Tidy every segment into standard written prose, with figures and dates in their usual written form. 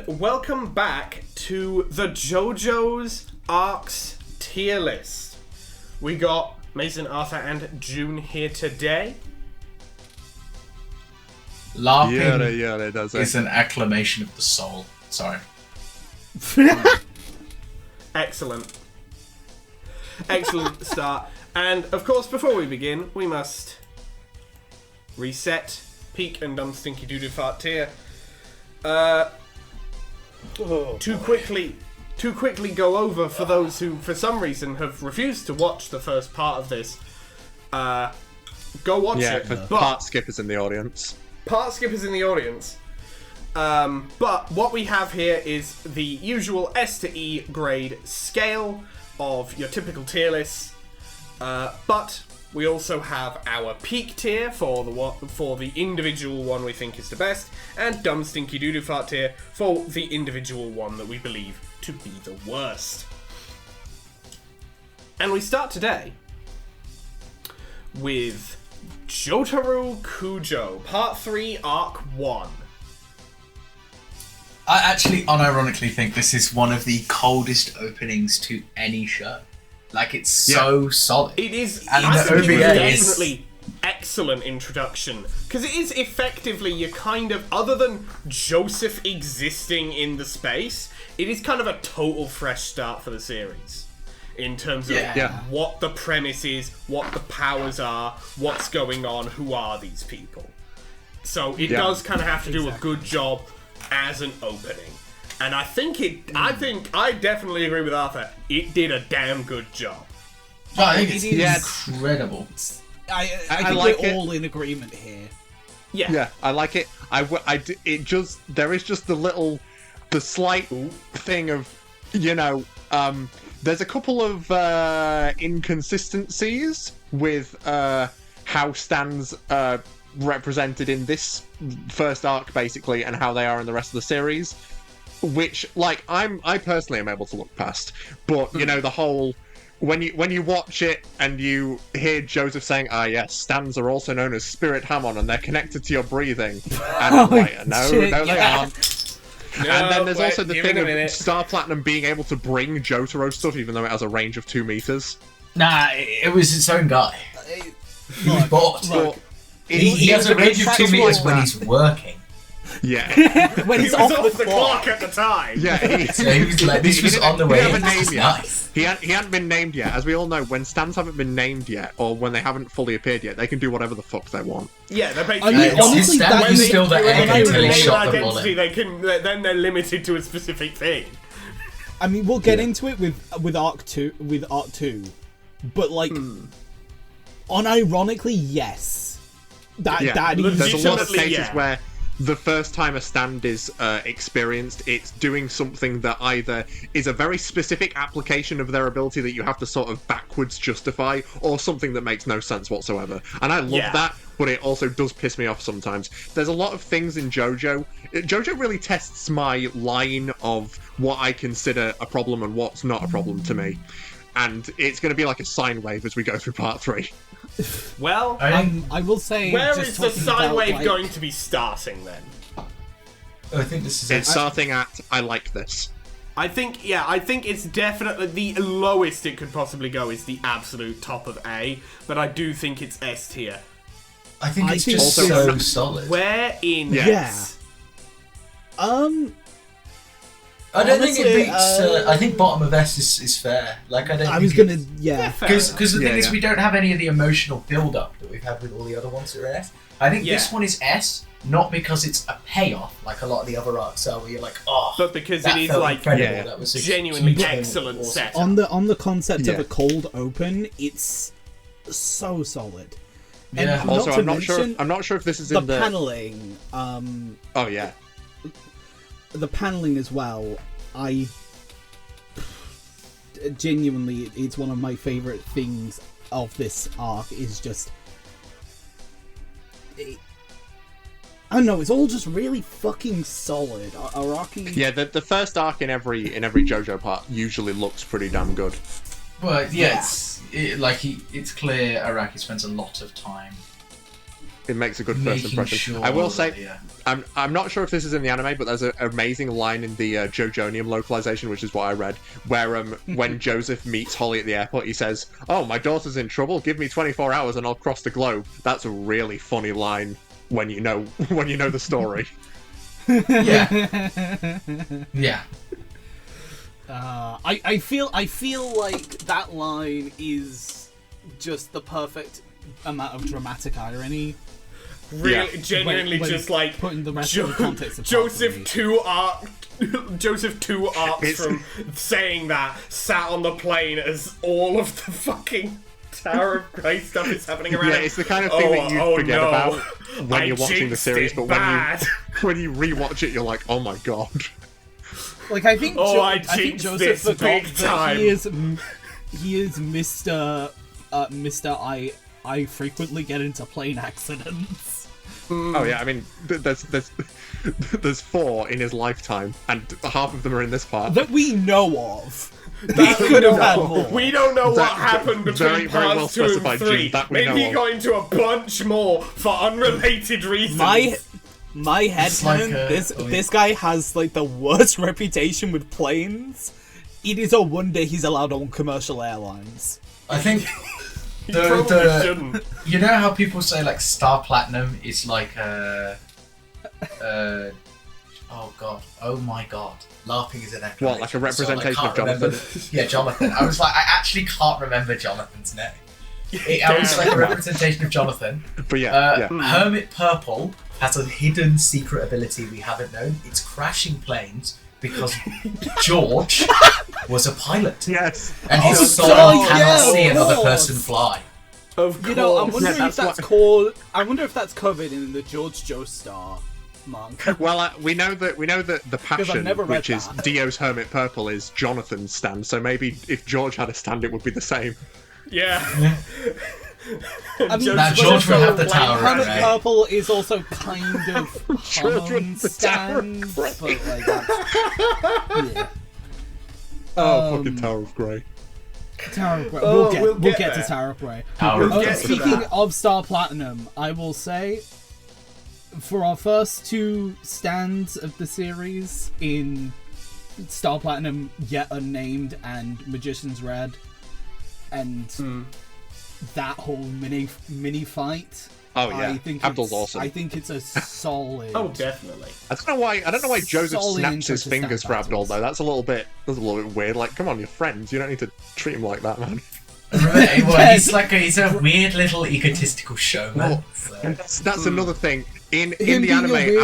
and welcome back to the JoJo's Arcs tier list. We got Mason, Arthur, and June here today. Laughing is an acclamation of the soul. Sorry. Excellent. Excellent start. And, of course, before we begin, we must reset Peak and Dumb Stinky Doodoo Fart tier. To quickly go over for those who, for some reason, have refused to watch the first part of this. Go watch it. Yeah, because part skippers in the audience. Part skippers in the audience. But what we have here is the usual S to E grade scale of your typical tier lists. But we also have our peak tier for the individual one we think is the best, and Dumb Stinky Doodoo Fart tier for the individual one that we believe to be the worst. And we start today with Jotaro Kujo, Part 3, Arc 1. I actually unironically think this is one of the coldest openings to any show. Like, it's so solid. It is, and I the think OVA it is is definitely excellent introduction. Because it is effectively, you kind of, other than Joseph existing in the space, it is kind of a total fresh start for the series. In terms of what the premise is, what the powers are, what's going on, who are these people. So it does kind of have to do a good job as an opening. And I think I definitely agree with Arthur. It did a damn good job. I think it's incredible. I think like we're it. all in agreement here. Yeah, I like it. There is just the slight thing of, there's a couple of inconsistencies with how stands represented in this first arc, basically, and how they are in the rest of the series. Which, I personally am able to look past, but the whole when you watch it and you hear Joseph saying, yes, stands are also known as spirit hamon and they're connected to your breathing, and I'm like, no, they aren't. No, and then there's also the thing of Star Platinum being able to bring Jotaro stuff, even though it has a range of 2 meters. Nah, it was its own guy. He was bought. He has a range of 2 meters when he's working. Yeah. When he's he was off the clock at the time. Yeah, he was like, this was on the way. Nice. He hadn't been named yet. As we all know, when stands haven't been named yet, or when they haven't fully appeared yet, they can do whatever the fuck they want. Yeah, they're basically. Honestly, that is still the egg until he shot the bullet. Then they're limited to a specific thing. I mean, we'll get into it with Arc 2, but unironically, yes. That is. There's a lot of cases where the first time a stand is experienced, it's doing something that either is a very specific application of their ability that you have to sort of backwards justify, or something that makes no sense whatsoever. And I love that, but it also does piss me off sometimes. There's a lot of things in JoJo. JoJo really tests my line of what I consider a problem and what's not a problem to me. And it's going to be like a sine wave as we go through part 3. Well, I will say, where is the sine wave going to be starting then? I think this is it's starting at I like this. I think it's definitely the lowest it could possibly go is the absolute top of A, but I do think it's S tier. I think it's just also so solid. Where in S? I don't think it beats. I think bottom of S is fair. Because the thing is, we don't have any of the emotional build-up that we've had with all the other ones that are S. I think this one is S, not because it's a payoff like a lot of the other arcs are, where you're like, but because it is incredible. That was genuinely excellent set. On the concept of a cold open, it's so solid. Yeah. And also, I'm not sure if this is in the paneling. Oh yeah. The paneling as well, genuinely, it's one of my favourite things of this arc, is just... I don't know, it's all just really fucking solid. Araki... Yeah, the first arc in every JoJo part usually looks pretty damn good. Well, yeah, it's clear Araki spends a lot of time It makes a good first impression. Sure, I will say, I'm not sure if this is in the anime, but there's an amazing line in the Jojonium localization, which is what I read, where when Joseph meets Holly at the airport, he says, "Oh, my daughter's in trouble. Give me 24 hours and I'll cross the globe." That's a really funny line when you know the story. Yeah. I feel like that line is just the perfect amount of dramatic irony. Really, genuinely, when just like putting the rest of the context of Joseph 2 arcs from saying that sat on the plane as all of the fucking Tower of Grace stuff is happening around. Yeah, it's the kind of thing that you forget about when you're watching the series, but when you rewatch it, you're like, oh my god. Like I think I think jinxed Joseph this forgot big that time. he is Mr. I frequently get into plane accidents. Oh yeah, I mean, there's 4 in his lifetime, and half of them are in this part. That we know of. That we could have had more. We don't know what happened between parts 2 and 3. Maybe he got into a bunch more for unrelated reasons. My headcanon, this guy has like the worst reputation with planes. It is a wonder he's allowed on commercial airlines. I think He probably shouldn't. You know how people say like Star Platinum is like oh my god, laughing is an exclamation. What, like a representation of Jonathan? Yeah, Jonathan. I was like, I actually can't remember Jonathan's name. I was like a representation of Jonathan. But yeah. Hermit Purple has a hidden secret ability we haven't known. It's crashing planes because George was a pilot. Yes. And his soul cannot see another person fly. Of course. You know, I wonder if that's called. I wonder if that's covered in the George Joestar manga. Well, we know that the passion, which is that. Dio's Hermit Purple, is Jonathan's stand. So maybe if George had a stand, it would be the same. Yeah. I mean, now George would have the tower. Hermit Right? Purple is also kind of Hamon's stand, but like that's, yeah. Fucking Tower of Grey. Tower of Grey. Oh, We'll get there. to Tower of Grey. Get to Speaking that. of Star Platinum, I will say, for our first 2 stands of the series in Star Platinum, Yet Unnamed and Magician's Red, and that whole mini fight. Oh yeah, I think Abdul's awesome. I think it's a solid. Oh, definitely. I don't know why Joseph solid snaps intro his to fingers stand for Abdul battles. though. That's a little bit weird. Like, come on, you're friends. You don't need to treat him like that, man. Well, he's a weird little egotistical showman. And that's another thing. In Him the being a anime, weird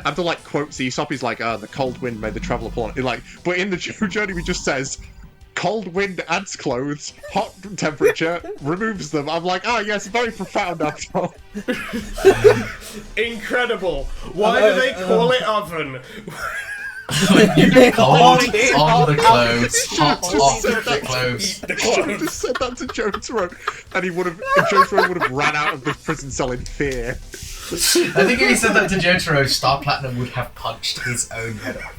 Abdul quotes Aesop. He's like, the cold wind made the traveler plummet. Like, but in the journey, he just says, cold wind adds clothes, hot temperature removes them. I'm like, oh yes, very profound, Abdul. Incredible. Why do they call it oven? Cold on the clothes, hot off the clothes. I should have just said that to Jotaro, and Jotaro would have ran out of the prison cell in fear. I think if he said that to Jotaro, Star Platinum would have punched his own head off.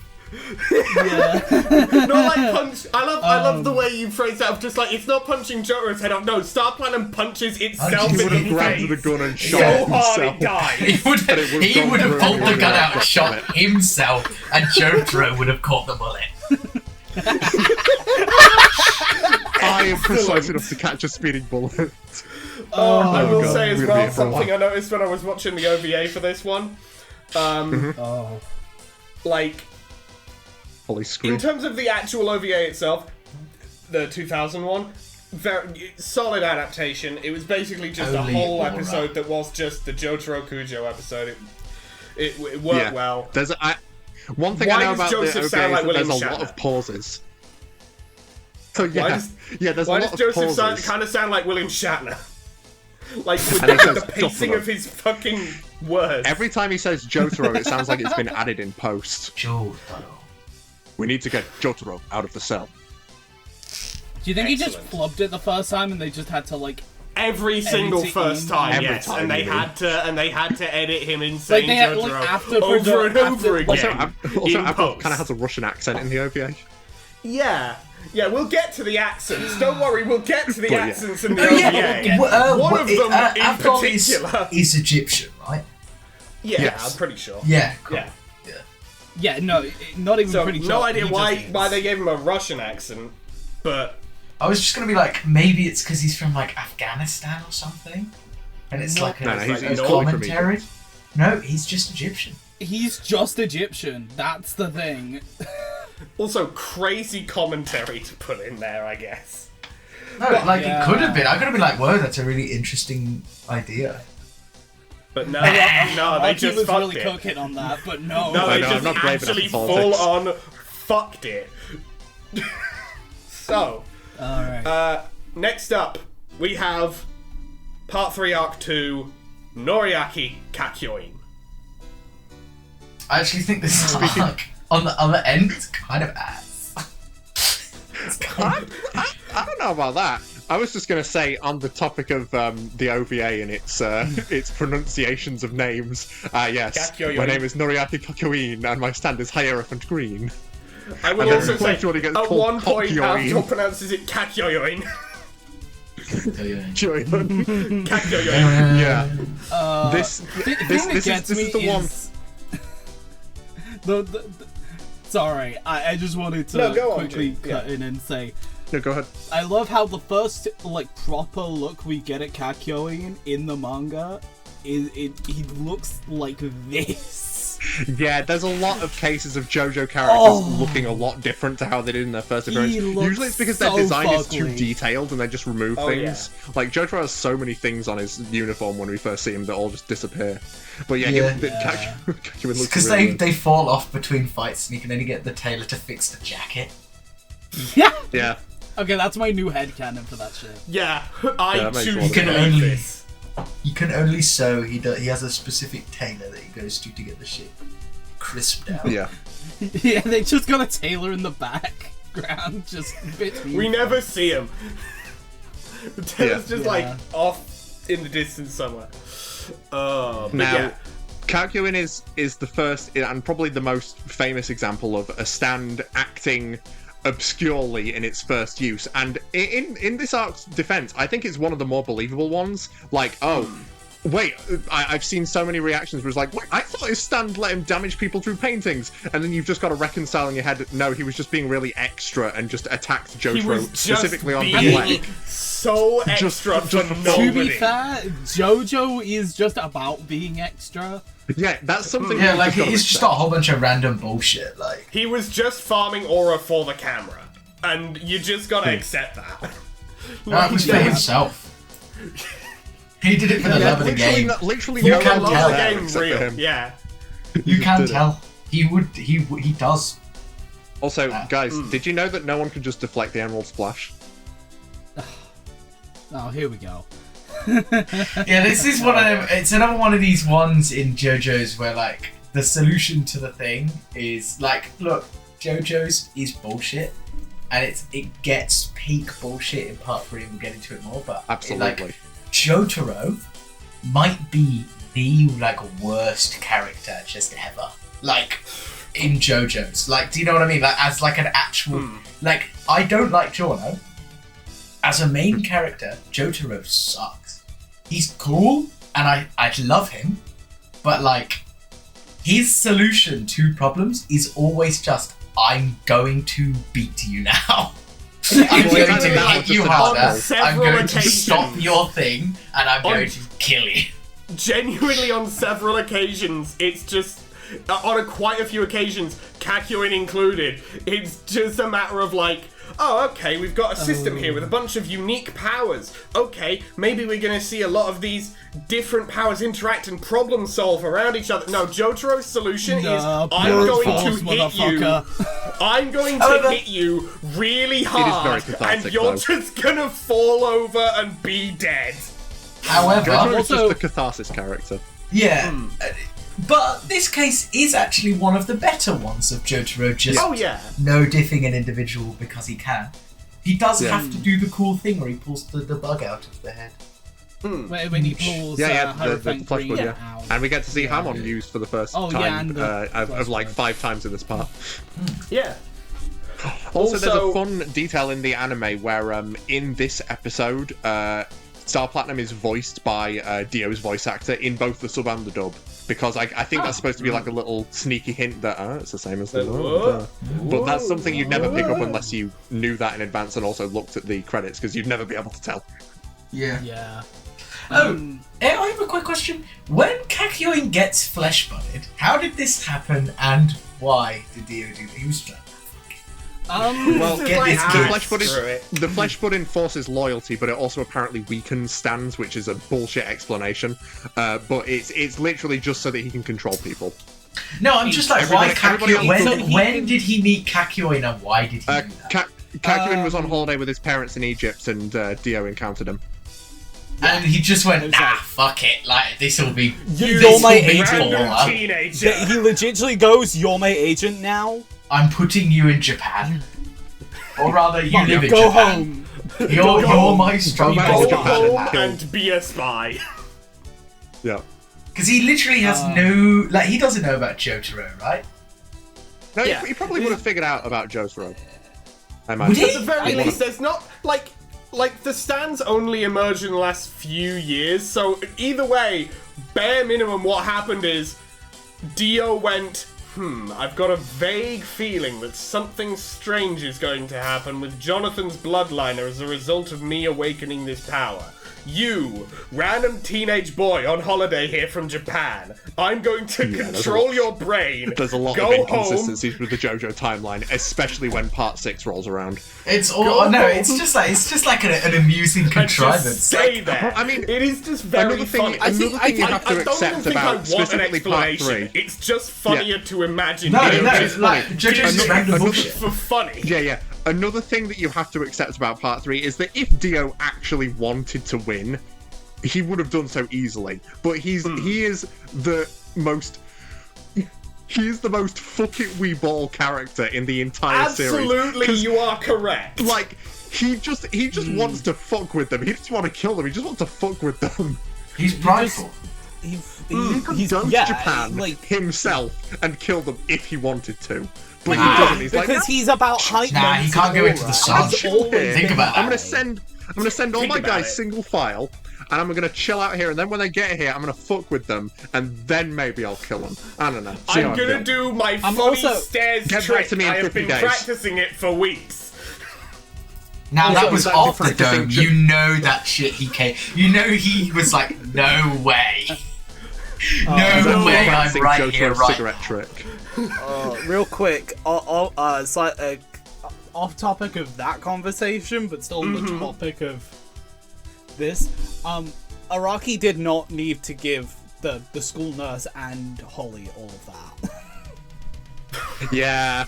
Not like punch. I love the way you phrase that. Of just like, it's not punching Jotaro's head off. No, Star Platinum punches itself He in would the have grabbed the face. gun and shot So hard himself. it died. He would have pulled the gun out and shot himself, and Jotaro would have caught the bullet. I am precise enough to catch a speeding bullet. I will God, say as we're well, being something I noticed when I was watching the OVA for this one. Like, Holy in screw. terms of the actual OVA itself, the 2001, very solid adaptation. It was basically just a whole episode that was just the Jotaro Kujo episode. It worked well. There's one thing Why I know does about Joseph the OVA sound like is that there's William a lot Shatner? of pauses. So there's Why a does lot of Joseph pauses. kind of sound like William Shatner? Like with And he says the pacing Jotaro. of his fucking words. Every time he says Jotaro, it sounds like it's been added in post. Jotaro. We need to get Jotaro out of the cell. Do you think he just Excellent. flubbed it the first time and they just had to like Every single Every first time, Every yes, time, and they you mean. had to edit him in saying they had, Jotaro like, after over and after- over again. Also, in Abdul post. kind of has a Russian accent in the OVA. Yeah, Yeah, we'll get to the accents. Don't worry, we'll get to the accents in the OVA. One of them in particular is Egyptian, right? Yeah, Yes. I'm pretty sure. Yeah, cool. Yeah. Yeah, no, not even So, pretty sure. no idea He why just is. they gave him a Russian accent, but... I was just gonna be like, maybe it's because he's from like Afghanistan or something, and it's like he's commentary. No, he's just Egyptian. He's just Egyptian. That's the thing. Also, crazy commentary to put in there, I guess. No, it could have been. I could have been like, whoa, that's a really interesting idea. But no, they just was fucked really it. cooking on that, but no. No, they I'm just not brave enough actually for politics. full on fucked it. So, Alright. next up, we have Part 3, Arc 2, Noriaki Kakyoin. I actually think this arc on the other end is kind of ass. I don't know about that. I was just going to say, on the topic of the OVA and its pronunciations of names, yes, Kakyoin. my name is Noriaki Kakyoin, and my stand is Hierophant Green. I will And then also say, eventually it gets at called one point, Kakyoin. Alto pronounces it Kakyoin. Kakyoin. Kakyoin. Yeah. This is the one. Sorry, I just wanted to No, go on, quickly Jake. cut in and say, No, go ahead. I love how the first proper look we get at Kakyoin in the manga he looks like this. Yeah, there's a lot of cases of JoJo characters looking a lot different to how they did in their first appearance. Usually it's because their design is too detailed and they just remove things. Yeah. Like, Jotaro has so many things on his uniform when we first see him that all just disappear. But Kakyoin looks Because really they fall off between fights and you can only get the tailor to fix the jacket. Yeah. Yeah. Okay, that's my new headcanon for that shit. Yeah, I that makes choose more to sense. believe this. You can only sew. He has a specific tailor that he goes to get the shit crisped out. Yeah. Yeah, they just got a tailor in the background, just between. We never see him. The tailor's just off in the distance somewhere. But Now, yeah. Kakyoin is the first and probably the most famous example of a stand acting obscurely in its first use, and in this arc's defense, I think it's one of the more believable ones. Like, wait, I've seen so many reactions where it's like, wait, I thought his stand let him damage people through paintings, and then you've just got to reconcile in your head, no, he was just being really extra and just attacked Jotaro specifically on the leg. So extra for To nobody. be fair, Jojo is just about being extra. Yeah, that's something. Yeah, you've like gotta it's just respect. a whole bunch of random bullshit. Like He was just farming aura for the camera, and you just gotta accept that. that was for himself. He did it for the love of the game. Literally, You no can't one tell was the there game except for real. him. Yeah. You can did it. tell. He does. Also, guys, did you know that no one can just deflect the Emerald Splash? Oh, here we go. Yeah, this is one of them. It's another one of these ones in JoJo's where like the solution to the thing is like, look, JoJo's is bullshit, and it gets peak bullshit in part 3, and we'll get into it more. But Absolutely. Jotaro might be the like worst character just ever. Like in JoJo's, like, do you know what I mean? Like as like an actual like, I don't like Giorno. As a main character, Jotaro sucks. He's cool, and I love him, but like, his solution to problems is always just, I'm going to beat you now. I'm going to hit you harder. I'm going to stop your thing, and I'm going to kill you. Genuinely, on several occasions, it's just... on quite a few occasions, Kakyoin included, it's just a matter of like, oh, okay, we've got a system here with a bunch of unique powers. Okay, maybe we're going to see a lot of these different powers interact and problem solve around each other. No, Jotaro's solution is, I'm going to hit you. I'm going to hit you really hard, and you're just going to fall over and be dead. However, Jotaro is just the catharsis character. Yeah. But this case is actually one of the better ones of Jotaro just no diffing an individual because he can. He does have to do the cool thing where he pulls the bug out of the head. When he pulls the Hierophant flash Green bug, out. And we get to see Hamon used for the first time and of like 5 times in this part. Yeah. Also, there's a fun detail in the anime where, in this episode, Star Platinum is voiced by Dio's voice actor in both the sub and the dub. Because I think that's supposed to be like a little sneaky hint that it's the same as the dub. But that's something you'd never pick up unless you knew that in advance and also looked at the credits, because you'd never be able to tell. Yeah. I have a quick question. When Kakyoin gets flesh-butted, how did this happen and why did Dio do that? He was like, well, get this the flesh bud enforces loyalty, but it also apparently weakens stands, which is a bullshit explanation. But it's literally just so that he can control people. No, I'm just like, why Kakyoin? When did he meet Kakyoin and why did he do that? Kakyoin was on holiday with his parents in Egypt, and Dio encountered him. And he just went, fuck it, like, this'll be... You're my agent. Teenager. He legitimately goes, you're my agent now? I'm putting you in Japan. Or rather, you live in go Japan. Home. You're my strong Go Japan. home and be a spy. Yeah. Because he literally has no... Like, he doesn't know about Jotaro, right? No, he probably would have figured out about Jotaro. At the very least, there's not, like, the stands only emerged in the last few years, so either way, bare minimum what happened is Dio went, I've got a vague feeling that something strange is going to happen with Jonathan's bloodline as a result of me awakening this power. You, random teenage boy on holiday here from Japan, I'm going to control your brain. There's a lot of inconsistencies with the JoJo timeline, especially when Part 6 rolls around. It's just like an amusing contrivance. Stay there. I mean, it is just very funny. Another thing you have to accept about specifically Part 3. It's just funnier to imagine. It's like JoJo's random bullshit for funny. Yeah. Another thing that you have to accept about Part 3 is that if Dio actually wanted to win, he would have done so easily. But he is the most fuck it we ball character in the entire series. Absolutely, you are correct. Like, he just wants to fuck with them. He doesn't want to kill them. He just wants to fuck with them. He's prideful. He could go to Japan himself and kill them if he wanted to. But he doesn't. He's because he's about hype. He can't go into the sun. Think about that. I'm gonna send all my guys single file, and I'm gonna chill out here. And then when they get here, I'm gonna fuck with them, and then maybe I'll kill them. I don't know. I'm gonna do my funny stairs trick. I have been practicing it for weeks. Now that was off the dome. You know that shit he came. You know he was like, no way. No way. I'm right here, right. Cigarette trick. Real quick, it's like off topic of that conversation, but still on the topic of this. Araki did not need to give the school nurse and Holly all of that. Yeah,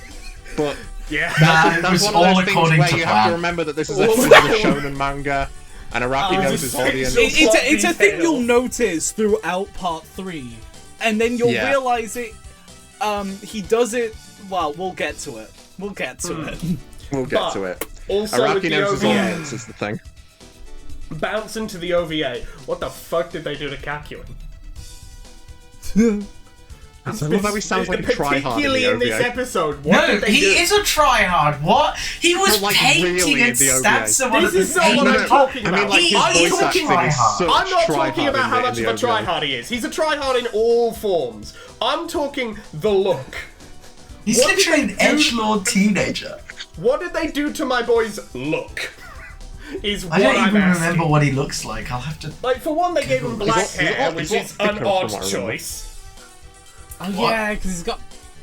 but that's one of those things where you have to remember that this is a shonen manga, and Araki knows his audience. It's a thing you'll notice throughout Part 3, and then you'll realize it. He does it. Well, we'll get to it. We'll get to it. Also, Araki knows his audience is the thing. Bouncing to the OVA. What the fuck did they do to Kakyoin? I love how he sounds like a tryhard. Particularly in this episode. He is a tryhard. What? He was painting and stats of This is not what I'm talking about. I'm not talking about how much of a tryhard he is. He's a tryhard in all forms. I'm talking the look. He's literally an edgelord teenager. What did they do to my boy's look? I don't even remember what he looks like. I'll have to. Like, for one, they gave him black hair, which is an odd choice. Oh yeah, because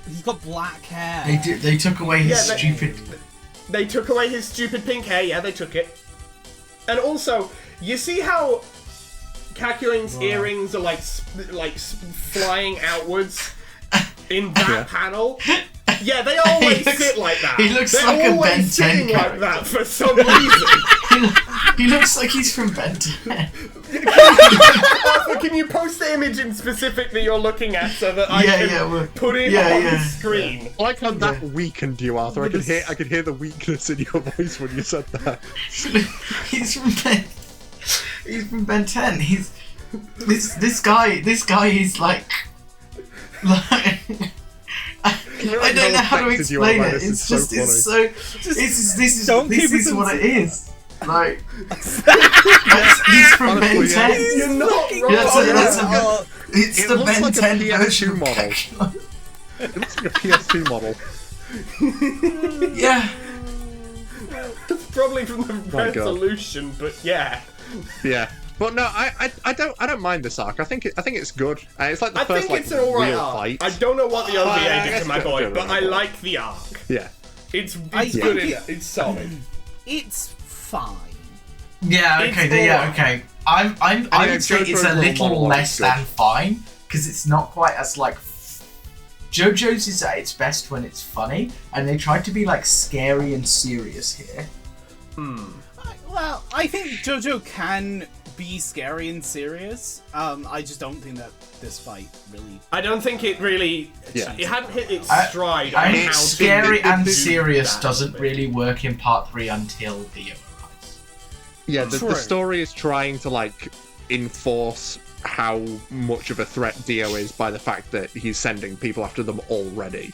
he's got black hair. They took away his stupid. They took away his stupid pink hair. Yeah, they took it. And also, you see how Kakyoin's earrings are like flying outwards in that panel? Yeah, they always sit like that. He looks like a Ben 10 character. Like that for some reason. He looks like he's from Ben 10. Can you post the image in specific that you're looking at so that I can put it on the screen? I like how that weakened you, Arthur. I could hear the weakness in your voice when you said that. He's from Ben 10. This guy is like I don't know how to explain it. It's just, it's so. This is what it is. Like, he's from Ben 10. You're not wrong. It's the Ben 10 version model. It looks like a PS2 model. Yeah. Probably from the resolution, but yeah. Yeah. But no, I don't mind this arc. I think it's good. It's like the first it's an alright real arc. fight. I don't know what the OVA did to my boy, but I like the arc. Yeah. It's good. It's solid. It's fine. Yeah. Okay. Okay. I would say it's a little less than fine because it's not quite as like. JoJo's is at its best when it's funny, and they tried to be like scary and serious here. Well, I think JoJo can be scary and serious. I just don't think that this fight really. I don't think it really. Yeah. It hadn't hit its stride. I think how scary and serious that doesn't really work in part 3 until Dio arrives. Yeah, the story is trying to like enforce how much of a threat Dio is by the fact that he's sending people after them already.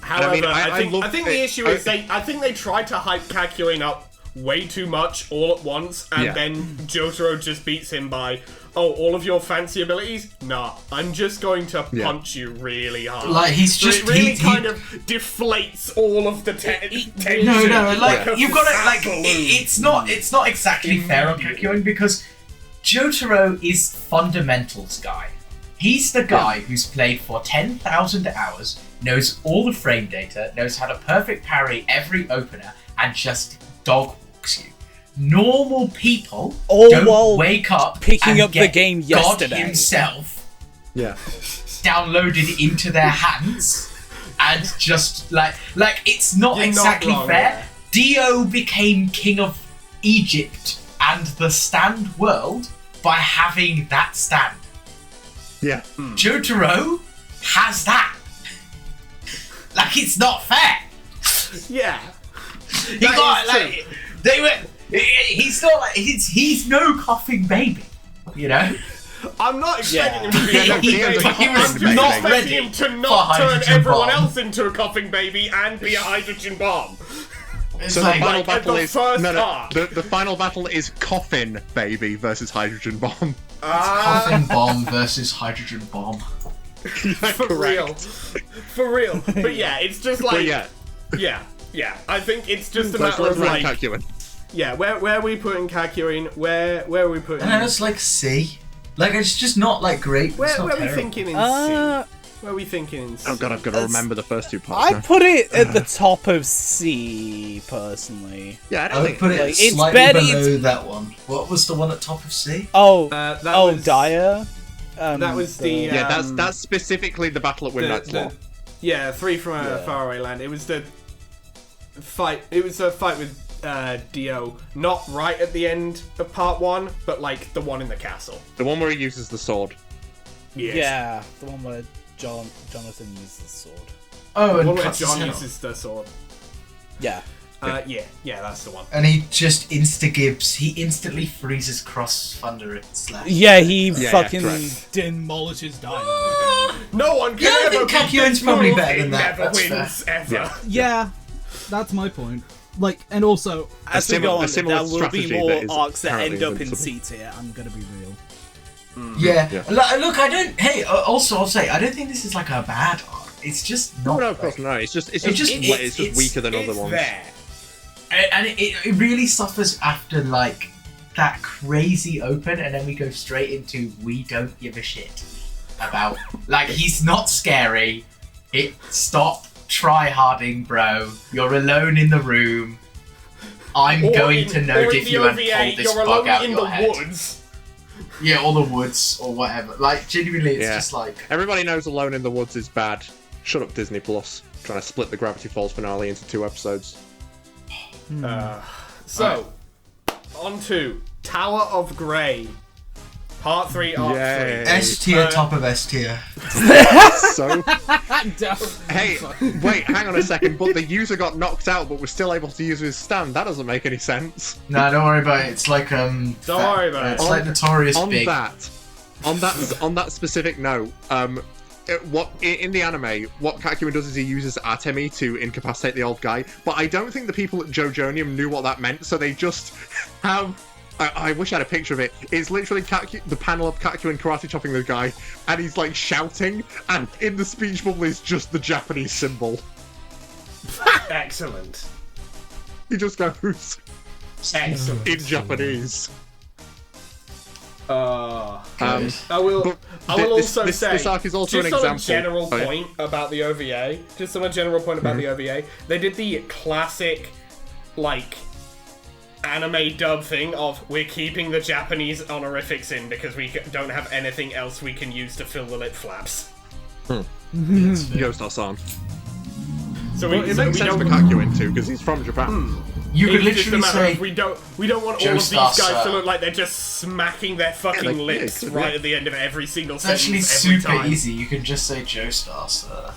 However, I think the issue is I think they tried to hype Kakyoin up way too much all at once, and then Jotaro just beats him by, all of your fancy abilities? Nah, I'm just going to punch you really hard. Like he's just it really kind of deflates all of the tension. No, like you've got it. Like it's not exactly fair on Kakyoin because Jotaro is fundamentals guy. He's the guy who's played for 10,000 hours, knows all the frame data, knows how to perfect parry every opener, and just dog walks you. Normal people don't wake up picking and up get the game yesterday. God himself downloaded into their hands and just like it's not exactly fair. Dio became king of Egypt and the stand world by having that stand. Yeah. Jotaro has that. Like it's not fair. Yeah. He got like they were. He's not like he's no coughing baby. You know. I'm not expecting him to be a coughing baby. He was I'm just not expecting ready him to not for turn hydrogen everyone bomb. else into a coughing baby and be a hydrogen bomb. It's So like, the final like, battle the is first arc. the final battle is Coffin Baby versus Hydrogen Bomb. coughing bomb versus hydrogen bomb. For real. But yeah, it's just like yeah. I think it's just a matter of like Kakyoin. yeah, where are we putting Kakyoin? Where are we putting? And it's like C. Like it's just not like great. Where are we thinking in C? Where are we thinking in C? Oh god, I've got to remember the first two parts. I put it at the top of C, personally. Yeah, I would put it like, it's slightly better- below that one. What was the one at top of C? That was Dire. That was the yeah, that's specifically the battle at Midnight's Law. Yeah, 3 from a faraway land. It was the fight. It was a fight with Dio, not right at the end of part 1, but like the one in the castle. The one where he uses the sword. Yes. Yeah, the one where Jonathan uses the sword. Oh, The and one where cuts his John head off. uses the sword. Yeah. Yeah, that's the one. And he just he instantly freezes Cross Thunder and Slash. Yeah, he Yeah, fucking correct. Demolishes Dynamo. No one can Yeah, I ever think beat Kakyoin's this probably move. better than It that, never that's wins ever. Yeah, that's my point. Like, and also, as we go on, there will be strategy more that is arcs that end apparently up in invincible. C tier. I'm gonna be real. Yeah. Yeah. Look, I don't. Hey, also I'll say I don't think this is like a bad arc. It's just not. No, of course not. It's just it's weaker than It's other ones. there. And it really suffers after like that crazy open, and then we go straight into we don't give a shit about like he's not scary. Stop try-harding, bro. You're alone in the room. I'm going to note if you and pull this bug out your head. Woods. Yeah, or the woods or whatever. Like genuinely, it's Yeah. just like Everybody knows Alone in the Woods is bad. Shut up, Disney Plus. Trying to split the Gravity Falls finale into 2 episodes. So, on to Tower of Grey. Part 3, Arc 3. Yay. S tier, top of S tier. So, hey, wait, hang on a second. But the user got knocked out, but was still able to use his stand. That doesn't make any sense. No, don't worry about it. It's like Don't worry about it. It's like Notorious On Big. that specific note, in the anime, what Kakyoin does is he uses Atemi to incapacitate the old guy. But I don't think the people at Jojonium knew what that meant, so they just have. I wish I had a picture of it. It's literally the panel of Kakyoin karate chopping the guy, and he's like shouting, and in the speech bubble is just the Japanese symbol. Excellent. He just goes. Excellent. In Japanese. I will also say, this arc is also just an example. On a general point about the OVA, they did the classic, like, anime dub thing of we're keeping the Japanese honorifics in because we don't have anything else we can use to fill the lip flaps. Yostar-san. So it makes sense for Kakyoin too, because he's from Japan. You could literally say we don't want all of these guys to look like they're just smacking their fucking lips right at the end of every single sentence. It's actually super easy. You can just say Joestar, sir.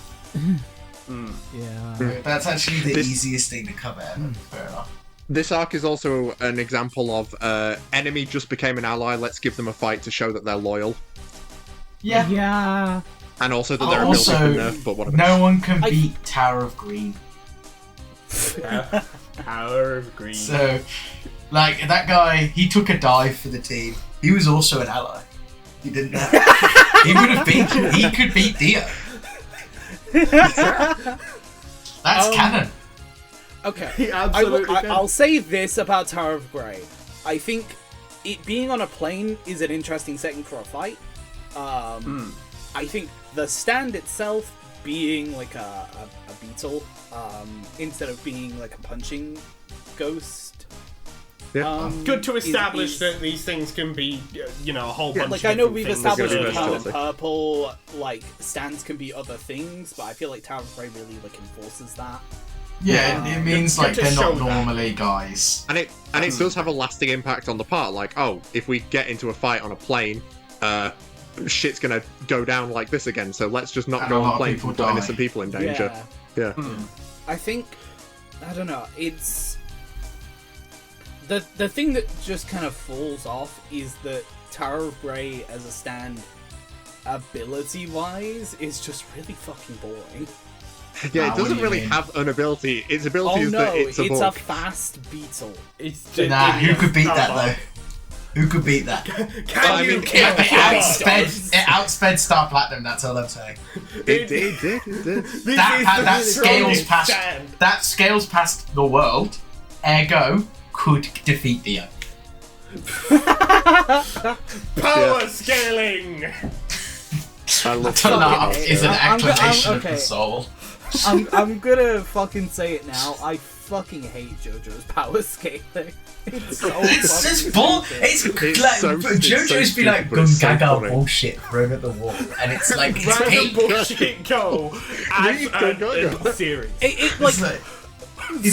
Yeah. That's actually the easiest thing to come at. Fair enough. This arc is also an example of enemy just became an ally. Let's give them a fight to show that they're loyal. Yeah. And also that their ability can nerf, but whatever. No one can beat Tower of Green. Power of Green. So, like, that guy, he took a dive for the team. He was also an ally. He didn't know. He could beat Dio. That's canon. Okay, absolutely I'll say this about Tower of Grey. I think it being on a plane is an interesting setting for a fight. I think the stand itself being like a beetle instead of being like a punching ghost. Good to establish that these things can be, a whole bunch. Like of I know different we've things. established how in purple like stands can be other things, but I feel like Tower of Grey really like enforces that. Yeah, it means like they're not normally guys. And it does have a lasting impact on the part. Like, if we get into a fight on a plane, shit's gonna go down like this again. So let's just not go on planes and put innocent people in danger. Yeah. I think I don't know. It's the thing that just kind of falls off is that Tower of Grey as a stand, ability-wise, is just really fucking boring. Yeah, it doesn't really have an ability. Its ability is that it's a fast beetle. Who could beat that though? Who could beat that? It outsped Star Platinum. That's all I'm saying. It did. That scales past the world. Ergo, could defeat Dio. Power scaling. That is an acclamation of the soul. I'm gonna fucking say it now. I fucking hate JoJo's power scaling. It's just bull. It's like JoJo's be like Gungaga bullshit thrown at the wall, and it's like it's peak bullshit go as a series. It's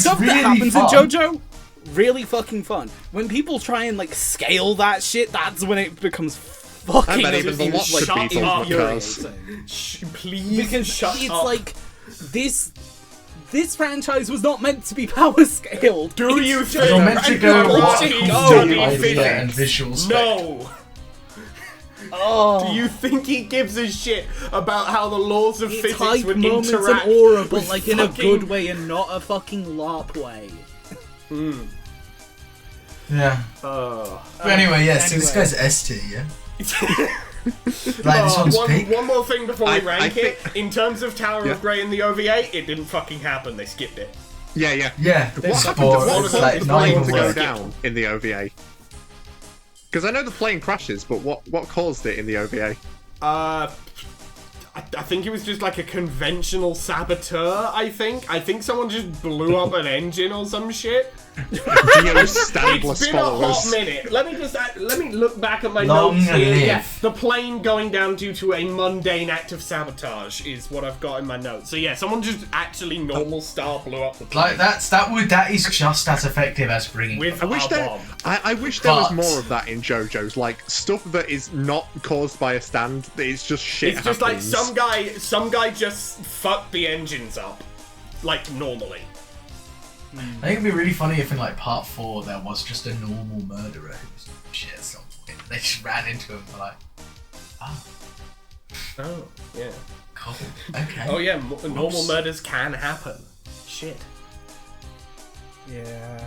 stuff really that happens fun. in JoJo. Really fucking fun. When people try and like scale that shit, that's when it becomes fucking. I bet even the lots of people please, because shut it's up. like this franchise was not meant to be power scaled. Do you think you're meant to go and visuals? No. Do you think he gives a shit about how the laws of physics would interact? And aura, but like in a good way and not a fucking LARP way. Yeah. But anyway, yes. So this guy's S tier, yeah. Like this one's peak. One more thing before we rank it. In terms of Tower of Grey in the OVA, it didn't fucking happen. They skipped it. Yeah. What happened to like not even go down in the OVA? Because I know the plane crashes, but what caused it in the OVA? I think it was just like a conventional saboteur. I think someone just blew up an engine or some shit. It's been a hot minute. Let me look back at my notes here. Yeah, the plane going down due to a mundane act of sabotage is what I've got in my notes. So yeah, someone just actually normal style blew up the plane. Like that is just as effective as bringing. With I wish there was more of that in JoJo's, like stuff that is not caused by a stand. It's just shit. It's just happens. Like some guy just fucked the engines up, like normally. I think it'd be really funny if in like part 4 there was just a normal murderer who was doing shit at some point. They just ran into him and were like, oh yeah. Oh, okay. Oh yeah, normal murders can happen. Shit. Yeah.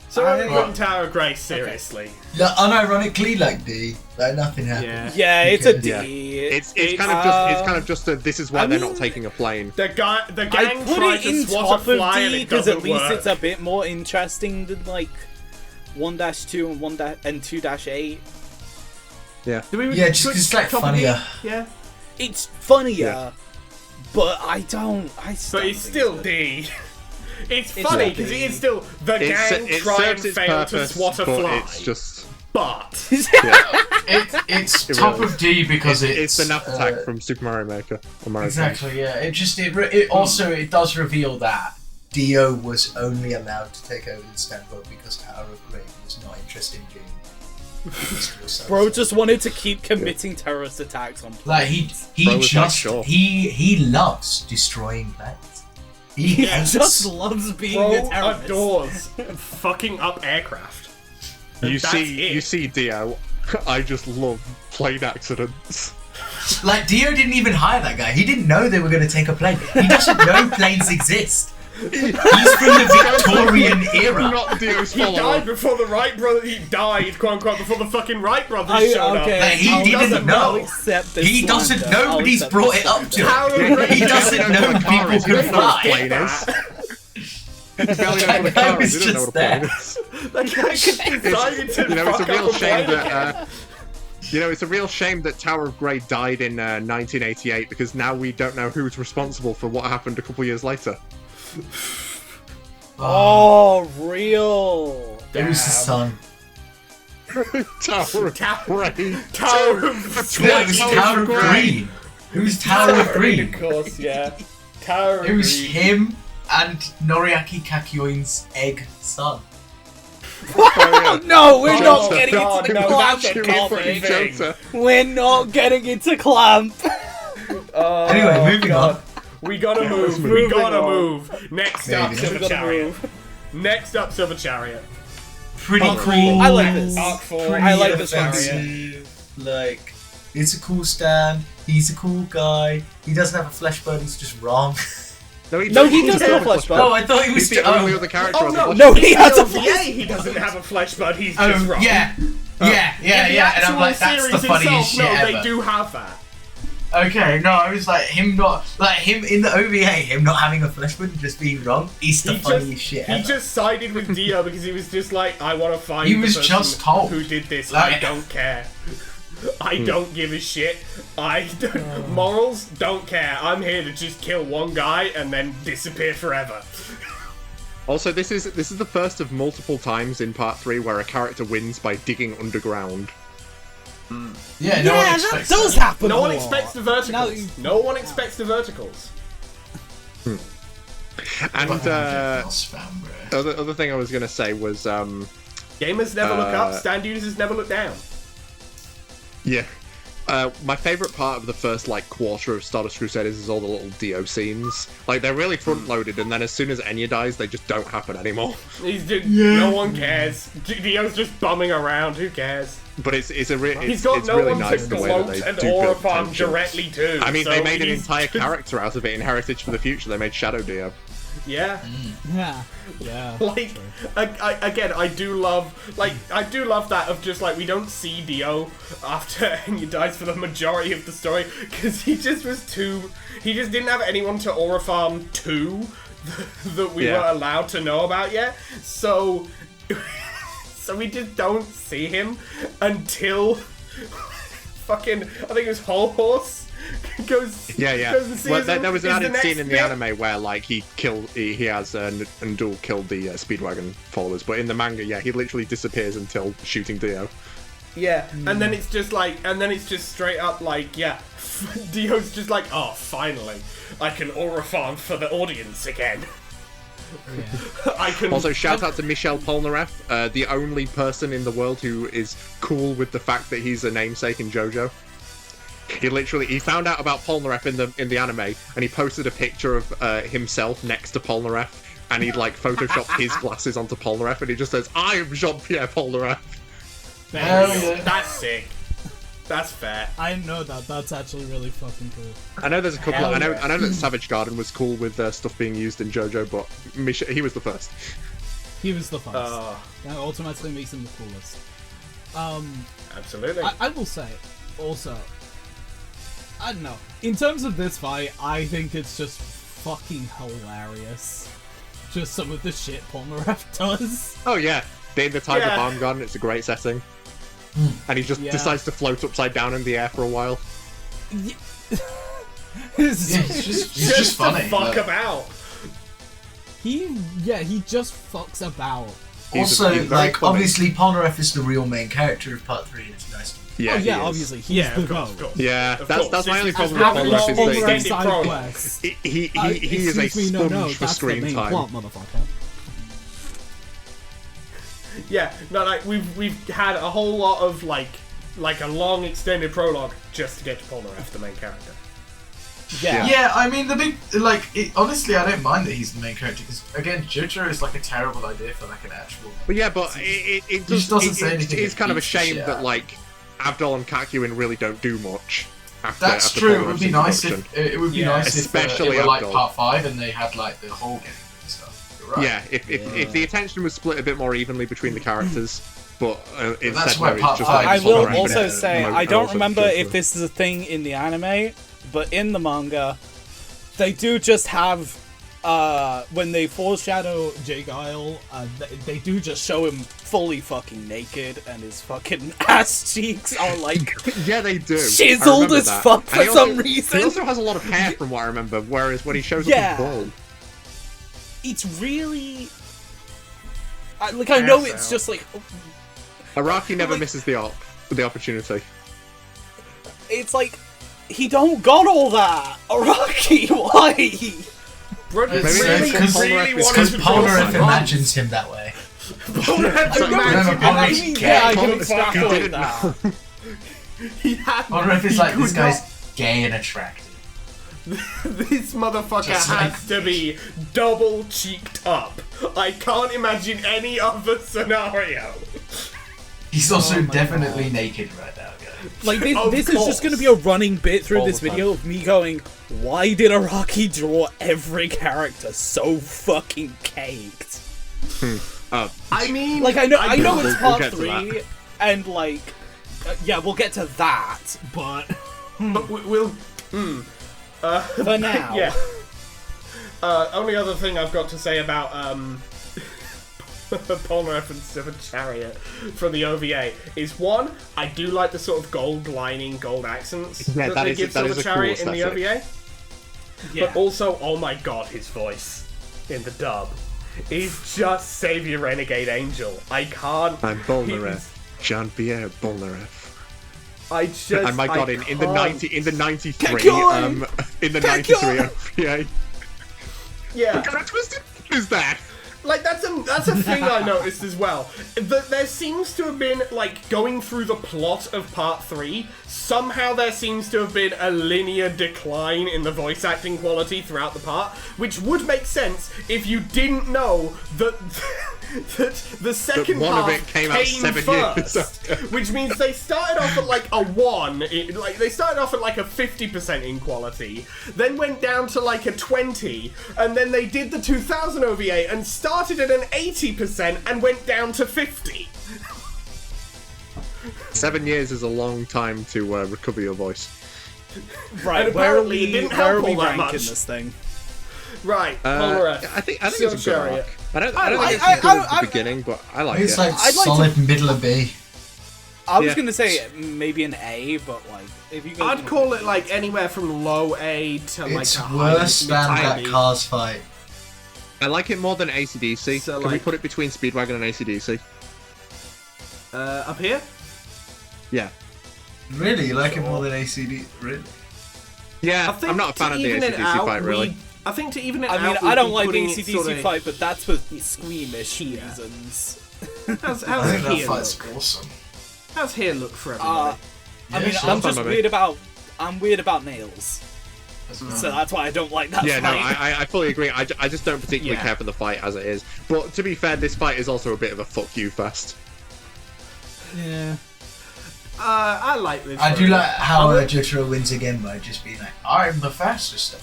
So I got Tower of Grace seriously. Yeah, unironically, like D, like nothing happened. Yeah, it's a D. Yeah. It's kind of just a, this is why they're not taking a plane. The gang I put tried it to in swat top a fly of and D it because doesn't at least work. it's a bit more interesting than like 1-2 and 2-8. Yeah. Yeah, just 'cause it's like funnier. Yeah. It's funnier, but I don't. But it's still D. It's funny because it is still the gang it try and serves its fail to purpose, swat a but fly. it's just But It's top of D because it's the nap attack from Super Mario Maker. Or Mario exactly, yeah. It also does reveal that Dio was only allowed to take over the stand vote because Tower of Great was not interested in doing. Bro just wanted to keep committing terrorist attacks on planets. Like he loves destroying planets. He just loves being a terrorist. adores fucking up aircraft. And You see, Dio. I just love plane accidents. Like Dio didn't even hire that guy. He didn't know they were going to take a plane. He doesn't know planes exist. He's from the Victorian era. Not Dio's He died before the Wright brothers. He died, quote unquote, before the fucking Wright brothers showed up. Like, he didn't know. He doesn't. Nobody's brought it up to him. He doesn't know people can fly. He barely knows what a car is. He doesn't know what a plane is. That guy decided to It's a fuck real up a shame plane that. It's a real shame that Tower of Grey died in 1988 because now we don't know who's responsible for what happened a couple years later. Oh, real. It was the sun. Tower of Grey. Tower of Tower of Green. Who's Tower of Green? Of course, yeah. Tower of It was Green. him and Noriaki Kakyoin's egg son. No, we're not getting God, into the no, clamp that should be a fucking topic. thing. We're not getting into clamp. Anyway, moving on. We gotta move. We moving gotta on. move. Next up, Silver Chariot. Next up, Silver Chariot. Pretty Arc cool. I like this. Arc 4. I like this offensive. Like, it's a cool stand. He's a cool guy. He doesn't have a flesh bud. He's just wrong. No, he does have a flesh bud. Oh, I thought he was. He's the only other character on the flesh No, bud. he has a OVA, he doesn't have a flesh bud. He's just wrong. Yeah. In the And I'm like, actual that's the series funniest itself, shit no, ever. they do have that. Okay, no, I was like him in the OVA, him not having a flesh bud and just being wrong. He's the funniest shit He ever. just sided with Dio because he was just like, I want to find He the was person just told. who did this. Like- I don't care. I don't give a shit. Morals don't care. I'm here to just kill one guy and then disappear forever. Also, this is the first of multiple times in Part 3 where a character wins by digging underground. Yeah, no one expects that does that. happen. No a one lot. expects the verticals. No one expects the verticals. And Spam, bro. other thing I was gonna say was Gamers never look up. Stand users never look down. yeah. My favourite part of the first quarter of Stardust Crusaders is all the little Dio scenes. Like they're really front loaded, and then as soon as Enya dies, they just don't happen anymore. No one cares. Dio's just bumming around. Who cares? But it's He's really got no one nice to the way that gloat they and do build Orifon tension. directly to. I mean, so they made an he's entire just- character out of it in Heritage for the Future. They made Shadow Dio. Yeah. Yeah. Like, I do love that of just we don't see Dio after Enya dies for the majority of the story because he just didn't have anyone to Orifon to that we were allowed to know about yet. So we just don't see him until fucking I think it was Hol Horse. Goes and sees Well, him, there was an is the added next scene in the bit. anime where he has Ndul killed the Speedwagon followers, but in the manga, he literally disappears until shooting Dio. Yeah, and then it's just straight up Dio's just oh, finally, I can Orifon for the audience again. I can. Also, shout out to Michel Polnareff, the only person in the world who is cool with the fact that he's a namesake in Jojo. He found out about Polnareff in the anime, and he posted a picture of himself next to Polnareff, and he'd photoshopped his glasses onto Polnareff, and he just says, "I am Jean-Pierre Polnareff." That's sick. That's fair. I know that. That's actually really fucking cool. I know there's a couple. I know that Savage Garden was cool with stuff being used in JoJo, but he was the first. He was the first. That automatically makes him the coolest. Absolutely. I will say, also, I don't know. In terms of this fight, I think it's just fucking hilarious. Just some of the shit Polnareff does. Oh yeah, the Tiger Bomb Gun. It's a great setting. And he just decides to float upside down in the air for a while. Yeah. He's just funny. To fuck about. He just fucks about. Also, he's very funny. obviously Polnareff is the real main character of Part 3, and it's nice. Yeah, obviously, he's the goat. Yeah, that's my only problem having with Polnareff is that he is a sponge for screen time. Plot, motherfucker. Yeah, no, like we've had a whole lot of like a long extended prologue just to get to Polnareff, the main character. Yeah, I mean honestly, I don't mind that he's the main character because again, Jojo is like a terrible idea for like an actual. But yeah, but it doesn't say anything. It's kind of a shame that like Avdol and Kakyoin really don't do much. That's true. It would be nice if it were especially like Part 5 and they had like the whole game and stuff. You're right. Yeah, if the attention was split a bit more evenly between the characters, but instead that's why it's Part just 5 like I will Polnareff also and say, Mo- I don't also remember Jojo. if this is a thing in the anime, but in the manga, they do just have, when they foreshadow Jake Isle, they do just show him fully fucking naked, and his fucking ass cheeks are like Yeah, they do. chiseled as fuck for some reason. He also has a lot of hair from what I remember, whereas when he shows Yeah. up, he's bald. It's really... I know it's just like... Araki never misses the opportunity. It's like, he don't got all that! Araki, why? Because Polnareff imagines him that way. Polnareff is like, this guy's gay and attractive. This motherfucker has to be double cheeked up. I can't imagine any other scenario. He's also definitely naked right now, guys. Like, this is just gonna be a running bit through this video of me going, why did Araki draw every character so fucking caked? I mean, like, I know it's part get to 3, and like, yeah, we'll get to that, but we'll. for now, Yeah. Only other thing I've got to say about Polnareff and Chariot from the OVA is one, I do like the sort of gold lining, gold accents that they give Silver Chariot in the OVA. But also, oh my god, his voice in the dub is just Savior Renegade Angel. I can't. I'm Polnareff. Jean-Pierre Polnareff. Oh my god, in the 93 Kakyoin! in the 93 OVA. Yeah. What kind of twisted is that? Like, that's a thing I noticed as well. That there seems to have been, like, going through the plot of Part 3, somehow there seems to have been a linear decline in the voice acting quality throughout the part, which would make sense if you didn't know that the second one half of it came out 7 first, years. which means they started off at like a 1, they started off at like a 50% in quality, then went down to like a 20, and then they did the 2000 OVA and started at an 80% and went down to 50. 7 years is a long time to recover your voice. right? And Where are apparently it we? didn't Where are help we all that ranking much. this thing? Right, I think it's a good Chariot. arc. I don't think it's as good as the beginning, but I like It's it. like I'd like solid middle of B. I was Yeah. gonna say maybe an A, but like if you guys I'd wanna- call it like anywhere from low A to like It's a high worse than high that B. Cars fight. I like it more than AC/DC. So, Can we like- put it between Speedwagon and AC/DC? Up here? Yeah. Really? You like it more than ACD? Really? Yeah, I think I'm not a fan to of the even it AC/DC out, fight, really. I think to even it I mean, out, I we'd don't be like putting it AC/DC sorta- fight, but that's for squeamish reasons. How's I think that here fight's look? awesome. How's here look for everybody? I mean, Yeah, I'm sure. just weird about nails, so that's why I don't like that Yeah, no, fight. I fully agree. I just don't particularly Yeah. care for the fight as it is. But to be fair, this fight is also a bit of a fuck you fest. Yeah. I like this. I do like how Jotaro wins again by just being like, I'm the fastest.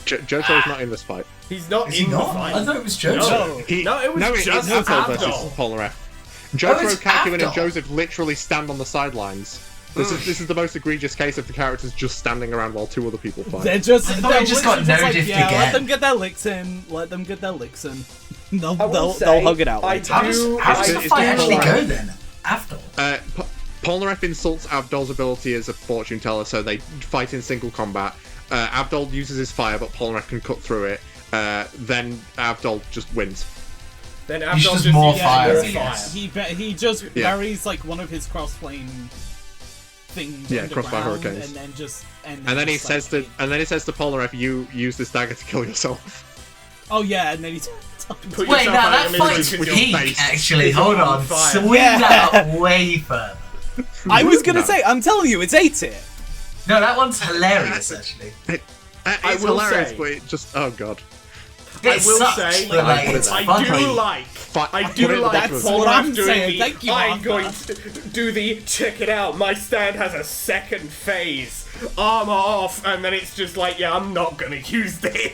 Jojo's not in this fight. He's not Is in he the not? fight. I thought it was Jojo. No, it was just it's Abdol Abdol. versus Polnareff. Jotaro, it's Kakyoin, and Abdol. Joseph literally stand on the sidelines. This is the most egregious case of the characters just standing around while two other people fight. They're just. I thought we just got literally no diff yeah, again. let them get their licks in. Let them get their licks in. will They'll say, hug it out I later. How does the it's fight just actually Polnareff. go then? After. Polnareff insults Abdol's ability as a fortune teller, so they fight in single combat. Abdol uses his fire, but Polnareff can cut through it. Then Abdol just wins. Then He's Abdol just more uses fire, more I guess. He just buries like one of his crossflame things. Yeah, crossfire underground, hurricanes. And And then he just, says like, to Polnareff, "You use this dagger to kill yourself." Oh yeah, and then he. Put Wait, yourself now out that in the middle fight's of your peak, face. actually. It's Hold on on. fire. Swing Yeah. that up way further. I was gonna No. say, I'm telling you, it's A tier. No, that one's hilarious, actually. It's will hilarious, say- but it just God. I It will sucks, say, but, like, it's I funny. do like That's what I'm Polnareff doing saying. the, Thank you, I'm Martha. going to do the, check it out, my stand has a second phase, armor off, and then it's just like, yeah, I'm not gonna use this.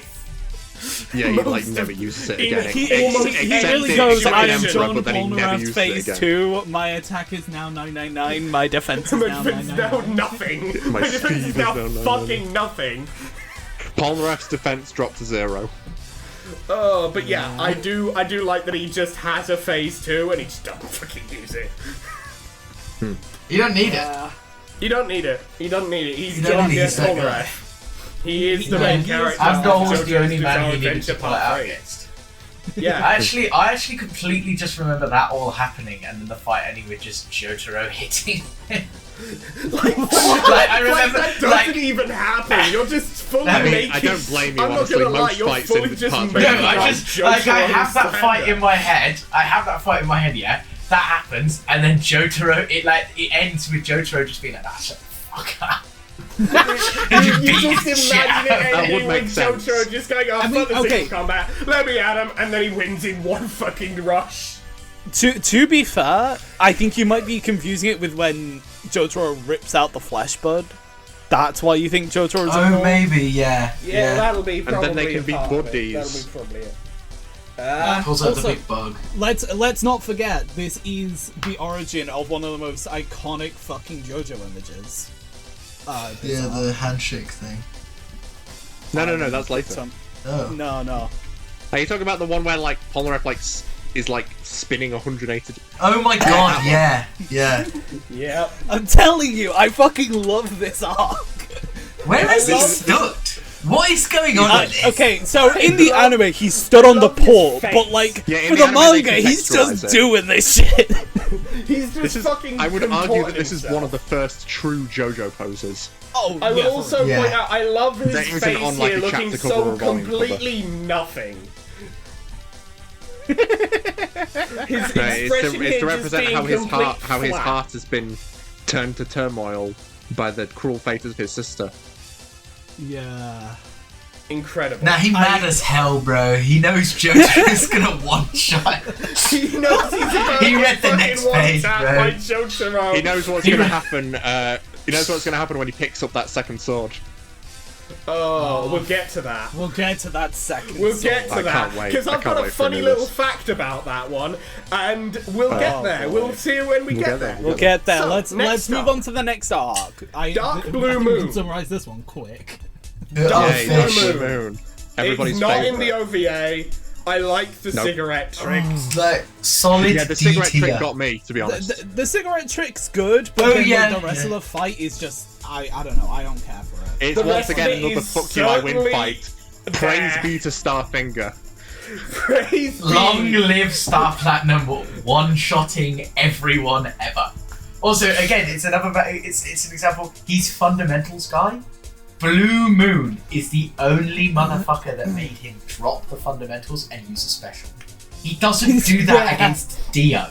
Yeah, he like Most never of- uses it in- again. he almost- He Except really in- goes, except I in am Emperor, John but then he never Polnareff's uses it phase again. 2. My attack is now 999. My defense is My now defense is now 999. nothing. My My defense speed is is now now 999. fucking nothing. Polnareff's defense dropped to 0. Oh, but yeah, I do like that he just has a phase 2 and he just doesn't fucking use it. You don't need it. You don't need it. He doesn't need it. He's You don't John need Yes that guy. Polnareff. He is the Yeah, main he is. character. Abdol was of the only JoJo's man Bizarre he needed to Adventure pull it Part out 3. against. Yeah. I actually completely just remember that all happening, and then the fight ending with just Jotaro hitting. Like, I remember, that doesn't like- even happen. You're just fully I mean, making. I don't blame you, I'm not honestly, gonna lie. most You're fights in fully the just parts making where No, I like just like I have that fight in my head. Yeah, that happens, and then Jotaro. It ends with Jotaro just being like, "Ah, shut the fuck up." You just Beat shit imagine it out of him. ending would make with sense. Jotaro just going, "Oh, I mean, fuck the okay. single combat. Let me at him," and then he wins in one fucking rush. To be fair, I think you might be confusing it with when Jotaro rips out the flesh bud. That's why you think Jotaro's Oh, involved. maybe, yeah. Yeah, that'll be probably then they can a be part of it. buddies. That'll be probably it. Pulls out the Also- big bug. Let's not forget, this is the origin of one of the most iconic fucking JoJo images. Yeah, the handshake thing. No, that's later. Oh. No. Are you talking about the one where like Polnareff is like spinning 180? Oh my god, yeah. Yep. I'm telling you, I fucking love this arc. Where is he stood? What is going on in this? Okay, so in the anime, he stood on the love his pole, face. but like Yeah, in for the the anime, they manga, he's contextualize just it. doing this shit. He's just fucking. I would argue that contorting this is himself. one of the first true JoJo poses. Oh, I will yeah, also Yeah. point out, I love his That isn't face on, like, here a looking chapter cover so or a volume cover. completely nothing. His No, expression it's here to just represent being how his complete flat. heart has been turned to turmoil by the cruel fate of his sister. Yeah. Incredible. Nah, he mad as hell, bro. He knows Jotaro's gonna one-shot. He knows he's about He to read the fucking next one page, tap bro. by Jotaro. He knows what's going to happen. He knows what's going to happen when he picks up that second sword. Oh, we'll get to that. We'll get to that second. We'll get to I that can't wait. because I I've can't got a wait for funny any of little this. fact about that one, and we'll get there. We'll see when we get there. We'll get there. So, let's next move up. on to the next arc. Dark I Blue think we can Moon. summarize this one quick. Oh, Dark fish. Blue Blue Moon. Everybody's It's not favorite. in the OVA. I like the Nope. cigarette tricks. Like, solid Yeah, the cigarette D tier. trick got me, to be honest. The cigarette trick's good, but Oh, then yeah, like, the rest yeah. of the fight is just I don't know. I don't care for it. It's The once rest of again it another is fuck you I win certainly fight. Praise there. be to Starfinger. Praise be. Long live Star Platinum one-shotting everyone ever. Also, again, it's an example. He's fundamentals guy. Blue Moon is the only motherfucker that made him drop the fundamentals and use a special. He doesn't do that Yeah. against Dio.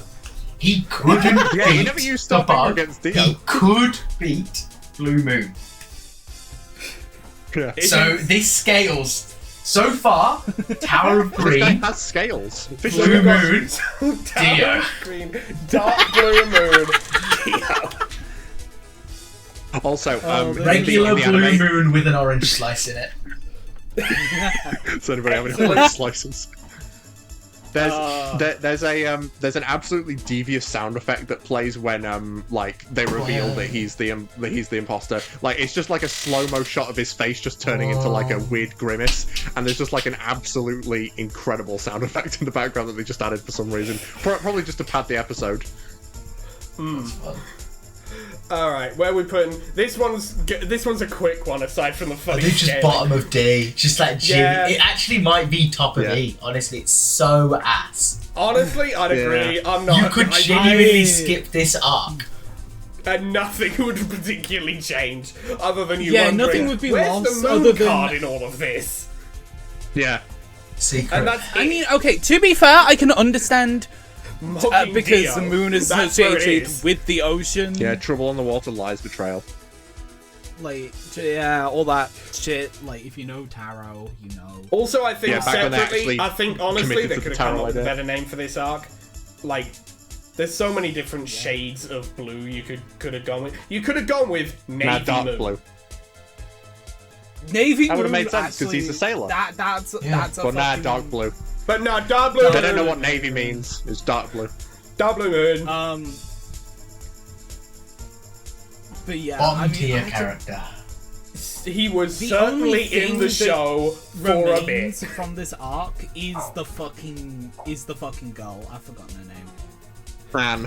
He couldn't Yeah, beat he never used the Starfinger bug. against Dio. He could beat Blue Moon. Yeah. So this scales so far. Tower of This guy Green, has scales. Blue Moon, Tower Dio. of Green, Dark Blue Moon. Dio. Also, regular blue moon with an orange slice in it. Does anybody have any orange slices? There's an absolutely devious sound effect that plays when they reveal that he's the imposter. Like, it's just like a slow-mo shot of his face just turning into like a weird grimace, and there's just like an absolutely incredible sound effect in the background that they just added for some reason. Probably just to pad the episode. That's fun. Alright, where are we putting... This one's a quick one, aside from the funny I think just scaling. bottom of D. Just like Jimmy. Yeah. It actually might be top of E. Honestly, it's so ass. Honestly, I'd agree. I'm not... You could genuinely skip this arc. And nothing would particularly change, other than you wondering, nothing would be where's lost the moon other than... card in all of this? Yeah. Secret. And that's I mean, okay, to be fair, I can understand... Mocking because Dio. the moon is That's where it associated is. with the ocean. Yeah, trouble on the water, lies, betrayal. Like, yeah, all that shit. Like, if you know Taro, you know. Also, I think Yeah, back when they separately, actually I think honestly committed they to could the have come Taro up with a idea. better name for this arc. Like, there's so many different shades of blue you could have gone with. You could have gone with navy Dark moon. blue. Navy That would've moon, made sense, 'cause he's a sailor. That's a But nah, fucking... dark blue. But no, dark blue. They don't know what navy means. It's dark blue. Dark blue moon. But yeah, Bottom tier character. He was The certainly only in thing the that show for a bit. remains from this arc is the fucking girl. I've forgotten her name. Man.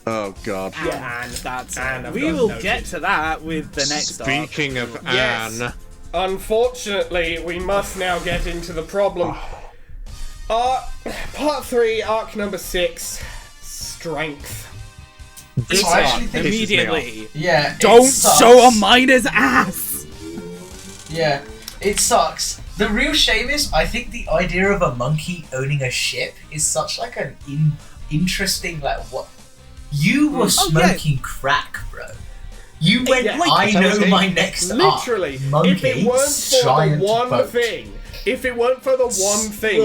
Oh god. Yeah, Anne. That's Anne, it. I've We got will noted. get to that with the next arc. Speaking of Yes. Anne. Unfortunately, we must now get into the problem. Part 3, arc number 6, strength. This So I actually arc think pisses me Immediately. Yeah. it Don't sucks. show a miner's ass! Yeah, it sucks. The real shame is, I think the idea of a monkey owning a ship is such like an interesting, like, what? You were smoking crack, bro. You went, Yeah, I know okay. my next Literally, arc. Monkey, if it weren't for the giant one boat. thing,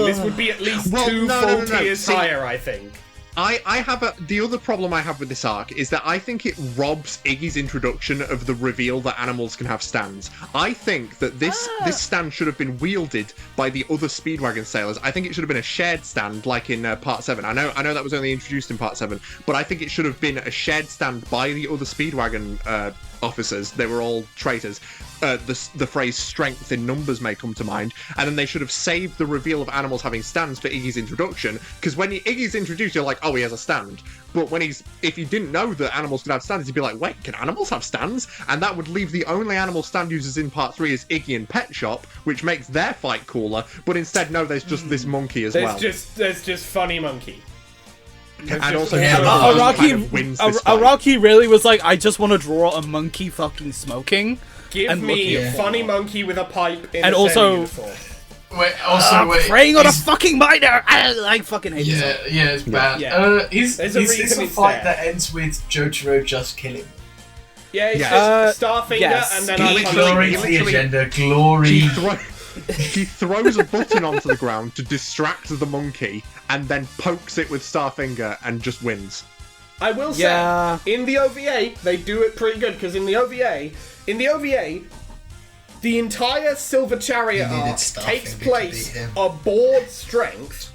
this would be at least Well, two no, full no, no, no. tiers See- higher, I think. The other problem I have with this arc is that I think it robs Iggy's introduction of the reveal that animals can have stands. I think that this stand should have been wielded by the other Speedwagon sailors. I think it should have been a shared stand, like in Part 7. I know that was only introduced in Part 7, but I think it should have been a shared stand by the other Speedwagon officers. They were all traitors. The phrase strength in numbers may come to mind, and then they should have saved the reveal of animals having stands for Iggy's introduction, because when Iggy's introduced, you're like, oh, he has a stand. But if you didn't know that animals could have stands, you'd be like, wait, can animals have stands? And that would leave the only animal stand users in Part 3 as Iggy and Pet Shop, which makes their fight cooler, but instead, no, there's just this monkey as well. There's just funny monkey. And also, Araki really was like, I just want to draw a monkey fucking smoking. Give and me looking a at funny monkey with a pipe in And a also- uniform. Wait, also, wait. Preying on a is- fucking miner! I fucking hate this. Yeah, it's bad. Yeah. Is There's a this reason a it's fight there. that ends with Jotaro just killing? Yeah, it's Yes. just Starfinger yes. and then Glory to the agenda, glory. He throws a button onto the ground to distract the monkey, and then pokes it with Starfinger and just wins. I will say, Yeah. in the OVA, they do it pretty good, because in the OVA, the entire Silver Chariot You needed arc Starfinger takes to place beat him. aboard strength.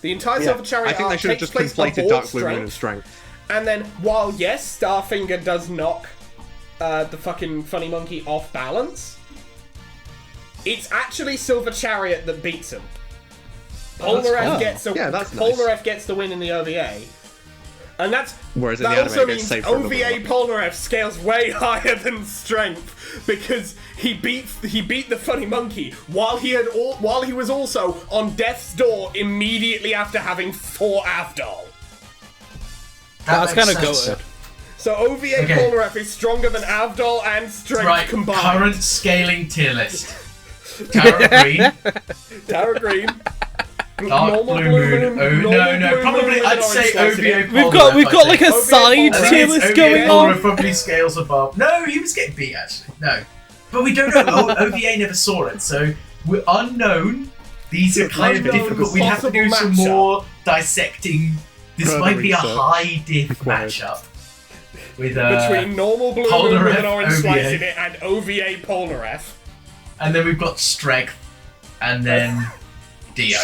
The entire Silver Chariot I think they arc should have takes just place conflated aboard Dark Blue Moon and strength. Strength. And then, while yes, Starfinger does knock the fucking funny monkey off balance, it's actually Silver Chariot that beats him. Polnareff gets the win in the OVA. And Whereas in that the also anime, it gets means saved for another OVA one. Polnareff scales way higher than strength, because he beat the funny monkey while he was also on death's door immediately after having fought Avdol. That's makes kind of sense. good. So OVA Okay. Polnareff is stronger than Avdol and strength Right, combined. current scaling tier list. Tara Green, Tara Green. Dark Normal Blue Moon. No, probably I'd say OVA Polnareff. We've got like a OVA side Polnareff. tier list going on. Probably scales above. No, he was getting beat actually. No, but we don't know. OVA never saw it, so we're unknown. These are kind of Unknown difficult. We have to do possible some matchup. more dissecting. This Further might be a research high diff required. matchup. with between normal Blue Moon with an orange OVA. slice in it and OVA Polnareff. And then we've got Strength, and then Dio.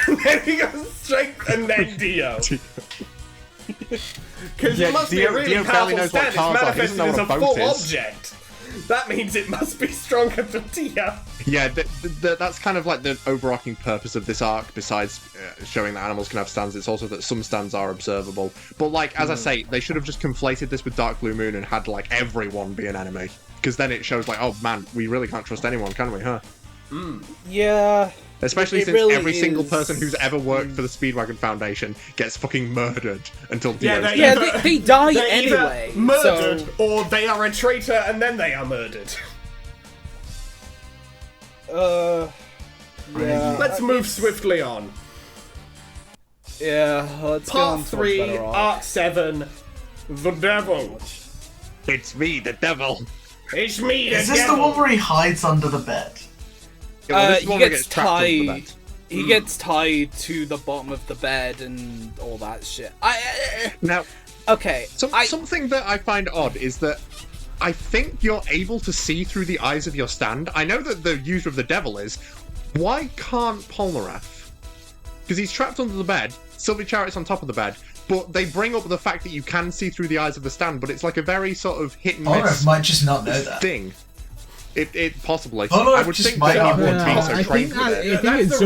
And then we got Strength and then Dio. Because it must be a really powerful stand. It's manifested as a full object. That means it must be stronger than Dio. Yeah, that's kind of like the overarching purpose of this arc, besides showing that animals can have stands. It's also that some stands are observable. But, like, as I say, they should have just conflated this with Dark Blue Moon and had, like, everyone be an enemy. Because then it shows, like, oh, man, we really can't trust anyone, can we, huh? Yeah. Especially since really every single person who's ever worked for the Speedwagon Foundation gets fucking murdered until Dio. They die anyway. Either murdered, or they are a traitor and then they are murdered. Yeah. Let's move swiftly on. Yeah, let's go on Part to much 3, better Arc 7, The Devil. It's me, the devil. It's me, the Is this devil. the one where he hides under the bed? Yeah, well, this he one where gets trapped under the tied. bed. He gets tied to the bottom of the bed and all that shit. Now, Okay. something that I find odd is that I think you're able to see through the eyes of your stand. I know that the user of the devil is. Why can't Polnareff? Because he's trapped under the bed, Sylvie Chariot's on top of the bed, but they bring up the fact that you can see through the eyes of the stand, but it's like a very sort of hit and miss Polnareff might just not know that. thing. It possibly. Polnareff I would just think might that not he would want be to. so I trained think with it. That's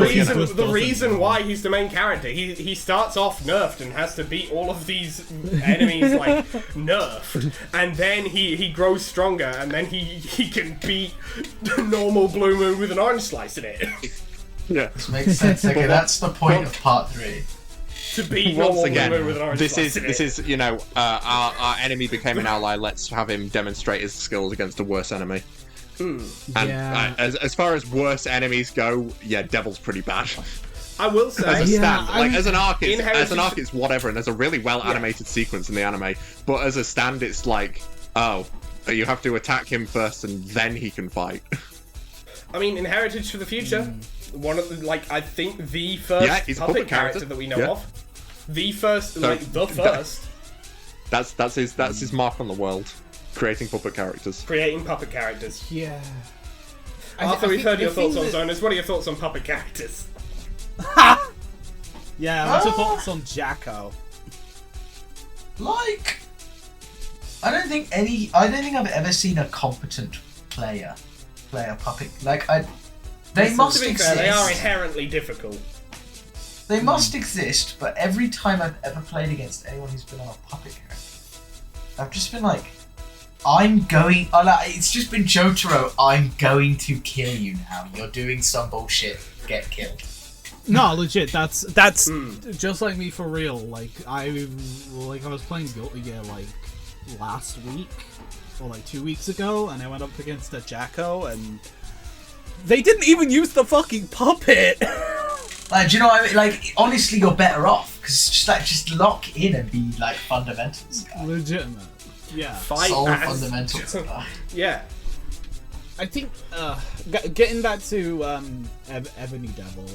the reason why he's the main character. He starts off nerfed and has to beat all of these enemies like nerfed, and then he grows stronger, and then he can beat normal Blue Moon with an orange slice in it. Yeah. This makes sense. Okay, that's the point of part 3. To beat Once normal again, Blue Moon with an orange this slice in it. is you know our enemy became an ally. Let's have him demonstrate his skills against a worse enemy. And Yeah. as far as worse enemies go, yeah, Devil's pretty bad. I will say, As a stand, Yeah, like as an arc, Inherited- it's whatever, and there's a really well animated sequence in the anime. But as a stand, it's like, oh, you have to attack him first, and then he can fight. I mean, in Heritage for the Future, one of the, like, I think the first he's a puppet puppet character character. that we know Yeah. of. The first, the first. That's his mark on the world, creating puppet characters. Creating puppet characters. Yeah. Arthur, we've heard your thoughts on that... Zoners. What are your thoughts on puppet characters? Yeah, what's your thoughts on Jacko? Like, I don't think I've ever seen a competent player play a puppet. Like, they must To be exist. fair, they are inherently difficult. They must exist, but every time I've ever played against anyone who's been on a puppet character, I've just been like, it's just been Jotaro, I'm going to kill you now. You're doing some bullshit. Get killed. No, legit. That's just like me for real. Like I was playing Guilty Gear like last week or like 2 weeks ago, and I went up against a Jacko, and they didn't even use the fucking puppet. Like, do you know what I mean? Like, honestly, you're better off because just lock in and be like fundamentals guy. Legitimate. Yeah. Fight Solve as- fundamentals guy. Yeah. I think getting back to Ebony Devil.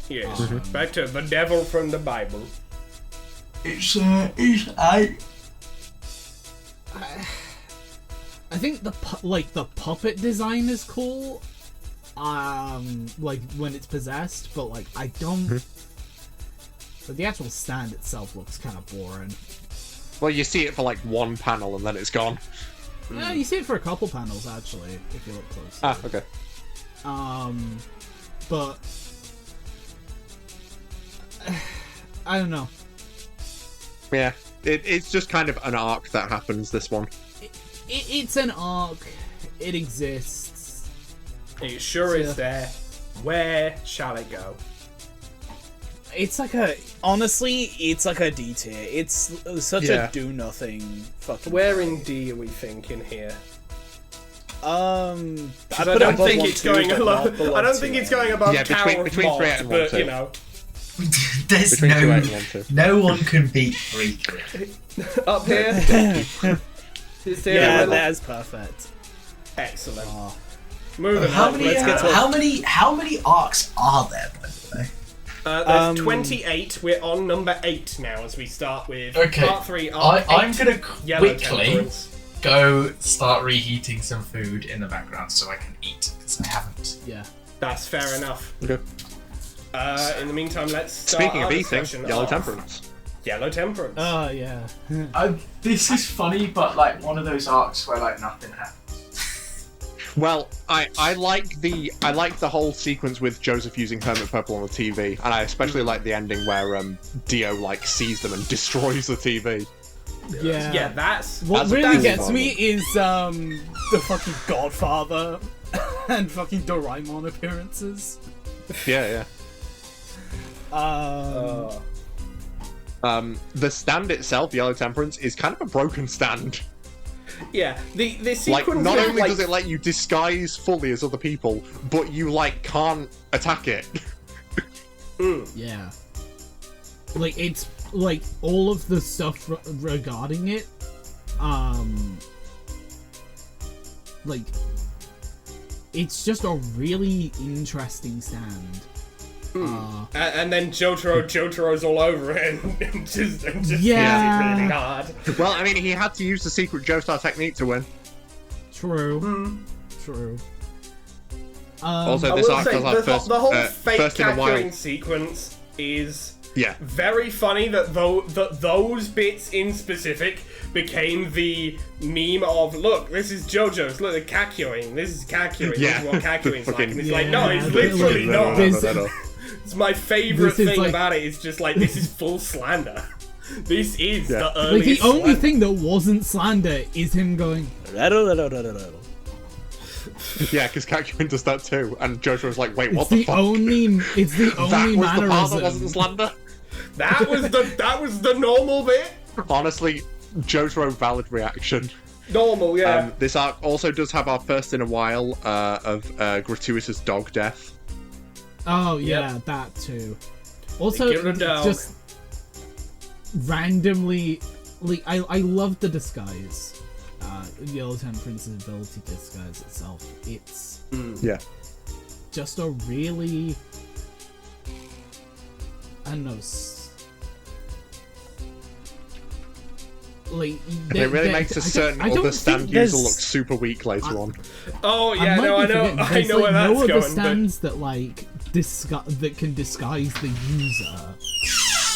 Yes. Back to the devil from the Bible. I think the puppet design is cool. Like when it's possessed, but like I don't. But the actual stand itself looks kind of boring. Well, you see it for like one panel and then it's gone. Yeah, you see it for a couple panels actually, if you look closely. Ah, okay. But I don't know. Yeah, it's just kind of an arc that happens, this one. It's an arc. It exists. It sure is there. Where shall it go? It's like honestly, it's like a D tier. It's such a do nothing fucking. Where in D are we thinking here? I don't think it's going above. I don't think it's going above Yeah, Tower between of 3 Mod, and but 1, you know, There's Between 2 and 1, 2. no one can beat 3. up here. Is there a Yeah, little- that's perfect. Excellent. Oh. Moving How on. many? Let's get to How many arcs are there, by the way? There's 28. We're on number 8 now as we start with part 3. I'm going to quickly Temperance. go start reheating some food in the background so I can eat, because I haven't. Yeah. That's fair enough. Okay. In the meantime, let's start Speaking our of eating, discussion Yellow of Temperance. Yellow Temperance. Oh, yeah. This is funny, but like one of those arcs where like nothing happens. Well, I like the whole sequence with Joseph using Hermit Purple on the TV, and I especially like the ending where Dio like sees them and destroys the TV. Yeah. Yeah, that's What that's really that's gets fun. me is the fucking Godfather and fucking Doraemon appearances. Yeah. The stand itself, Yellow Temperance, is kind of a broken stand. Yeah, the sequence. Like, not of, only like, does it let you disguise fully as other people, but you like can't attack it. Yeah. Like, it's like all of the stuff regarding it, like, it's just a really interesting stand. And then Jotaro's all over it and just Yeah. really hard. Well, I mean, he had to use the secret Joestar technique to win. True. True. Also, I this will arc say, does our the whole first, fake first in a while. Kakyoin sequence is Yeah. very funny that those bits in specific became the meme of, look, this is Jojo's, look at Kakyoin, this is Kakyoin, Yeah. this is what Kakyoin's like. And it's Yeah, like, no, it's literally, literally not. No. It's my favourite This is thing like- about it is just like, this is full slander. This is Yeah. the Like, the earliest only slander. thing that wasn't slander is him going, Yeah, because Kakyoin does that too, and Jotaro's like, wait, what it's the the fuck? only that mannerism. was the part that wasn't slander? That was the normal bit. Honestly, Jotaro valid reaction. Normal, yeah. This arc also does have our first in a while of gratuitous dog death. Oh yeah, that too. Also, Give it a dog. just randomly, like I love the disguise. Yellow Temperance's ability to disguise itself. It's Yeah. just a really, I don't know. Like And it really makes a certain other stand user look super weak later on. Oh yeah, no, I know where that's no other going. stands that like that can disguise the user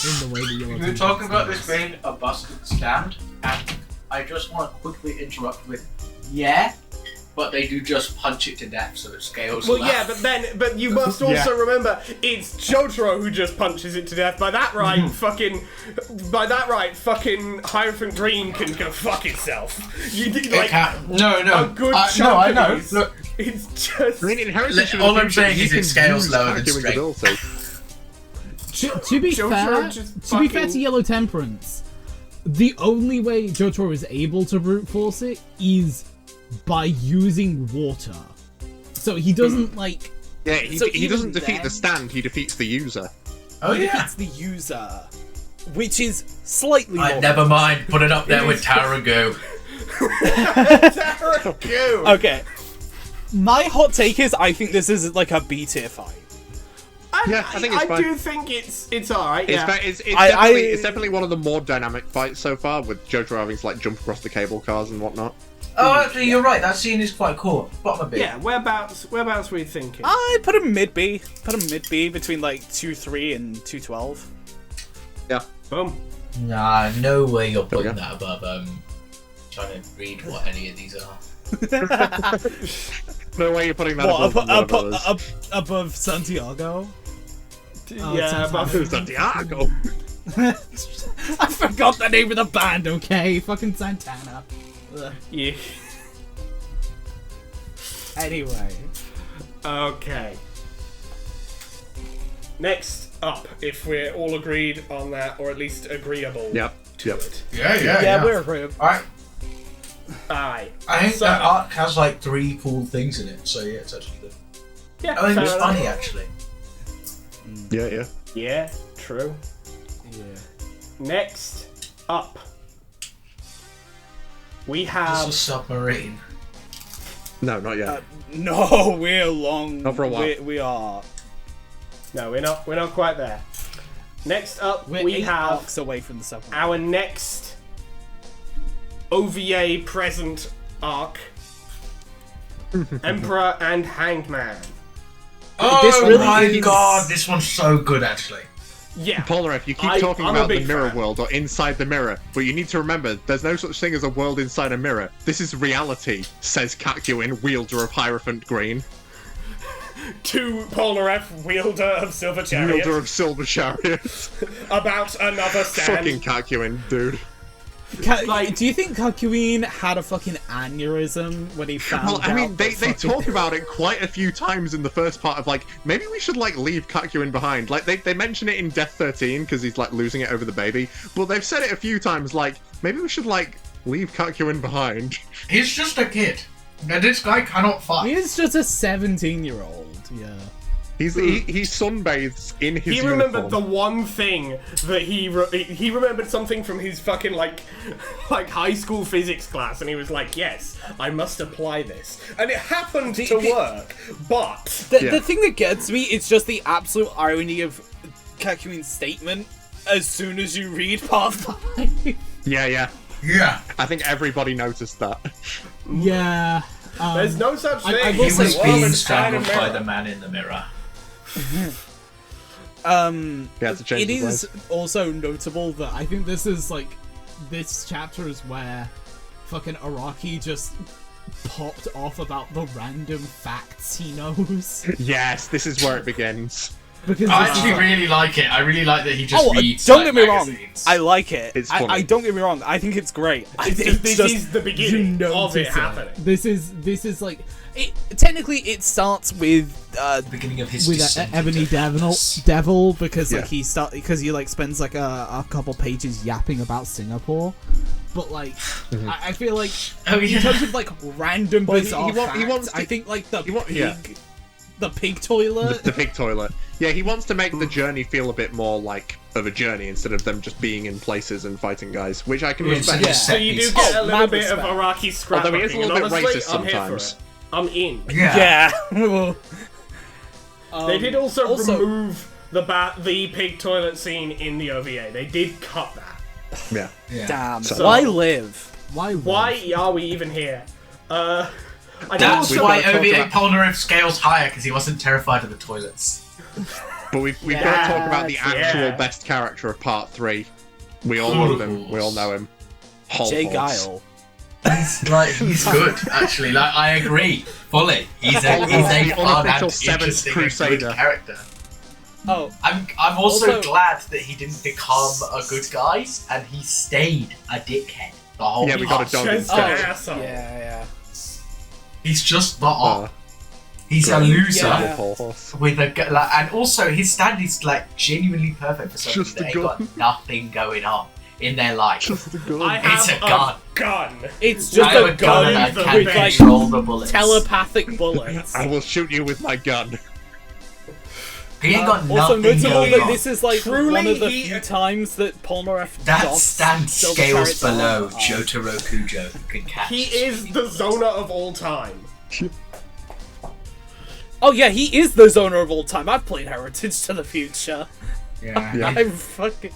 in the way that Yellow We were Temperance talking about does. this being a busted stand, and I just want to quickly interrupt with, yeah, but they do just punch it to death, so it scales. Well, a lot. yeah, but you must also remember it's Jotaro who just punches it to death. By that right, fucking Hierophant Green can go fuck itself. You did like no, a good chunk no, I of know. these. Look, It's just. I mean, in Heritage of the all I'm Future, saying you is it can scales use lower than Kakyoin's strength. ability. To be Jotaro fair, just to be fair fucking- to Yellow Temperance, the only way Jotaro is able to brute force it is by using water. So he doesn't like. Yeah, So he doesn't even defeat the then- stand, he defeats the user. oh yeah. It's the user, which is slightly more. Never mind. Put it up there with Tarago. Tarago. Okay. My hot take is I think this is like a B tier fight. Yeah, I think it's I fine. do think it's alright. It's, Yeah. it's definitely one of the more dynamic fights so far, with Jotaro having to like jump across the cable cars and whatnot. Oh, actually, you're right. That scene is quite cool. Bottom a bit. Yeah, whereabouts were you thinking? I put him mid B. Put him mid B between like 2.3 and 2.12. Yeah. Boom. Nah, no way you're There we putting go. that above trying to read what any of these are. No way you're putting that What, above one of those. above Santiago? Yeah, but Santiago. I forgot the name of the band. Okay, fucking Santana. Ugh. yeah. Anyway, Okay. Next up, if we're all agreed on that, or at least agreeable Yep. to Yep. it. Yeah, we're agreeable. Alright, Aye. I think So- that arc has like 3 cool things in it, so yeah, it's actually good. Yeah, I think fair it's enough. funny actually. Yeah. Yeah, true. yeah. Next up, we Just have a submarine. No, not yet. No, we're long. Not for a while. We are. No, we're not quite there. Next up, we have arcs away from the 7. Our next OVA present arc, Emperor and Hanged Man. Oh my god, this one's so good, actually. Yeah. Polnareff, you keep talking about the mirror world or inside the mirror, but you need to remember, there's no such thing as a world inside a mirror. This is reality, says Kakyoin, wielder of Hierophant Green. To Polnareff, wielder of Silver Chariot. Wielder of Silver Chariot. About another stand. Fucking Kakyoin, dude. Do you think Kakyoin had a fucking aneurysm when he found out? Well, I mean, they talk about it quite a few times in the first part of, like, maybe we should, like, leave Kakyoin behind. Like, they mention it in Death 13 because he's, like, losing it over the baby. But they've said it a few times, like, maybe we should, like, leave Kakyoin behind. He's just a kid. Now, this guy cannot fight. He's just a 17-year-old, yeah. He sunbathes in his uniform. Remembered the one thing that he remembered something from his fucking like high school physics class, and he was like, "Yes, I must apply this," and it happened to work. But the thing that gets me is just the absolute irony of Kakyoin's statement as soon as you read part 5. Yeah. I think everybody noticed that. Yeah. There's no such thing. He was being strangled by the man in the mirror. It is also notable that I think this is like this chapter is where fucking Araki just popped off about the random facts he knows. Yes, this is where it begins. Because I actually really like it. I really like that he just reads. Don't get me wrong. I like it. It's funny. I don't get me wrong. I think it's great. This is the beginning of it happening. This is like technically it starts with the beginning of his with Ebony Devil because like he spends like a couple pages yapping about Singapore. But like, I feel like in terms of like random bizarre facts, I think like the pig toilet. The pig toilet. Yeah, he wants to make the journey feel a bit more like of a journey instead of them just being in places and fighting guys, which I can respect. Yeah. So you do get a little bit of Araki scrapbooking. Although he is a little bit racist I'm sometimes. I'm in. Yeah. They did also remove the pig toilet scene in the OVA. They did cut that. Yeah. Damn. So, why live? Why are we even here? That's why OVA Polnareff scales higher, because he wasn't terrified of the toilets. But we've got to talk about the actual best character of Part 3. We all love him. We all know him. Hol Jay Horse. Guile. He's good, actually. Like, I agree fully. He's a fun and interesting and good character. Oh, I'm also glad that he didn't become a good guy and he stayed a dickhead the whole time. Yeah, we got a dog instead. Asshole. Yeah. He's just the op. He's a loser Yeah. with a and also his stand is like genuinely perfect for someone that ain't got nothing going on in their life. Just a gun. It's a gun. It's just I have a gun and I with can like control the bullets. telepathic bullets. I will shoot you with my gun. He ain't got Also nothing notable going that on. this is like Truly, one of the few times that Polnareff That stand scales below Jotaro Kujo who can catch. He is the Zoner of all time. Oh yeah, he is the Zoner of all time. I've played Heritage to the Future. Yeah. I'm fucking.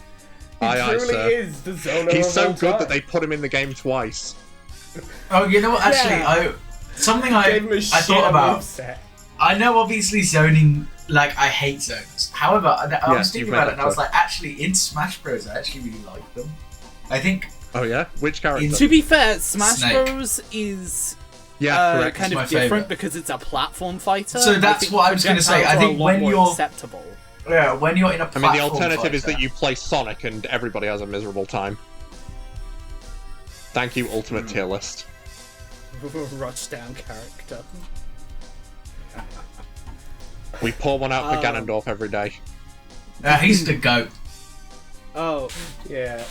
He truly sir. is the Zoner He's of so all good time. that they put him in the game twice. Oh, you know what? Actually, Yeah. something Gave him a I shit thought about. moveset. I know, obviously, zoning. Like, I hate zones. However, I was thinking about it, and I was like, actually, in Smash Bros, I actually really like them. I think. Oh yeah? Which character? To be fair, Smash Snake. Bros is correct. kind my of different favourite. because it's a platform fighter. So that's think what I was gonna say. I projectiles are think a lot when more you're- acceptable. Yeah, when you're in a I platform mean, the alternative is fighter- that you play Sonic and everybody has a miserable time. Thank you, Ultimate Tier List. Rushdown character. We pour one out for Ganondorf every day. He's the goat. Oh, Yeah.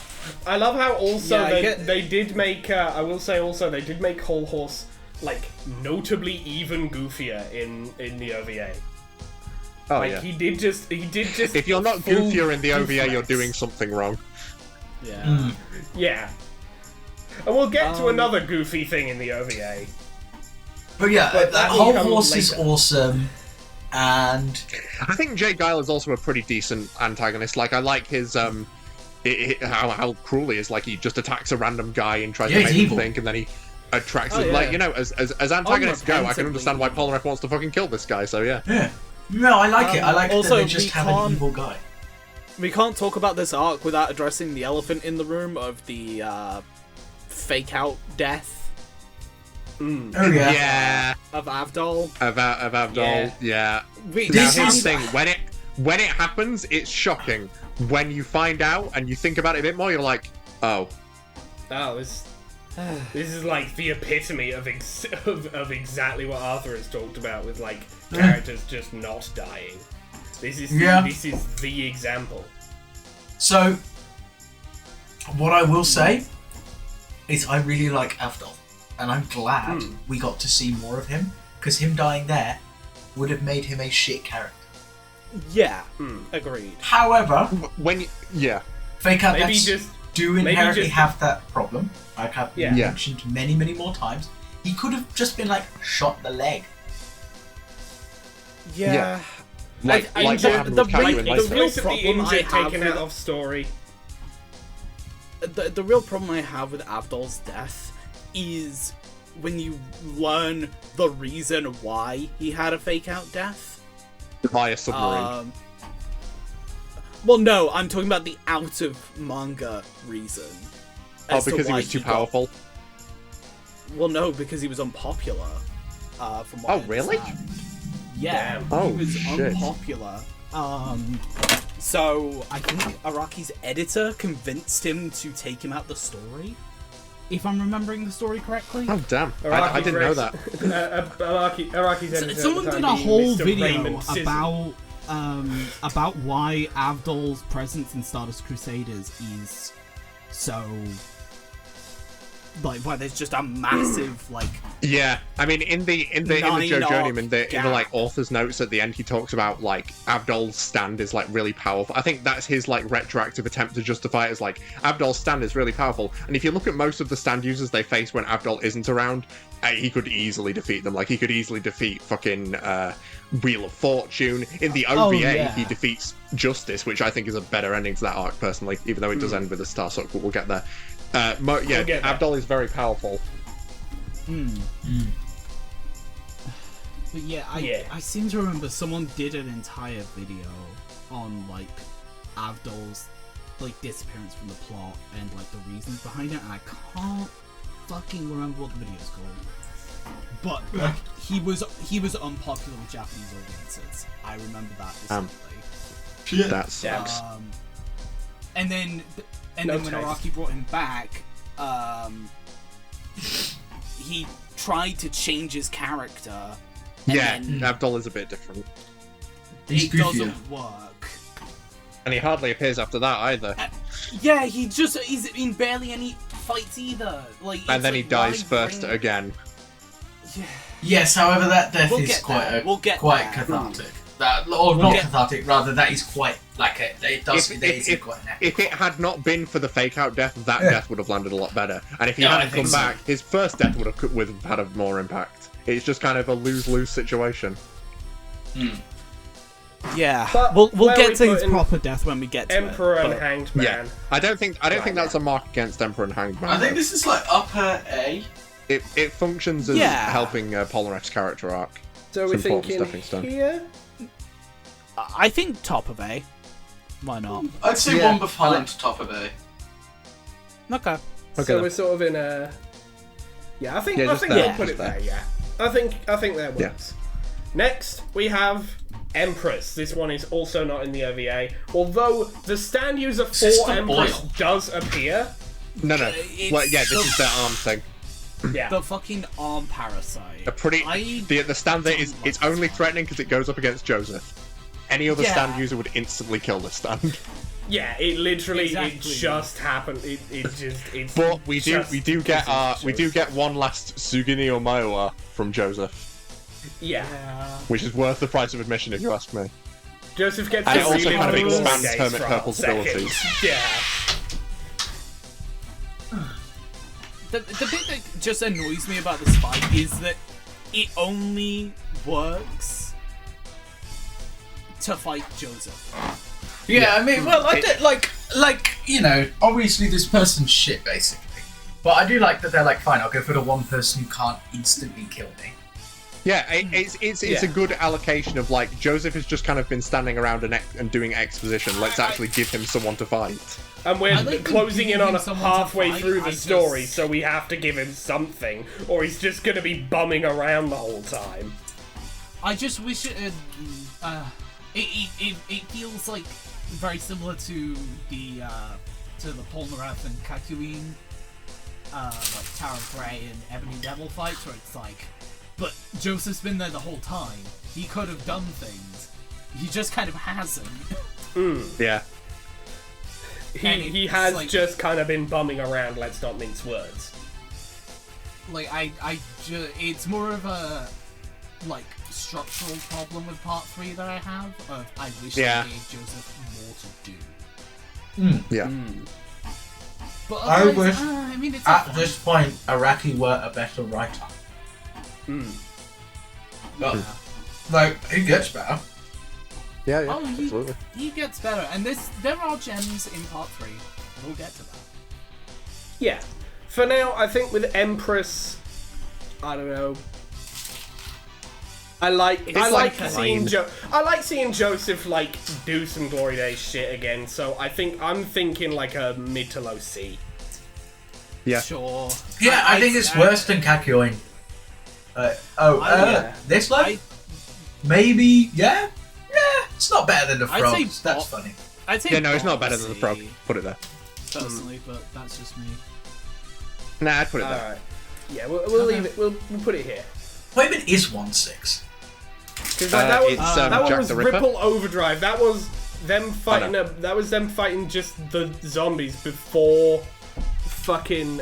I love how also Yeah, I get- they did make, I will say also, they did make Hol Horse, like, notably even goofier in the OVA. Oh Like, yeah. he did just If you're not full goofier in the OVA, you're gooflex. doing something wrong. yeah. Yeah. And we'll get to another goofy thing in the OVA. But yeah, But that will Hol come Horse is later. awesome. And I think Jay Guile is also a pretty decent antagonist. Like, I like his how cruel he is. Like, he just attacks a random guy and tries to make him think, and then he attracts him. Like, you know, as antagonists go, I can understand why Polnareff wants to fucking kill this guy. So yeah. Yeah. No, I like it. I like also, that they just have an evil guy. We can't talk about this arc without addressing the elephant in the room of the fake out death. Oh yeah. Of Avdol. Of Avdol. Yeah. This is the thing. When it happens, it's shocking. When you find out and you think about it a bit more, you're like, oh. Oh, this is like the epitome of exactly what Arthur has talked about with like characters just not dying. This is the example. So, what I will say is I really like Avdol, and I'm glad we got to see more of him, because him dying there would have made him a shit character. Yeah, agreed. However, fake out deaths do inherently have that problem. Like I've mentioned many, many more times. He could have just been like shot the leg. Yeah. Like the real problem I have taken out of story. The real problem I have with Avdol's death is when you learn the reason why he had a fake out death. Via submarine. Well, no, I'm talking about the out of manga reason. Oh, because he was too powerful? Well, no, because he was unpopular. From what I really? understand. Yeah, he was shit. unpopular. So I think Araki's editor convinced him to take him out the story. If I'm remembering the story correctly. Oh damn! I didn't know that. Araki's editor. Someone did a whole video about why Avdol's presence in Stardust Crusaders is so. Like, why there's just a massive, like... Yeah, I mean, in the Jojo, in the like, author's notes at the end, he talks about, like, Avdol's stand is, like, really powerful. I think that's his, like, retroactive attempt to justify it as, like, Avdol's stand is really powerful. And if you look at most of the stand users they face when Avdol isn't around, he could easily defeat them. Like, he could easily defeat fucking Wheel of Fortune. In the OVA, he defeats Justice, which I think is a better ending to that arc, personally, even though it does end with a Star Suck, but we'll get there. Avdol is very powerful. But I seem to remember someone did an entire video on like Avdol's like disappearance from the plot and like the reasons behind it, and I can't fucking remember what the video's called. But like he was unpopular with Japanese audiences. I remember that distinctly. That sucks. And then when Araki brought him back, he tried to change his character. Avdol is a bit different. It doesn't work. And he hardly appears after that either. He's in barely any fights either. Like, and then he dies first again. Yeah. Yes, however, that death is quite cathartic. Cathartic, rather. That is quite like it does. Quite if it had not been for the fake out death, that death would have landed a lot better. And if he hadn't come back, his first death would have had a more impact. It's just kind of a lose-lose situation. Yeah, but we'll get to his proper death when we get to Emperor it. and Hanged Man. Yeah, I don't think that's a mark against Emperor and Hanged Man. I think this is like upper A. It functions as helping Polnareff's character arc. So we're thinking here. I think top of A. Why not? I'd say one behind top of A. Okay. So we're sort of in a. Yeah, I think we'll put it there. Yeah, I think that works. Next we have Empress. This one is also not in the OVA, although the stand user for Empress does appear. No. This is their arm thing. Yeah. The fucking arm parasite. The stand there is it's only threatening because it goes up against Joseph. Any other stand user would instantly kill the stand. Yeah, it literally it just happened. But we do get one last Sugini or Maiwa from Joseph. Yeah. Which is worth the price of admission if you ask me. Joseph gets and it also kind of expands Hermit Purple's abilities. Yeah. The bit that just annoys me about this fight is that it only works to fight Joseph. Yeah, I mean, well, I did, like, you know, obviously this person's shit, basically. But I do like that they're like, fine, I'll go for the one person who can't instantly kill me. Yeah, it's a good allocation of, like, Joseph has just kind of been standing around and doing exposition. Let's actually give him someone to fight. And we're closing in on halfway through the story, so we have to give him something, or he's just going to be bumming around the whole time. I just wish it feels like very similar to the Polnareff and Kakyoin, like Tower of Grey and Ebony Devil fights, where it's like, but Joseph's been there the whole time. He could have done things. He just kind of hasn't. Yeah. He has like, just kind of been bumming around, let's not mince words. Like, it's more of a, like, structural problem with Part 3 that I have, of I wish they gave Joseph more to do. Yeah. But I wish, I mean, it's at this point, Araki were a better writer. But, like, he gets better. Yeah, absolutely. He gets better, and there are gems in Part 3. We'll get to that. Yeah. For now, I think with Empress, I don't know. I like seeing Joseph like do some Glory Days shit again. So I think I'm thinking like a mid to low C. Yeah. Sure. Yeah, I think it's worse than Kakyoin. This one? Maybe, yeah, it's not better than the frogs. That's funny. I'd say it's not better than the frog. Put it there. Personally, but that's just me. Nah, I'd put it there. Alright. Yeah, we'll leave it. We'll put it here. What even is 1/6? Because that one was the Ripper? Ripple Overdrive. That was them fighting. That was them fighting just the zombies before fucking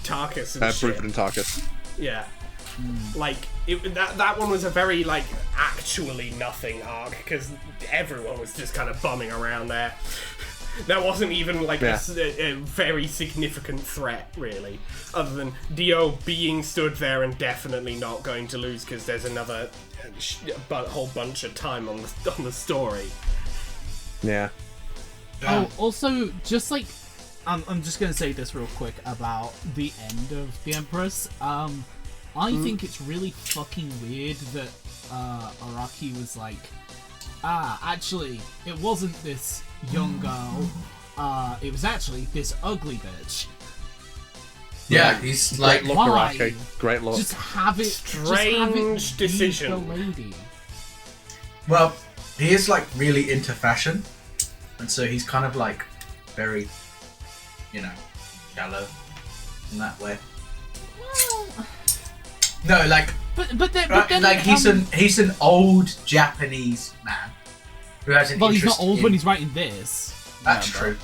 Tarkus and shit. Bruford and Tarkus. Yeah. Like that one was a very like actually nothing arc because everyone was just kind of bumming around there. There wasn't even like a very significant threat really, other than Dio being stood there and definitely not going to lose because there's another whole bunch of time on the story. Yeah. Oh, also just like I'm just gonna say this real quick about the end of the Empress. I think it's really fucking weird that Araki was like, actually, it wasn't this young girl, it was actually this ugly bitch. Yeah, he's like, look, why? Araki. Great look. Just have it. Strange decision. The lady. Well, he is like really into fashion, and so he's kind of like very, shallow in that way. Well, no, like, but then like he's an old Japanese man who has an he's not old when he's writing this. That's true.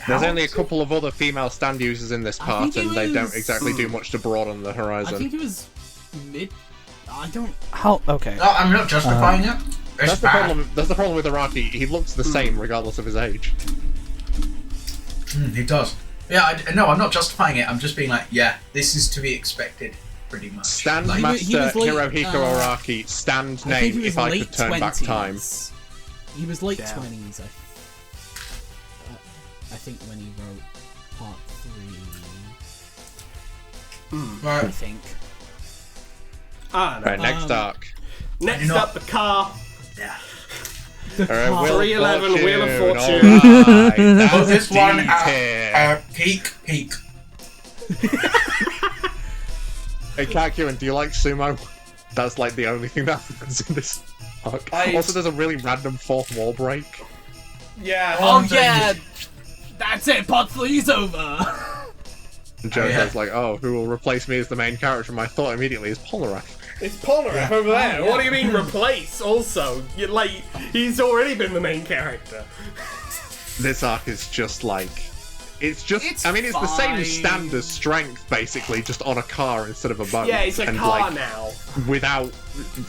There's only a couple of other female stand users in this part, and they don't exactly do much to broaden the horizon. I think it was mid. I don't. Okay. No, I'm not justifying it. That's the problem. That's the problem with Araki. He looks the same regardless of his age. He does. Yeah, no, I'm not justifying it. I'm just being like, yeah, this is to be expected, pretty much. Stand like, Master Hirohiko Araki, stand name if I could turn back time. He was late 20s, I think, when he wrote Part 3. Right. I think. Right, next arc. Next up, the car. Yeah. Alright, 311 Wheel of Fortune. Alright, Well, this one, peak. Hey, Kakyoin, do you like sumo? That's like the only thing that happens in this arc. Also, there's a really random fourth wall break. Yeah. Oh yeah! That's it, Part 3's over! And Jojo's like, who will replace me as the main character? My thought immediately is Polnareff. It's Polnareff over there. Yeah. What do you mean replace? Also, he's already been the main character. This arc is just like, it's the same standard strength basically, just on a car instead of a boat. Yeah, it's a car now. Without,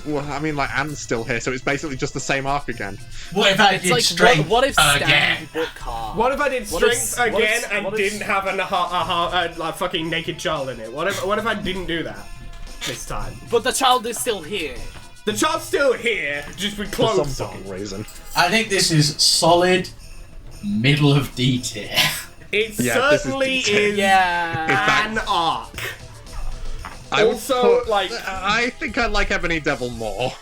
Anne's still here, so it's basically just the same arc again. What if I did strength what if again? What if I did strength again and didn't have a fucking naked child in it? What if I didn't do that this time? But the child is still here. The chart's still here, just with For clothes some on. fucking reason. I think this is solid middle of D tier. It Yeah, this certainly is D-tier. is Yeah. an arc. I would Also, put- like, I think I like Ebony Devil more.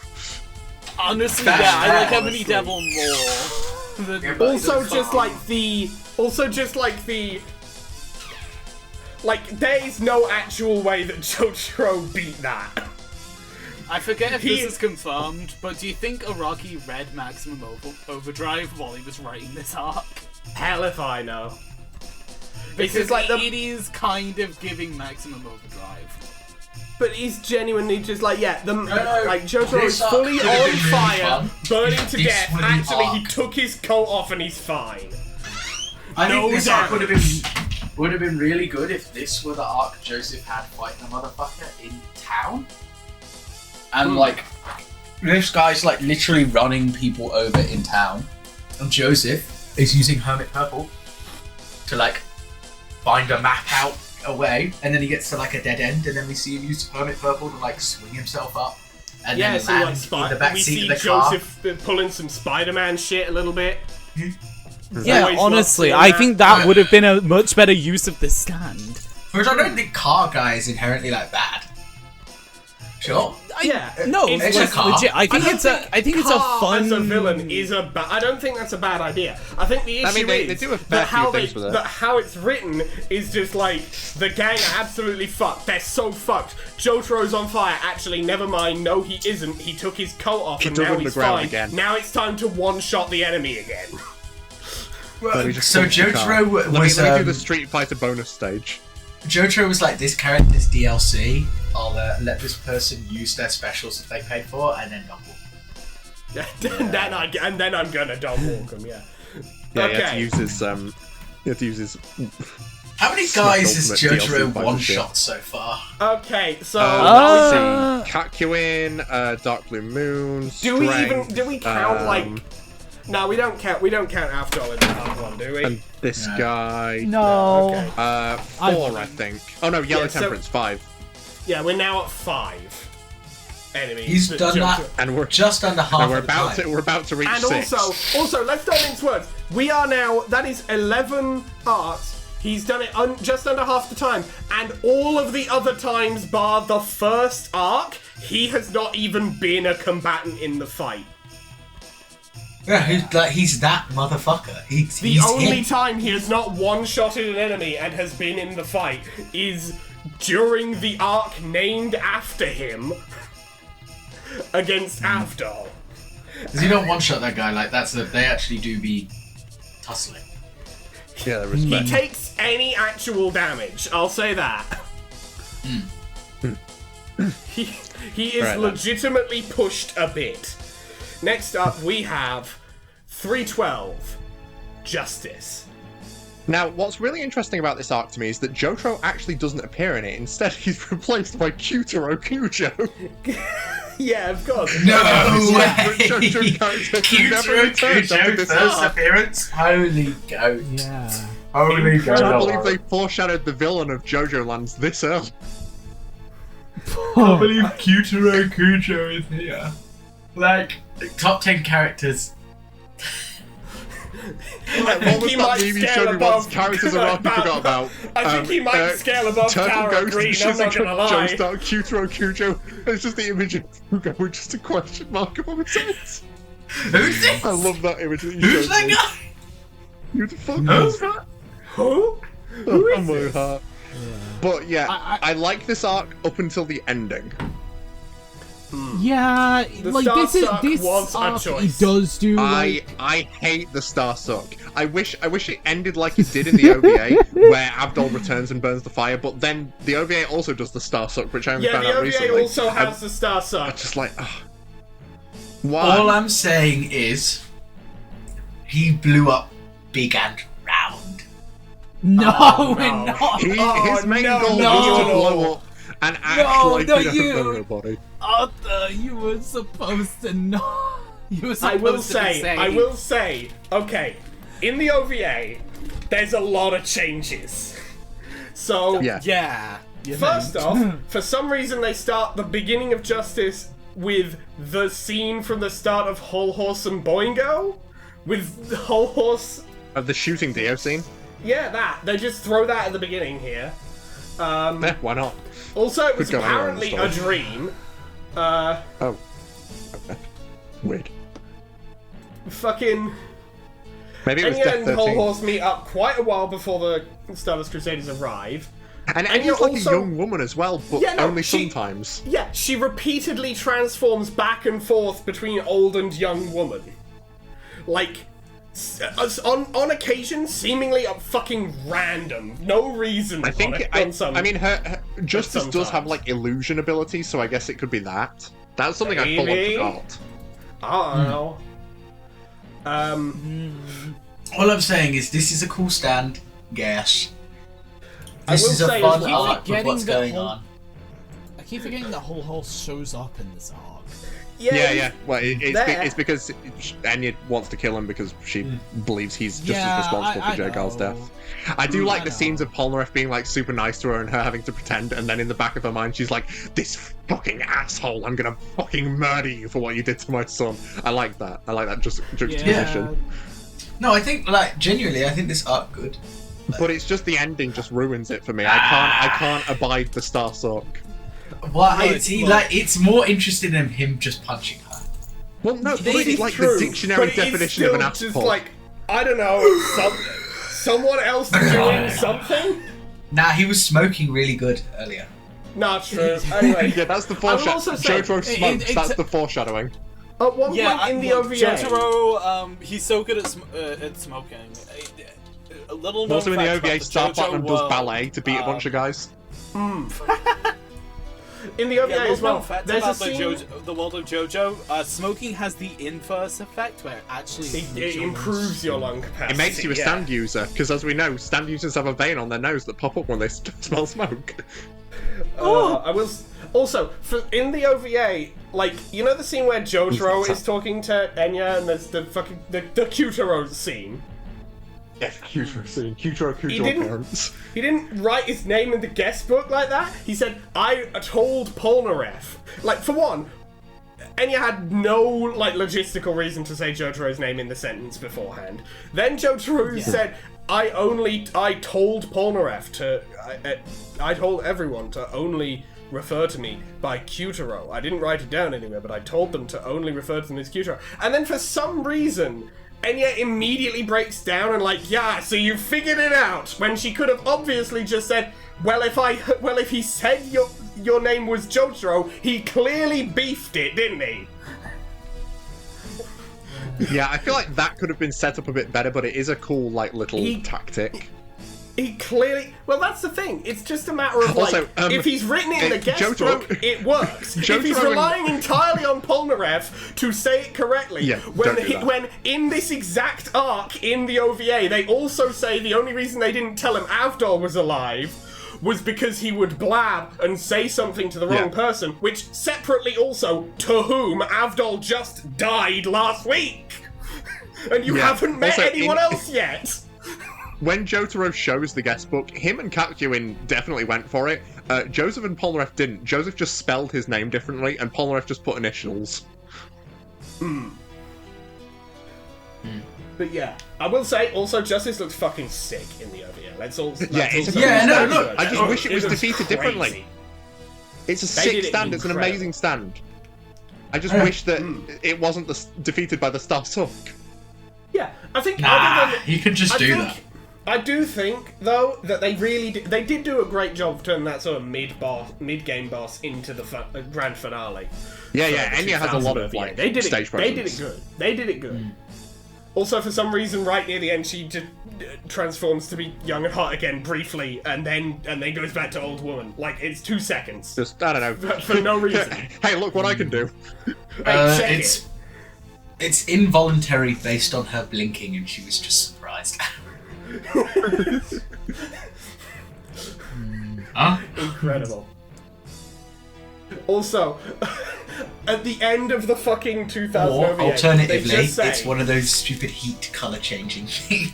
Honestly, That's yeah, I like fair, Ebony Devil more. than also than just like the, like, there is no actual way that Jotaro beat that. I forget if He- this is confirmed, but do you think Araki read Maximum Overdrive while he was writing this arc? Hell if I know. Because It's like it is kind of giving Maximum Overdrive. But he's genuinely just like, yeah, no, like Jotaro this is arc fully could have on been really fire, fun burning if to this death. were the Actually, he arc. took his coat off and he's fine. I No think this arc damage. would have been really good if this were the arc Joseph had fighting a motherfucker in town. And like this guy's like literally running people over in town. And Joseph is using Hermit Purple to like find a map out away, and then he gets to like a dead end, and then we see him use Hermit Purple to like swing himself up and Yeah, then so land like in the back we seat see of the car. Joseph pulling some Spider-Man shit a little bit. Yeah, Always honestly, loved I seeing think that would have been a much better use of this stand. Which I don't think car guy is inherently like bad. Sure. Yeah, No, it's like, a car. legit. I think don't it's a Car fun. as a villain is a I don't think that's a bad idea. I think the issue I mean, they is do a fair that how few things with it. that how it's written is just like the gang are absolutely fucked. They're so fucked. Jotaro's on fire. Actually, never mind. No, he isn't. He took his coat off and dug now he's underground fine. again. Now it's time to one-shot the enemy again. But he just So punched the car. Jotaro Let was me do the Street Fighter bonus stage. Jotaro was like, this character's DLC. I'll let this person use their specials if they paid for, and then double. and then I'm gonna dog walk him. Yeah. Yeah, Okay. he had to use his he had to use his How many guys has Ultimate DLC Jotaro by one the shot so far? Okay, so let's see. Kakyoin, Dark Blue Moon, do we Strength, count like? No, we don't count. We don't count Afdol in that one, do we? and this No. guy. No. Okay. 4, I think. Oh no, Yellow Yeah, so- Temperance 5, Yeah, we're now at 5 enemies. He's that done that and we're just under half and we're of the about time. to reach And 6. also, let's don't mince words. We are now. That is 11 arcs. He's done it just under half the time, and all of the other times, bar the first arc, he has not even been a combatant in the fight. Yeah, he's that motherfucker. The He's only him. time he has not one-shotted an enemy and has been in the fight is during the arc named after him against Avdol. Does he not one shot that guy? Like they actually do be tussling. Yeah, the He respect. takes any actual damage, I'll say that. He is Right, then. legitimately pushed a bit. Next up, we have 312, Justice. Now, what's really interesting about this arc to me is that Jotaro actually doesn't appear in it. Instead, he's replaced by Jotaro Kujo. No Yeah, of course. way! Jojo character who never returns after this first arc. appearance. Holy goat! Yeah. Holy I can't goat! believe they foreshadowed the villain of Jojo Lands this early. I believe Jotaro Kujo is here. Like top 10 characters. Like, what was he that might meme you scale showed me above- once? Characters Iraqi forgot about. I think he might scale above Turtle Kara Ghost Green, I'm not gonna lie. Joestar, Jotaro Kujo. It's just the image of Kujo with just a question mark above his head. Who's this? I love that image that you Who's showed that me. guy? Who the fuck Who's is that? Who? Who is my this? heart. But yeah, I like this arc up until the ending. Yeah, The like Star this Suck this was a arc, choice. it does do like I hate the Star Suck. I wish it ended like it did in the OVA, where Avdol returns and burns the fire. But then the OVA also does the Star Suck, which I only Yeah, found the out OVA recently. also has the Star Suck. Just like, why? All I'm saying is, he blew up big and round. no, Oh, we're no. not. His main no, goal no. was to blow up and act like not he doesn't you. know nobody. Arthur, you were supposed to know. You were I supposed will say, okay, in the OVA, there's a lot of changes. So, Yeah. Yeah. first off, for some reason they start the beginning of Justice with the scene from the start of Hol Horse and Boingo, with Hol Horse. Of the shooting Dio scene. Yeah, that. They just throw that at the beginning here. Why not? Also, it was apparently a dream. Oh. Okay. Weird. Fucking. Maybe it was Enya Death and 13. Hol Horse meet up quite a while before the Stardust Crusaders arrive. And Enya's like a young woman as well, but only she, sometimes. Yeah, she repeatedly transforms back and forth between old and young woman. Like, on occasion, seemingly fucking random. No reason. I think. I mean, her Justice does have like illusion abilities, so I guess it could be that. That's something I fully forgot. I don't know. All I'm saying is this is a cool stand. Yes. This is a fun well, arc with what's going on. I keep forgetting that Hol Horse shows up in this arc. Yeah. Well, it's because Enya wants to kill him because she believes he's just as responsible for J-Gal's death. I do like the scenes of Polnareff being like super nice to her and her having to pretend, and then in the back of her mind she's like, "This fucking asshole! I'm gonna fucking murder you for what you did to my son." I like that. I like that juxtaposition. Yeah. No, I think genuinely, I think this arc good. But it's just the ending just ruins it for me. I can't abide the Star Sock. Well, it's more interesting in him just punching her. Well, no, but it's like the dictionary definition of an asshole. Just like, I don't know, someone else doing something? Nah, he was smoking really good earlier. Not true. Anyway, yeah, that's the foreshadowing. Jojo smokes. That's the foreshadowing. At one point in the OVA, Jotaro, he's so good at smoking. A little known also in the fact OVA, about Star JoJo Platinum does world, ballet to beat a bunch of guys. In the OVA as well, there's a scene... the world of JoJo. Smoking has the inverse effect, where it actually it improves your lung capacity. It makes you a stand user, because as we know, stand users have a vein on their nose that pop up when they smell smoke. I was also in the OVA, like, you know the scene where Jotaro is talking to Enya, and there's the fucking the Kyutaro scene. Yes, Kyutaro scene. Kyutaro parents. He didn't write his name in the guest book like that. He said, "I told Polnareff." Like, for one, Enya had no like logistical reason to say Jotaro's name in the sentence beforehand. Then Jotaro said, I told Polnareff to. I told everyone to only refer to me by Kyutaro. I didn't write it down anywhere, but I told them to only refer to them as Kyutaro. And then for some reason, Enya immediately breaks down and like, yeah, so you figured it out, when she could have obviously just said, well, if he said your name was Jotaro, he clearly beefed it, didn't he? Yeah, I feel like that could have been set up a bit better, but it is a cool, like, little tactic. He clearly... Well, that's the thing. It's just a matter of, also, if he's written it in the guest book, it works. If he's relying entirely on Polnareff to say it correctly, when in this exact arc in the OVA, they also say the only reason they didn't tell him Avdol was alive was because he would blab and say something to the wrong person, which separately also, to whom Avdol just died last week. And you haven't met anyone else yet. When Jotaro shows the guest book, him and Kakyoin definitely went for it. Joseph and Polnareff didn't. Joseph just spelled his name differently, and Polnareff just put initials. But yeah, I will say, also, Justice looks fucking sick in the OVA. Look. I just wish it was defeated differently. It's a sick stand, it's an amazing stand. I just wish that it wasn't defeated by the Star Sock. Yeah, I think he could just do that. I do think, though, that they really they did do a great job of turning that sort of mid-game boss into the grand finale. Yeah, Enya has a lot of like stage presence. They did it good. Also, for some reason, right near the end, she just transforms to be young and hot again briefly, and then goes back to old woman. Like, it's 2 seconds. Just, I don't know. For no reason. Hey, look what I can do. It's involuntary based on her blinking, and she was just surprised. Incredible. Also, at the end of the fucking 2000 or OVA, alternatively, it's one of those stupid heat color changing things.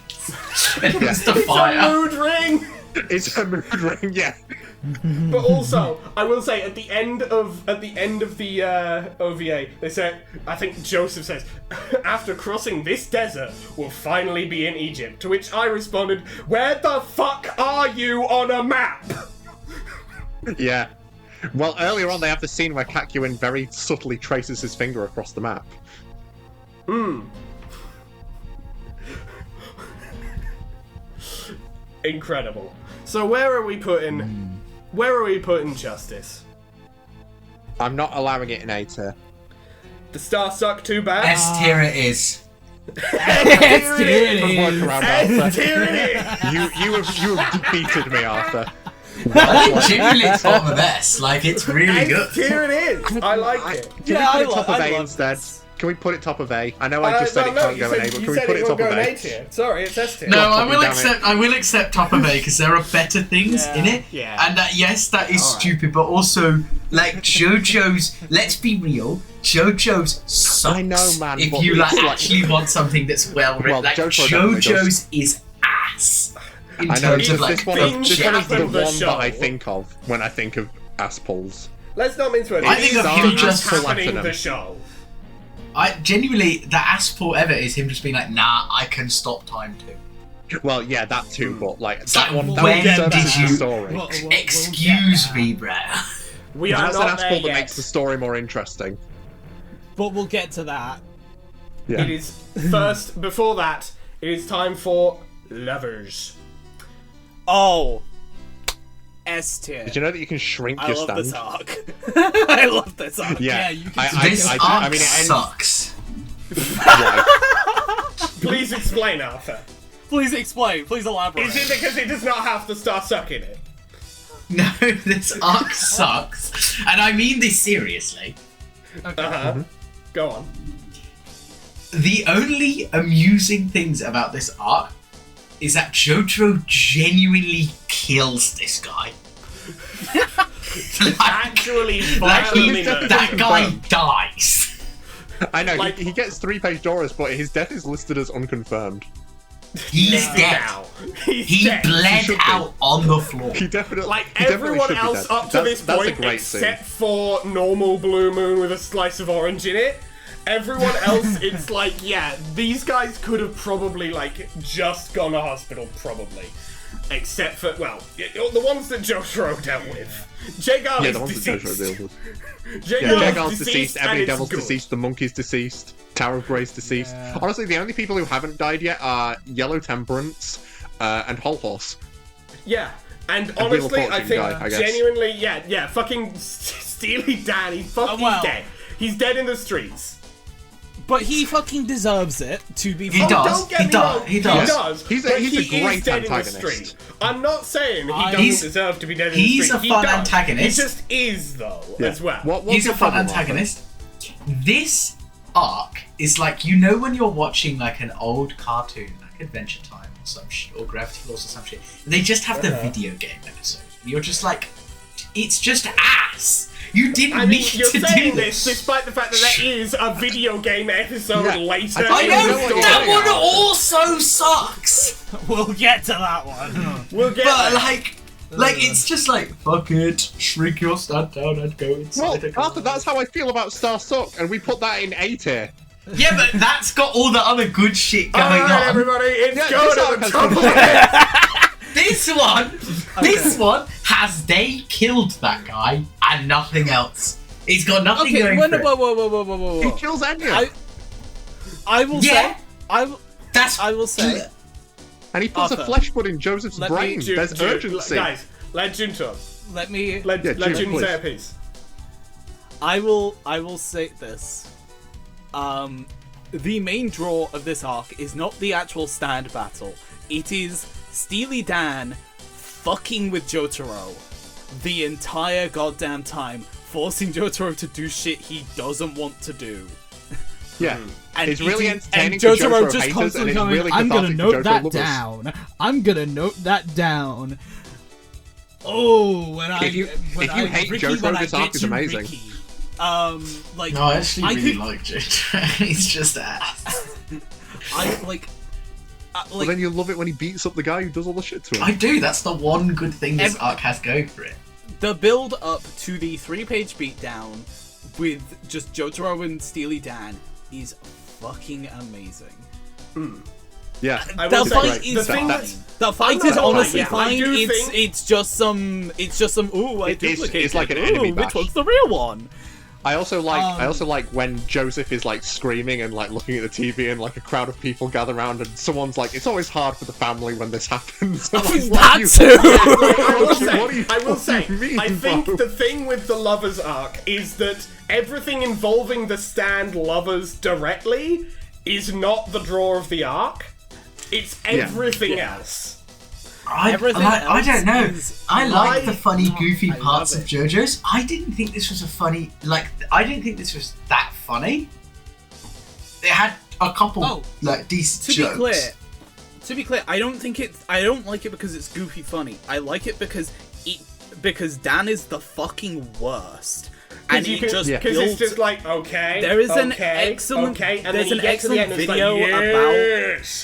It's a mood ring. It's a mood ring, yeah. But also, I will say at the end of the OVA, they say, I think Joseph says, after crossing this desert, we'll finally be in Egypt. To which I responded, where the fuck are you on a map? Yeah. Well, earlier on they have the scene where Kakyoin very subtly traces his finger across the map. Incredible. So where are we putting Justice? I'm not allowing it in A tier. The star suck too bad? S tier it is. S tier it is. Work around, Arthur. S tier it is. You have defeated me, Arthur. I think genuinely it's bottom of S. Like, it's really good. S tier it is. I like it. Can we put it top of A instead? Can we put it top of A? I know I just said it can't go in A, but can we put it top of A? Sorry, it's S tier. No, I will accept top of A because there are better things in it. Yeah. And yes, that is stupid, but also, like, JoJo's, let's be real, JoJo's sucks. I know, man. If you actually want something that's well written, like, JoJo's is ass. In terms of, like, this one is the one the that I think of when I think of ass pulls. Let's not mince words. I think of him just happening the show. I genuinely, the ass pull ever is him just being like, nah, I can stop time too. Well, yeah, that too, but like It's that like, one. when That did you? story. Excuse me, bro. We are That's an not ass there pull that yet. makes the story more interesting. But we'll get to that. Yeah. It is first. Before that, it is time for lovers. Oh. S tier. Did you know that you can shrink I your love stand? this arc. I love this arc. Yeah, you can This arc sucks. Please explain, Arthur. Please explain. Please elaborate. Is it because it does not have the star suck in it? No, this arc sucks. And I mean this seriously. Okay. Go on. The only amusing things about this arc is that Jotaro genuinely kills this guy. Actually, violently murdered. that guy dies. I know, Like- he gets 3-page Doras, but his death is listed as unconfirmed. He's dead. Now. He's He dead. bled should be. out on the floor. He definitely, Like he definitely everyone should be else dead. up to this That's a point, great except scene. for normal Blue Moon with a slice of orange in it. Everyone else, it's like, yeah, these guys could have probably, like, just gone to hospital, probably. Except for, well, the ones that Jotaro dealt with. Jay Yeah, the Garland's ones that deceased. Jojo deals with. Jay Garland's deceased, and Ebony it's Devil's good. deceased, the Monkey's deceased, Tower of Grey's deceased. Honestly, the only people who haven't died yet are Yellow Temperance and Hol Horse. Yeah, and Wheel of honestly, I Fortune think guy, I guess. genuinely, yeah, fucking Steely Dan, he's fucking dead. He's dead in the streets. But he fucking deserves it, to be He fair. does. Don't get me wrong, He does. He's a but great he is dead antagonist. in the street. I'm not saying he He's- doesn't deserve to be dead in the he's street. a He fun does. antagonist. He just is, though, as well. What's He's a your fun problem, Arthur? antagonist. This arc is like, you know when you're watching like an old cartoon, like Adventure Time or some shit, or Gravity Falls or some shit, they just have the video game episode. You're just like, it's just ass. You didn't I mean, need you're to saying do this despite the fact that there is a video game episode Yeah. later. I in I the know, story. that one also sucks. We'll get to that one. We'll get But there. like it's just like, fuck it, shrink your stand down and go Well, inside a car. Arthur, that's how I feel about Star Suck, and we put that in A tier. Yeah, but that's got all the other good shit going Alright, on. everybody, it's Yeah, going this to arc the has top of good it. This one has they killed that guy and nothing else. He's got nothing Okay, going for it. He whoa. kills Enya, I will Yeah. say, That's I will say, and he puts a Arthur, flesh bud in Joseph's let me- brain. There's urgency. Guys, let Jun talk. let me, Let Yeah, Jun, Jun please. say a piece. I will say this. The main draw of this arc is not the actual stand battle. It is Steely Dan fucking with Jotaro the entire goddamn time, forcing Jotaro to do shit he doesn't want to do. Yeah, And it's really eating- entertaining And for Jotaro Jotaro just haters, and constantly it's going, really I'm gonna cathartic for note Jotaro that lovers. down. I'm gonna note that down. Oh, when If you hate Jotaro, this arc is amazing. Like, No, I actually I really could- like Jojo. He's just ass. But then you love it when he beats up the guy who does all the shit to him. I do. That's the one good thing this arc has going for it. The build up to the 3-page beatdown with just Jotaro and Steely Dan is fucking amazing. Yeah, The fight is fine. The fight is honestly fine. It's just some. Ooh, I duplicated. It's like an enemy bash. Which one's the real one? I also like when Joseph is like screaming and like looking at the TV and like a crowd of people gather around and someone's like, "It's always hard for the family when this happens." That too. I will say, I think the thing with the lovers arc is that everything involving the stand lovers directly is not the draw of the arc. It's everything else. I don't know. I like the funny, goofy parts of JoJo's. I didn't think this was I didn't think this was that funny. It had a couple decent jokes. To be clear, I don't like it because it's goofy funny. I like it because Dan is the fucking worst. And because it's just like, okay. There is an excellent video about.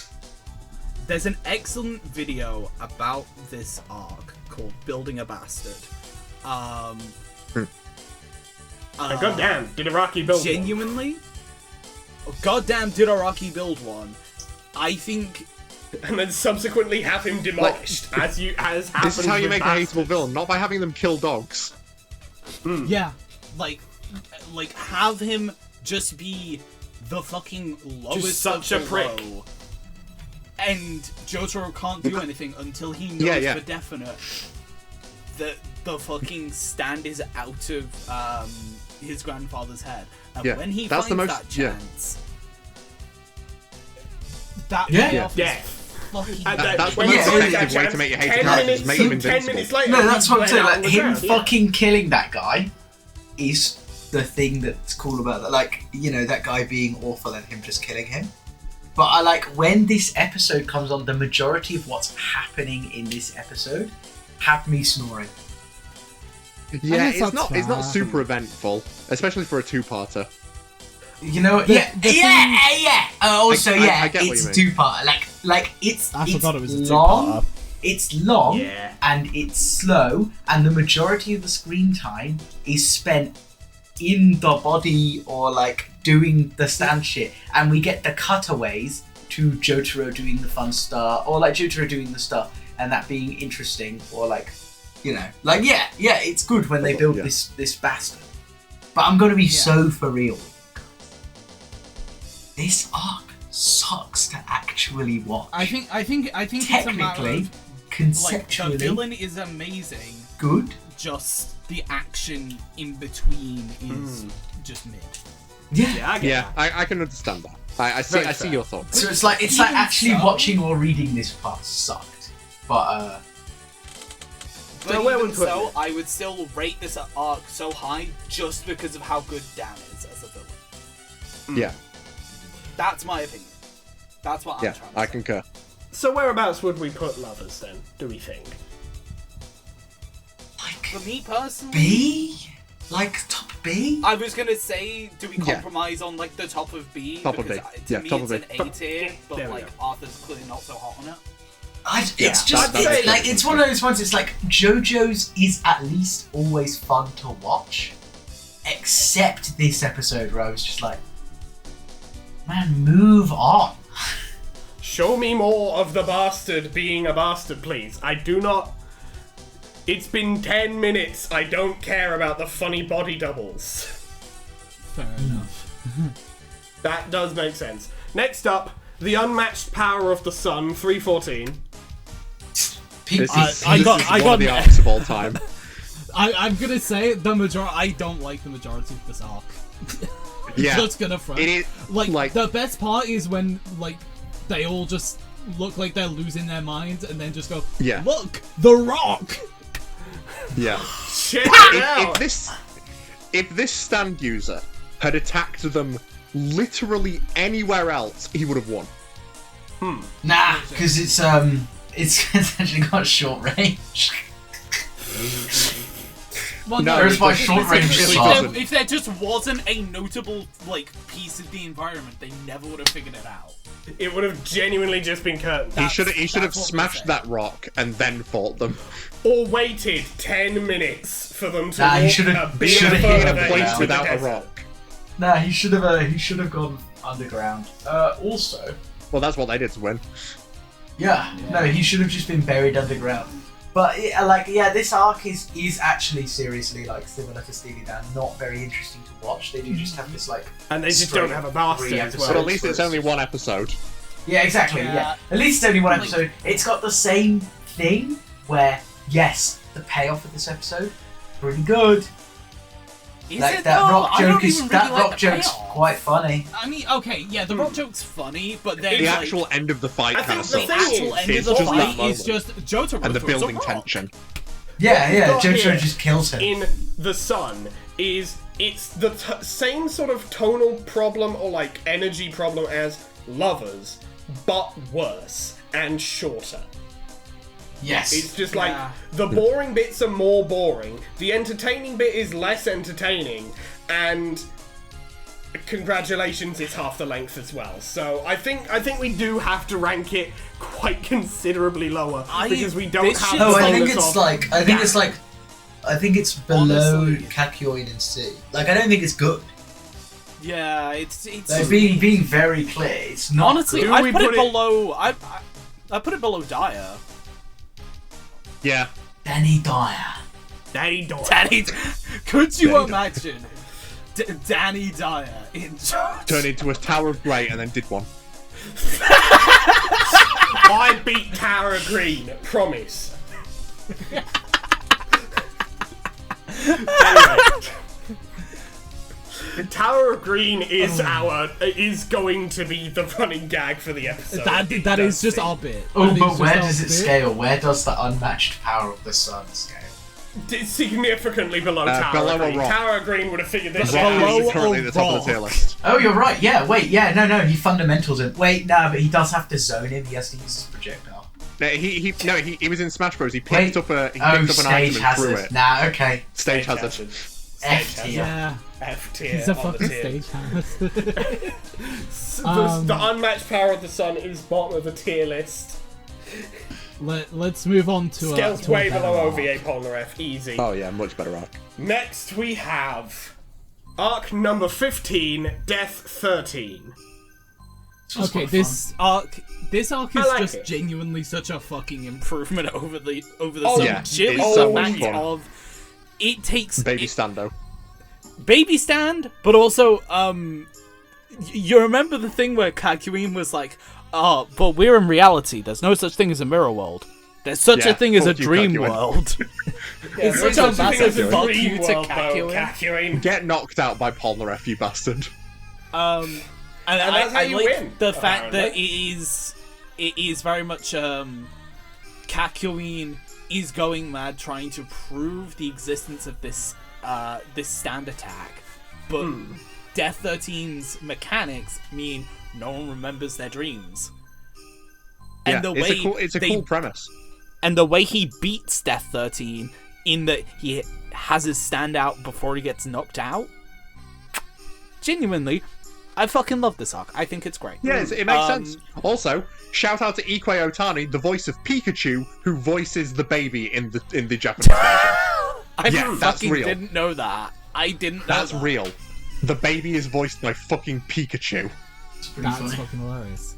There's an excellent video about this arc called "Building a Bastard." Goddamn, did Araki build genuinely? Goddamn, did Araki build one? I think. And then subsequently have him demolished, as happens. This is how you make a hateable villain, not by having them kill dogs. Yeah, like have him just be the fucking lowest just such a prick. Low. And Jotaro can't do anything until he knows for definite that the fucking stand is out of his grandfather's head. And when he finds that chance, that payoff is fucking that's the most effective way to make your hated characters. Make them invincible. 10 minutes later, no, that's what I'm saying. Like, him fucking killing that guy is the thing that's cool about that. Like, you know, that guy being awful and him just killing him. But I like when this episode comes on, the majority of what's happening in this episode have me snoring. Yeah, it's not super eventful, especially for a two-parter. You know, yeah. Also, it's a two-parter. Like it's forgot it was a long. two-parter. It's long and it's slow, and the majority of the screen time is spent in the body or like doing the stand shit, and we get the cutaways to Jotaro doing the fun stuff, or like Jotaro doing the stuff and that being interesting, or like, you know, like it's good when they build this bastard. But I'm gonna be so for real. This arc sucks to actually watch. I think technically, it's a matter of, conceptually, like, the villain is amazing. Good. Just the action in between is just mid. I can understand that. I see your thoughts. So it's like actually watching or reading this part sucked, but even so, I would still rate this arc so high just because of how good Dan is as a villain. Yeah, that's my opinion. That's what I'm trying to say. I concur. So whereabouts would we put lovers then? Do we think? Like, for me personally, B. Like top B? I was gonna say, do we compromise on like the top of B? Top of B. To me, top it's of an A tier, but like Arthur's clearly not so hot on it. It's one of those ones. It's like JoJo's is at least always fun to watch, except this episode where I was just like, man, move on. Show me more of the bastard being a bastard, please. I do not. It's been 10 minutes. I don't care about the funny body doubles. Fair enough. That does make sense. Next up, the unmatched power of the sun, 314. I got the arcs of all time. I'm gonna say the majority. I don't like the majority of this arc. Just gonna front. It is, like the best part is when like they all just look like they're losing their minds and then just go, look, the Rock. Yeah. Shit. If this stand user had attacked them literally anywhere else, he would have won. Nah, because it's actually got short range. Well, there's my short range. If there just wasn't a notable like piece of the environment, they never would have figured it out. It would have genuinely just been curtains. He should have smashed that rock and then fought them. Or waited 10 minutes for them to Nah, he walk should a have bit Should have further hit a into place the without a desert. rock. Nah, he should have gone underground. Also, Well, that's what they did to win. yeah, no, he should have just been buried underground. But this arc is actually seriously similar to Steely Dan, not very interesting to watch. They do just have this And they just don't have a Bastet as well. But at least it's only one episode. Yeah, exactly. Yeah, at least it's only one episode. It's got the same thing where yes, the payoff of this episode pretty good. Is Like it that though? rock I joke don't is even that really like rock the joke's payoff. quite funny. I mean, okay, yeah, the rock joke's funny, but then The like, actual end of the fight I kind of think the sucks. actual end of It's the just that fight is moment. just Jotaro And the throws a building rock. tension. Yeah, got Jojo here just kills him. In the sun is it's the same sort of tonal problem or energy problem as Lovers, but worse and shorter. Yes. It's just Yeah. the boring bits are more boring, the entertaining bit is less entertaining, and congratulations, it's half the length as well. So I think we do have to rank it quite considerably lower because we don't this have shit- the No, I think bonus it's of- I think it's below Honestly. Kakyoin and C. I don't think it's good. Yeah, it's Being very clear, it's not. honestly, good. I we put it put it- below. I put it below Dire. Yeah. Danny Dyer. Daddy Dog. Danny, could you Danny imagine Danny Dyer in Turned into a tower of grey and then did one. I beat Tara Green, promise. Anyway. The Tower of Green is going to be the running gag for the episode. That is just our bit. Oh, That is but just where our does it bit. scale? Where does the unmatched power of the sun scale? It's significantly below Tower below of a Green. rock. Tower of Green would have figured this Rock out. Below is currently a at the top of the tier rock. list. Oh, you're right. Yeah, wait, yeah, no, he fundamentals him. Wait, nah, but he does have to zone him. He has to use his projectile. No, he was in Smash Bros. He picked up an stage item and hazard. threw it. Nah, okay. Stage hazard. F tier. Yeah, F tier. he's a on the fucking tier. stage house. The unmatched power of the sun is bottom of the tier list. Let's move on to Scales to way better below arc. OVA Polar F. Easy. Oh yeah, much better arc. Next we have arc number 15, Death 13. was Okay, quite this arc is like just it. genuinely such a fucking improvement over the Oh, summer. yeah, Chilling it's the so much fact fun. of it takes Baby Stando. baby stand, but also you remember the thing where Kakyoin was like, "Oh, but we're in reality. There's no such thing as a mirror world. There's such Yeah, a thing as a fuck you, dream Kakyoin." world." It's such a massive fuck you to Kakyoin. Get knocked out by Polnareff, you bastard. And that's how I you like win, the fact that apparently. it is very much Kakyoin is going mad trying to prove the existence of this stand attack, but Death 13's mechanics mean no one remembers their dreams. Yeah, And the it's way a cool premise. and the way he beats Death 13 in that he has his stand out before he gets knocked out. Genuinely, I fucking love this arc. I think it's great. Yeah, it makes sense. Also, shout out to Ikue Otani, the voice of Pikachu, who voices the baby in the Japanese version. I Yeah, that's fucking real. didn't know that. I didn't know That's that. real. The baby is voiced by fucking Pikachu. It's pretty That's funny. fucking hilarious.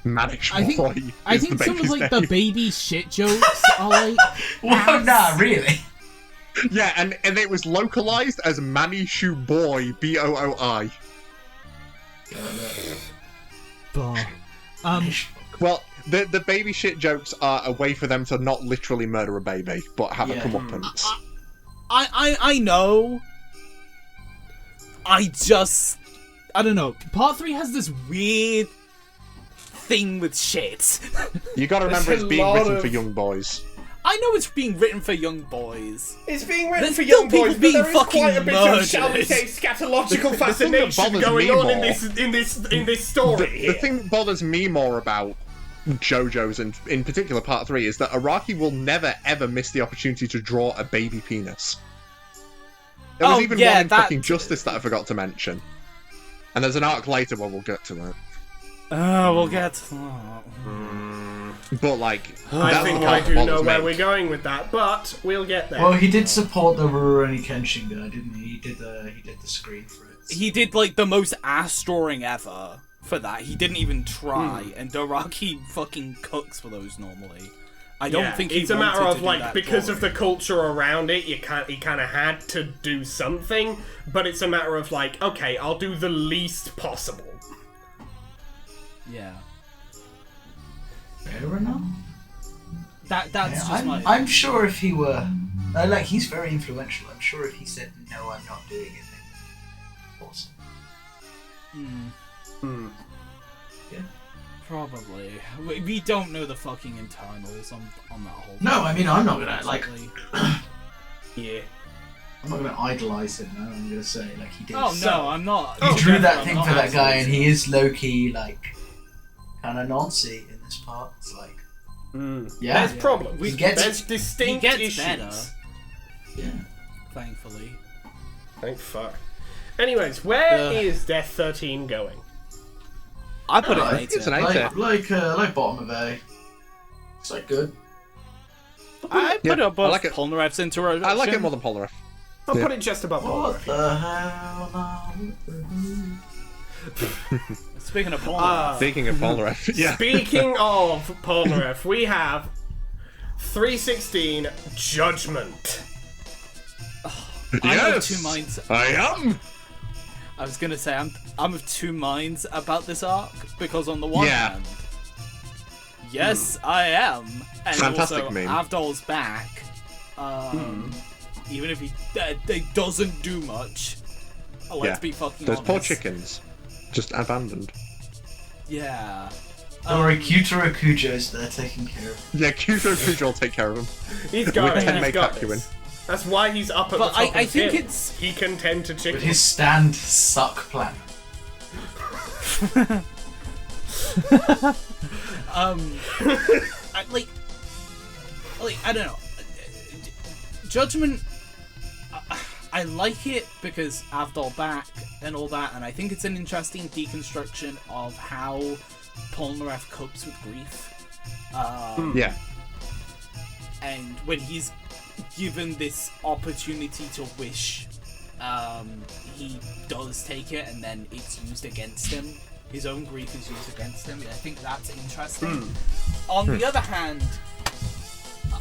Manish I Boy is think the some of baby's the name. baby shit jokes are like. Well, nah, really. Yeah, and it was localized as Manishu Boy, B-O-O-I. Bah. Well, the baby shit jokes are a way for them to not literally murder a baby, but have a Yeah. comeuppance. I know. I don't know. Part 3 has this Weird thing with shit. You gotta remember There's it's a being lot written of- for young boys. I know it's being written for young boys. It's being written There's for still young people boys, but being there is fucking quite a bit murdered. of, shall we say, scatological The thing that fascination bothers going me on in more- this story. The thing that bothers me more about JoJo's, and in particular Part 3, is that Araki will never ever miss the opportunity to draw a baby penis. There was Oh, even yeah, one in that- fucking Justice that I forgot to mention. And there's an arc later where we'll get to that. We'll get to that. But, like... I think I do know where we're going with that, but we'll get there. Well, he did support the Rurouni Kenshin guy, didn't he? He did the screen for it. He did, like, the most ass drawing ever for that. He didn't even try, and Doraki fucking cooks for those normally. I don't think he it's a matter of, like, because of the culture around it, he kind of had to do something, but it's a matter of, like, okay, I'll do the least possible. Yeah. Fair enough. That's just my... I'm sure if he were... he's very influential. I'm sure if he said, no, I'm not doing it, then... Awesome. Yeah. Probably. We don't know the fucking internals on that whole thing. No, I mean, I'm not gonna, Yeah. I'm not gonna idolize him, no. I'm gonna say, like, he did. Oh, no, I'm not. He drew that thing for that guy, and he is low-key, like, kind of Nancy in this part. It's like... Yeah. There's problems. There's distinct issues. Better. Yeah. Thankfully. Thank fuck. Anyways, where is Death 13 going? I put it in It's an 8. Like bottom of A. It's like good. I put it above like it. Polnareff's introduction. I like it more than Polnareff. I'll put it just above What Polnareff. the hell now? Speaking of Polnareff. Speaking of Polnareff, yeah. Speaking of Polnareff, we have 316 Judgement. I'm of two minds. I am. I was gonna say I'm of two minds about this arc because on the one hand, yes, I am, and Fantastic also meme. Avdol's back. Even if he doesn't do much. Let's be fucking Those honest. poor chickens, just abandoned. Yeah. Don't worry, Jotaro Kujo's there taking care of him. Yeah, Kujo will take care of him. He's got it. Tenmei He's got Kakyoin. this. That's why he's up at the top I of the think hill. it's- He can tend to With chickens. his stand suck plan. I don't know. Judgement, I like it because Avdol back and all that, and I think it's an interesting deconstruction of how Polnareff copes with grief. Yeah. And when he's given this opportunity to wish, he does take it, and then it's used against him. His own grief is used against him. I think that's interesting. On the other hand,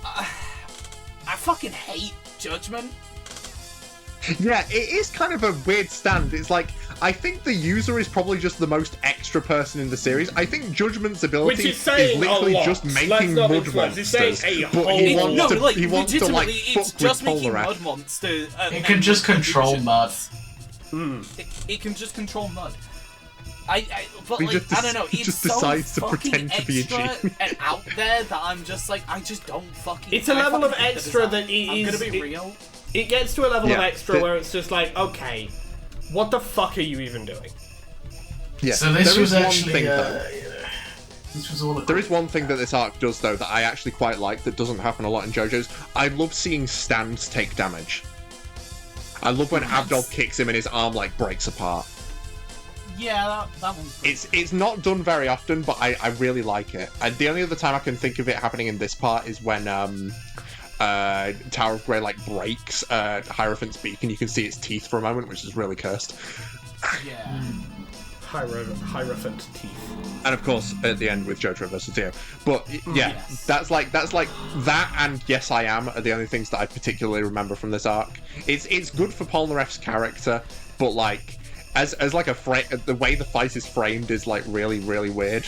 I fucking hate Judgement. Yeah, it is kind of a weird stand. It's like, I think the user is probably just the most extra person in the series. I think Judgment's ability Which is saying literally a lot. just Let's making not mud influence. It's saying monsters. a But whole he lot. wants to, he wants to like, legitimately, fuck it's just with making Polnareff. mud monsters. It can just control mud. It can just control mud. But He like, just I don't know. he It's just so decides to fucking pretend to be a extra G. and out there that I'm just like, I just don't fucking. It's a level of fucking hate extra design. that it I'm is- gonna be it- real. It gets to a level of Yeah, extra where it's just like, okay, what the fuck are you even doing? Yeah. So this there was is one actually, thing, though. this was all a There is one thing that this arc does, though, that I actually quite like that doesn't happen a lot in JoJo's. I love seeing stands take damage. I love when Avdol kicks him and his arm, like, breaks apart. Yeah, that one's. It's not done very often, but I really like it. And the only other time I can think of it happening in this part is when Tower of Grey like breaks Hierophant's beak and you can see its teeth for a moment, which is really cursed. Yeah. Hierophant teeth. And of course, at the end with Jojo versus Dio. But yeah, Yes. that's like that and Yes I Am are the only things that I particularly remember from this arc. It's good for Polnareff's character, but like as like the way the fight is framed is like really weird.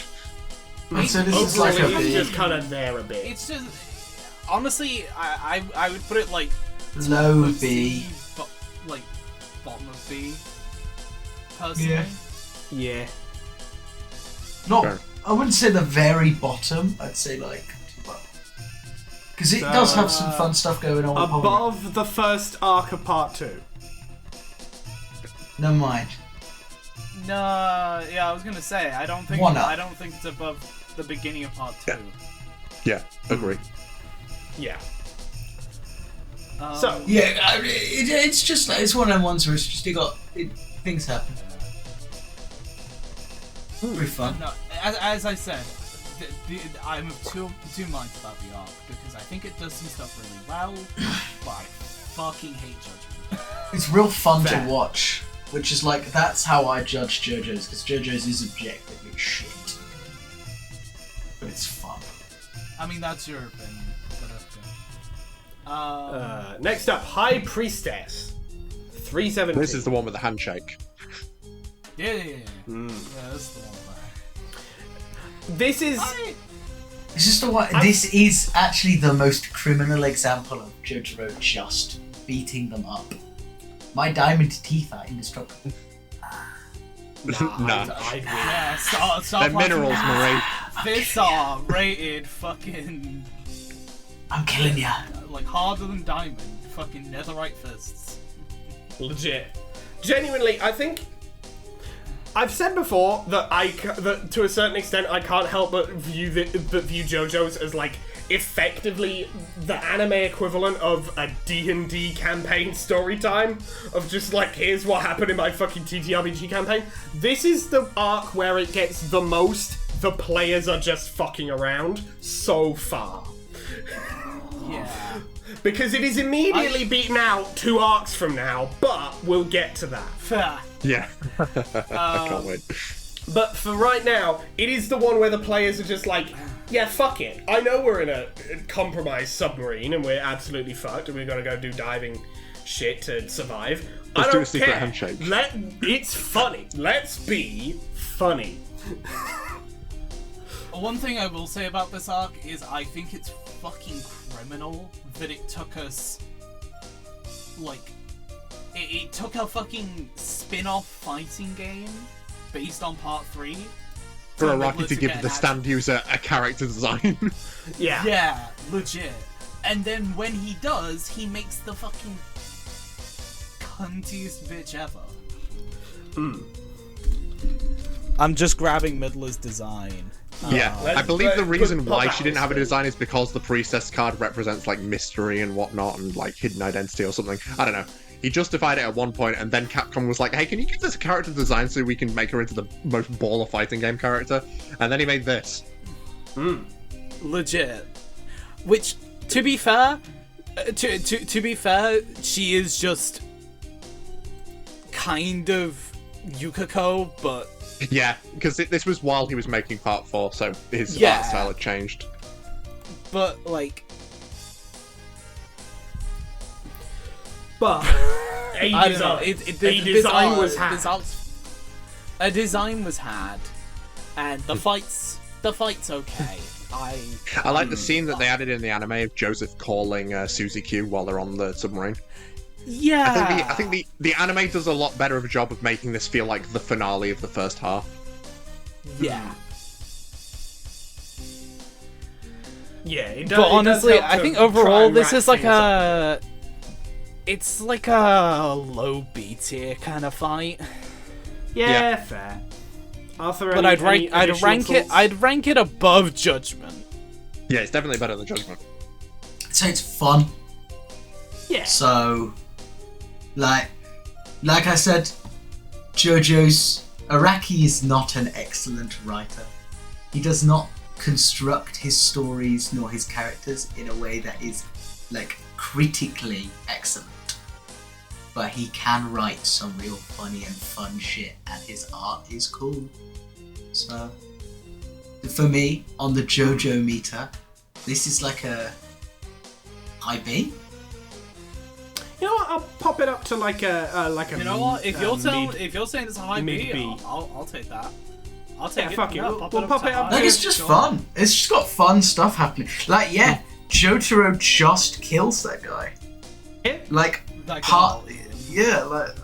And so this is like a Overall, it's big just kind of there a bit. It's just honestly, I would put it like low top of B. C, but like bottom of B. Personally. Yeah. Not, Fair. I wouldn't say the very bottom. I'd say like, because it does have some fun stuff going on. with Polnareff. Above the first arc of part 2. Never mind. No, yeah, I was gonna say I don't think One up. I don't think it's above the beginning of part 2. Yeah, agree. Yeah. Um, So, Yeah, it's just like it's one of them ones where it's just things happen. Pretty fun. No, as I said, I'm of two minds about the arc, because I think it does some stuff really well, but I fucking hate Judgement. It's real fun to watch, which is like, that's how I judge JoJo's, because JoJo's is objectively shit. But it's fun. I mean, that's your opinion, but okay. Next up, High Priestess. 317. This is the one with the handshake. Yeah. Yeah, that's the one. This is... This is the one. This is actually the most criminal example of Jotaro just beating them up. My diamond teeth are indestructible. Nah. Yeah, stop They're minerals, Marie. Fists are rated fucking... I'm killing ya. Like, harder than diamond. Fucking netherite fists. Legit. Genuinely, I think... I've said before that that to a certain extent I can't help but view JoJo's as like effectively the anime equivalent of a D&D campaign story time of just like, here's what happened in my fucking TTRPG campaign. This is the arc where it gets the most the players are just fucking around so far. Yeah. Because it is immediately beaten out 2 arcs from now, but we'll get to that. Fair. Yeah. I can't wait. But for right now, it is the one where the players are just like, yeah, fuck it. I know we're in a compromised submarine and we're absolutely fucked and we're gonna go do diving shit to survive. Let's I do don't a secret care. handshake. It's funny. Let's be funny. One thing I will say about this arc is I think it's fucking criminal that it took us, like, it took a fucking spin-off fighting game based on part 3 For Araki to give the stand user a character design. Yeah. Yeah, legit. And then when he does, he makes the fucking cuntiest bitch ever. I'm just grabbing Midler's design. Yeah, I believe the reason why she didn't have a thing. design is because the Priestess card represents like mystery and whatnot and like hidden identity or something. I don't know. He justified it at one point, and then Capcom was like, hey, can you give this a character design so we can make her into the most baller fighting game character? And then he made this. Legit. Which, to be fair, to be fair, she is just kind of Yukiko, but... Yeah, because this was while he was making part 4, so his art style had changed. But, like... But I don't know. A design was had. A design was had, and the fight's okay. I like the scene that they added in the anime of Joseph calling Suzy Q while they're on the submarine. Yeah. I think the anime does a lot better of a job of making this feel like the finale of the first half. Yeah. Yeah, it does. But honestly, it does help I to think try overall and this wrap is like things up. a... It's like a low B tier kind of fight. Yeah, fair. Arthur, But I'd rank it above Judgement. Yeah, it's definitely better than Judgement. So it's fun. Yeah. So, like I said, JoJo's Araki is not an excellent writer. He does not construct his stories nor his characters in a way that is like critically excellent. But he can write some real funny and fun shit, and his art is cool. So, for me, on the JoJo meter, this is like a high B. You know what? I'll pop it up to like a You know what? If you're saying it's a high mid B, B. I'll take that. I'll take it. fuck it. Yeah, We'll pop it up Like, it's just fun. It's just got fun stuff happening. Like, yeah, Jotaro just kills that guy. Yeah. Like, That part, girl. yeah, like,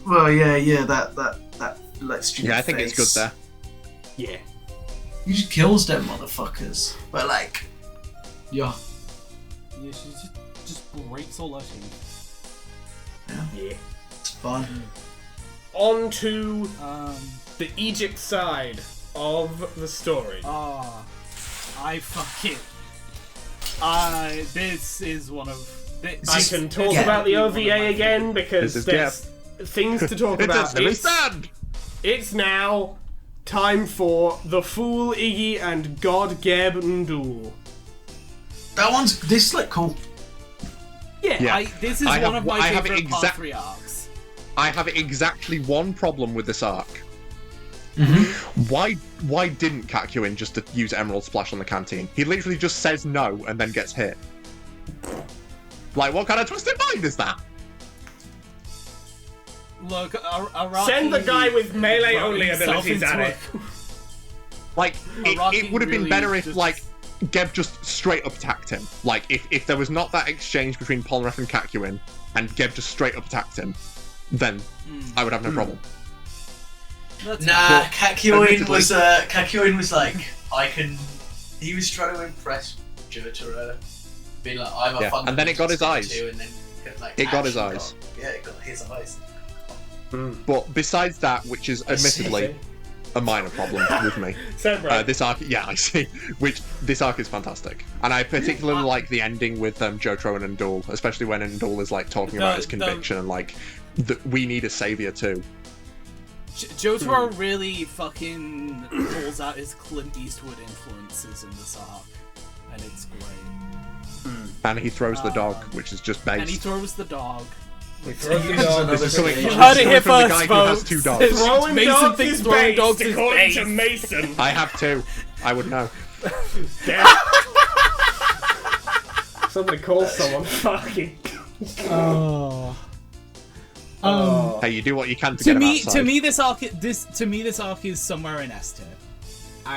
well, yeah, that, like, stupid Yeah, I think it's good face. there. Yeah. He just kills them motherfuckers. But, like, yeah. Yeah, she just breaks all her teeth. Yeah. It's fun. On to The Egypt side of the story. I fucking... this is one of... I can talk Yeah. about the OVA again because This is there's things to talk It about. does never stand! It's now time for the Fool Iggy and God Geb Ndul. This is cool. Yeah. This is one of my favorite part 3 arcs. I have exactly one problem with this arc. Mm-hmm. Why didn't Kakyoin just use Emerald Splash on the canteen? He literally just says no and then gets hit. Like, what kind of twisted mind is that? Look, Araki send the guy with melee only abilities at it. Like, it would have been better if, like, Geb just straight up attacked him. Like, if there was not that exchange between Polnareff and Kakyoin, and Geb just straight up attacked him, then I would have no problem. Kakyoin was like, he was trying to impress Jotaro, be like, I'm a fun. And then it got his eyes. Too, and then, it got his eyes. It got his eyes. But besides that, which is admittedly a minor problem with me, this arc, I see. Which this arc is fantastic, and I particularly like the ending with Jotaro and Ndul, especially when Ndul is like talking about his conviction and like we need a savior too. Jotaro really fucking pulls out his Clint Eastwood influences in this arc, and it's great. And he throws the dog, which is just based. And he throws the dog. You heard it here first, guy folks. who has 2 dogs. Throwing Mason dogs thinks is throwing based, dogs is according based. to Mason. I have 2. I would know. Damn. Somebody call someone. Fucking. Hey, you do what you can to get him outside. To me, this arc is somewhere in S tier.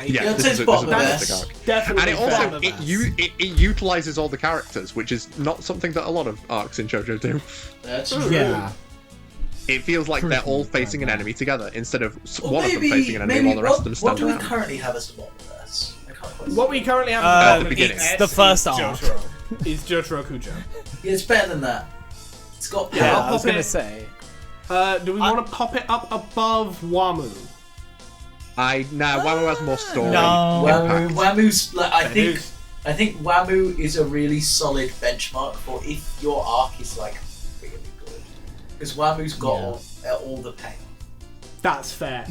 This is a fantastic arc. Definitely. And it utilizes all the characters, which is not something that a lot of arcs in JoJo do. That's true. Yeah. It feels like they're all facing an enemy together instead of one of them facing an enemy while the rest of them stand around. What do we currently have as the Multiverse? What we currently have at the beginning it's the first arc. Is Jotaro Kujo. Yeah, it's better than that. It's got power. Yeah, I was gonna say. Do we want to pop it up above Wamu? Wamu has more story. No. Wamu's like I think Wamu is a really solid benchmark for if your arc is like really good. Because Wamu's got all the payoff. That's fair.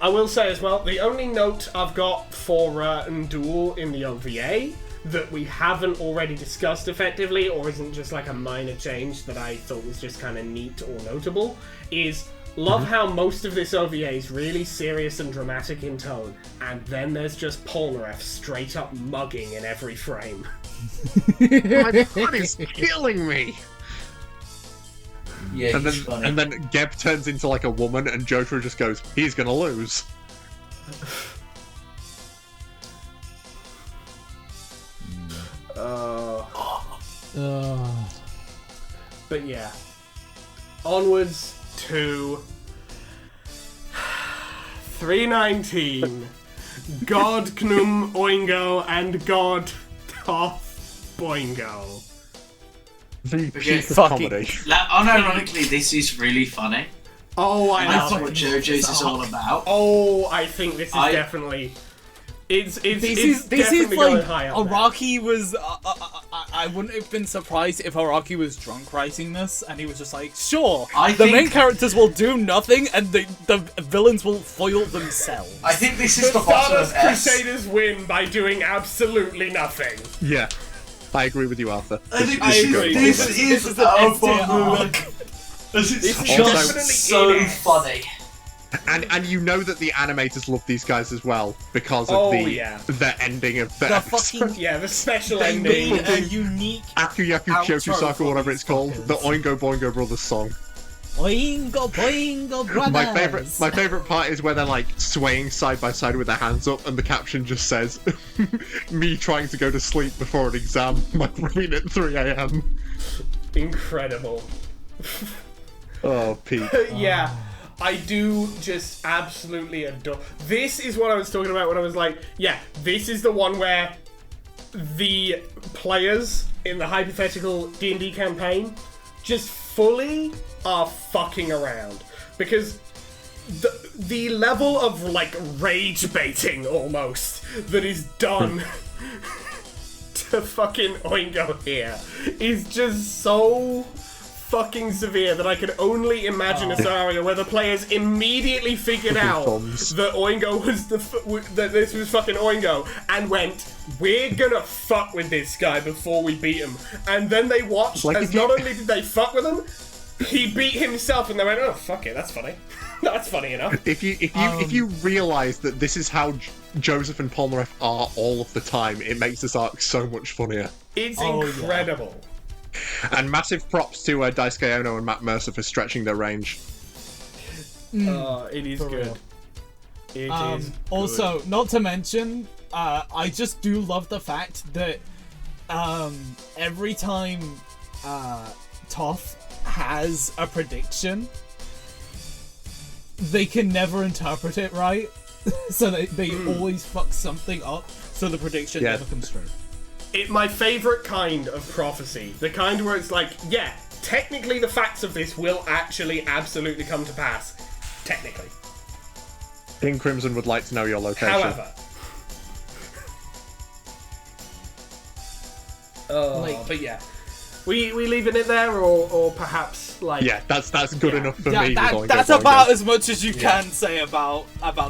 I will say as well, the only note I've got for Ndul in the OVA that we haven't already discussed effectively, or isn't just like a minor change that I thought was just kind of neat or notable, is love how most of this OVA is really serious and dramatic in tone, and then there's just Polnareff straight up mugging in every frame. My blood is killing me! Yeah, and then Geb turns into like a woman and Jotaro just goes, he's gonna lose. But yeah. Onwards to 319. God Khnum Oingo and God Thoth Boingo. The cheapest comedy. Unironically, this is really funny. Oh, I know. That's what JoJo's is all about. Oh, I think this is definitely. This is like high up Araki was. I wouldn't have been surprised if Araki was drunk writing this, and he was just like, "Sure, the main characters will do nothing, and the villains will foil themselves." I think this is the bottom of S. Crusaders win by doing absolutely nothing. Yeah, I agree with you, Arthur. I think this is our bottom. This is just so funny. And you know that the animators love these guys as well because of the ending of the fucking the special they ending. made a unique Akuyaku Chokusaku, whatever it's called, the Oingo Boingo Brothers song. Oingo Boingo Brothers. My favorite part is where they're like swaying side by side with their hands up, and the caption just says, "Me trying to go to sleep before an exam, my brain at 3 a.m." Incredible. Oh, Pete. Yeah. I do just absolutely adore. This is what I was talking about when I was like, yeah, this is the one where the players in the hypothetical D&D campaign just fully are fucking around. Because the level of, like, rage baiting, almost, that is done to fucking Oingo here is just so fucking severe that I could only imagine a scenario where the players immediately figured out that Oingo was that this was fucking Oingo and went, we're gonna fuck with this guy before we beat him. And then they watched as not only did they fuck with him, he beat himself, and they went, oh, fuck it, that's funny. That's funny enough. If you realise that this is how Joseph and Polnareff are all of the time, it makes this arc so much funnier. It's incredible. Yeah. And massive props to Daisuke Ono and Matt Mercer for stretching their range. It is good. Real. It is good. Also, not to mention, I just do love the fact that every time Thoth has a prediction, they can never interpret it right. So they always fuck something up, so the prediction never comes true. My favourite kind of prophecy. The kind where it's like, yeah, technically the facts of this will actually absolutely come to pass. Technically. King Crimson would like to know your location. However. But yeah. We leaving it there, or perhaps like... Yeah, that's good enough for me. That's about as much as you can say about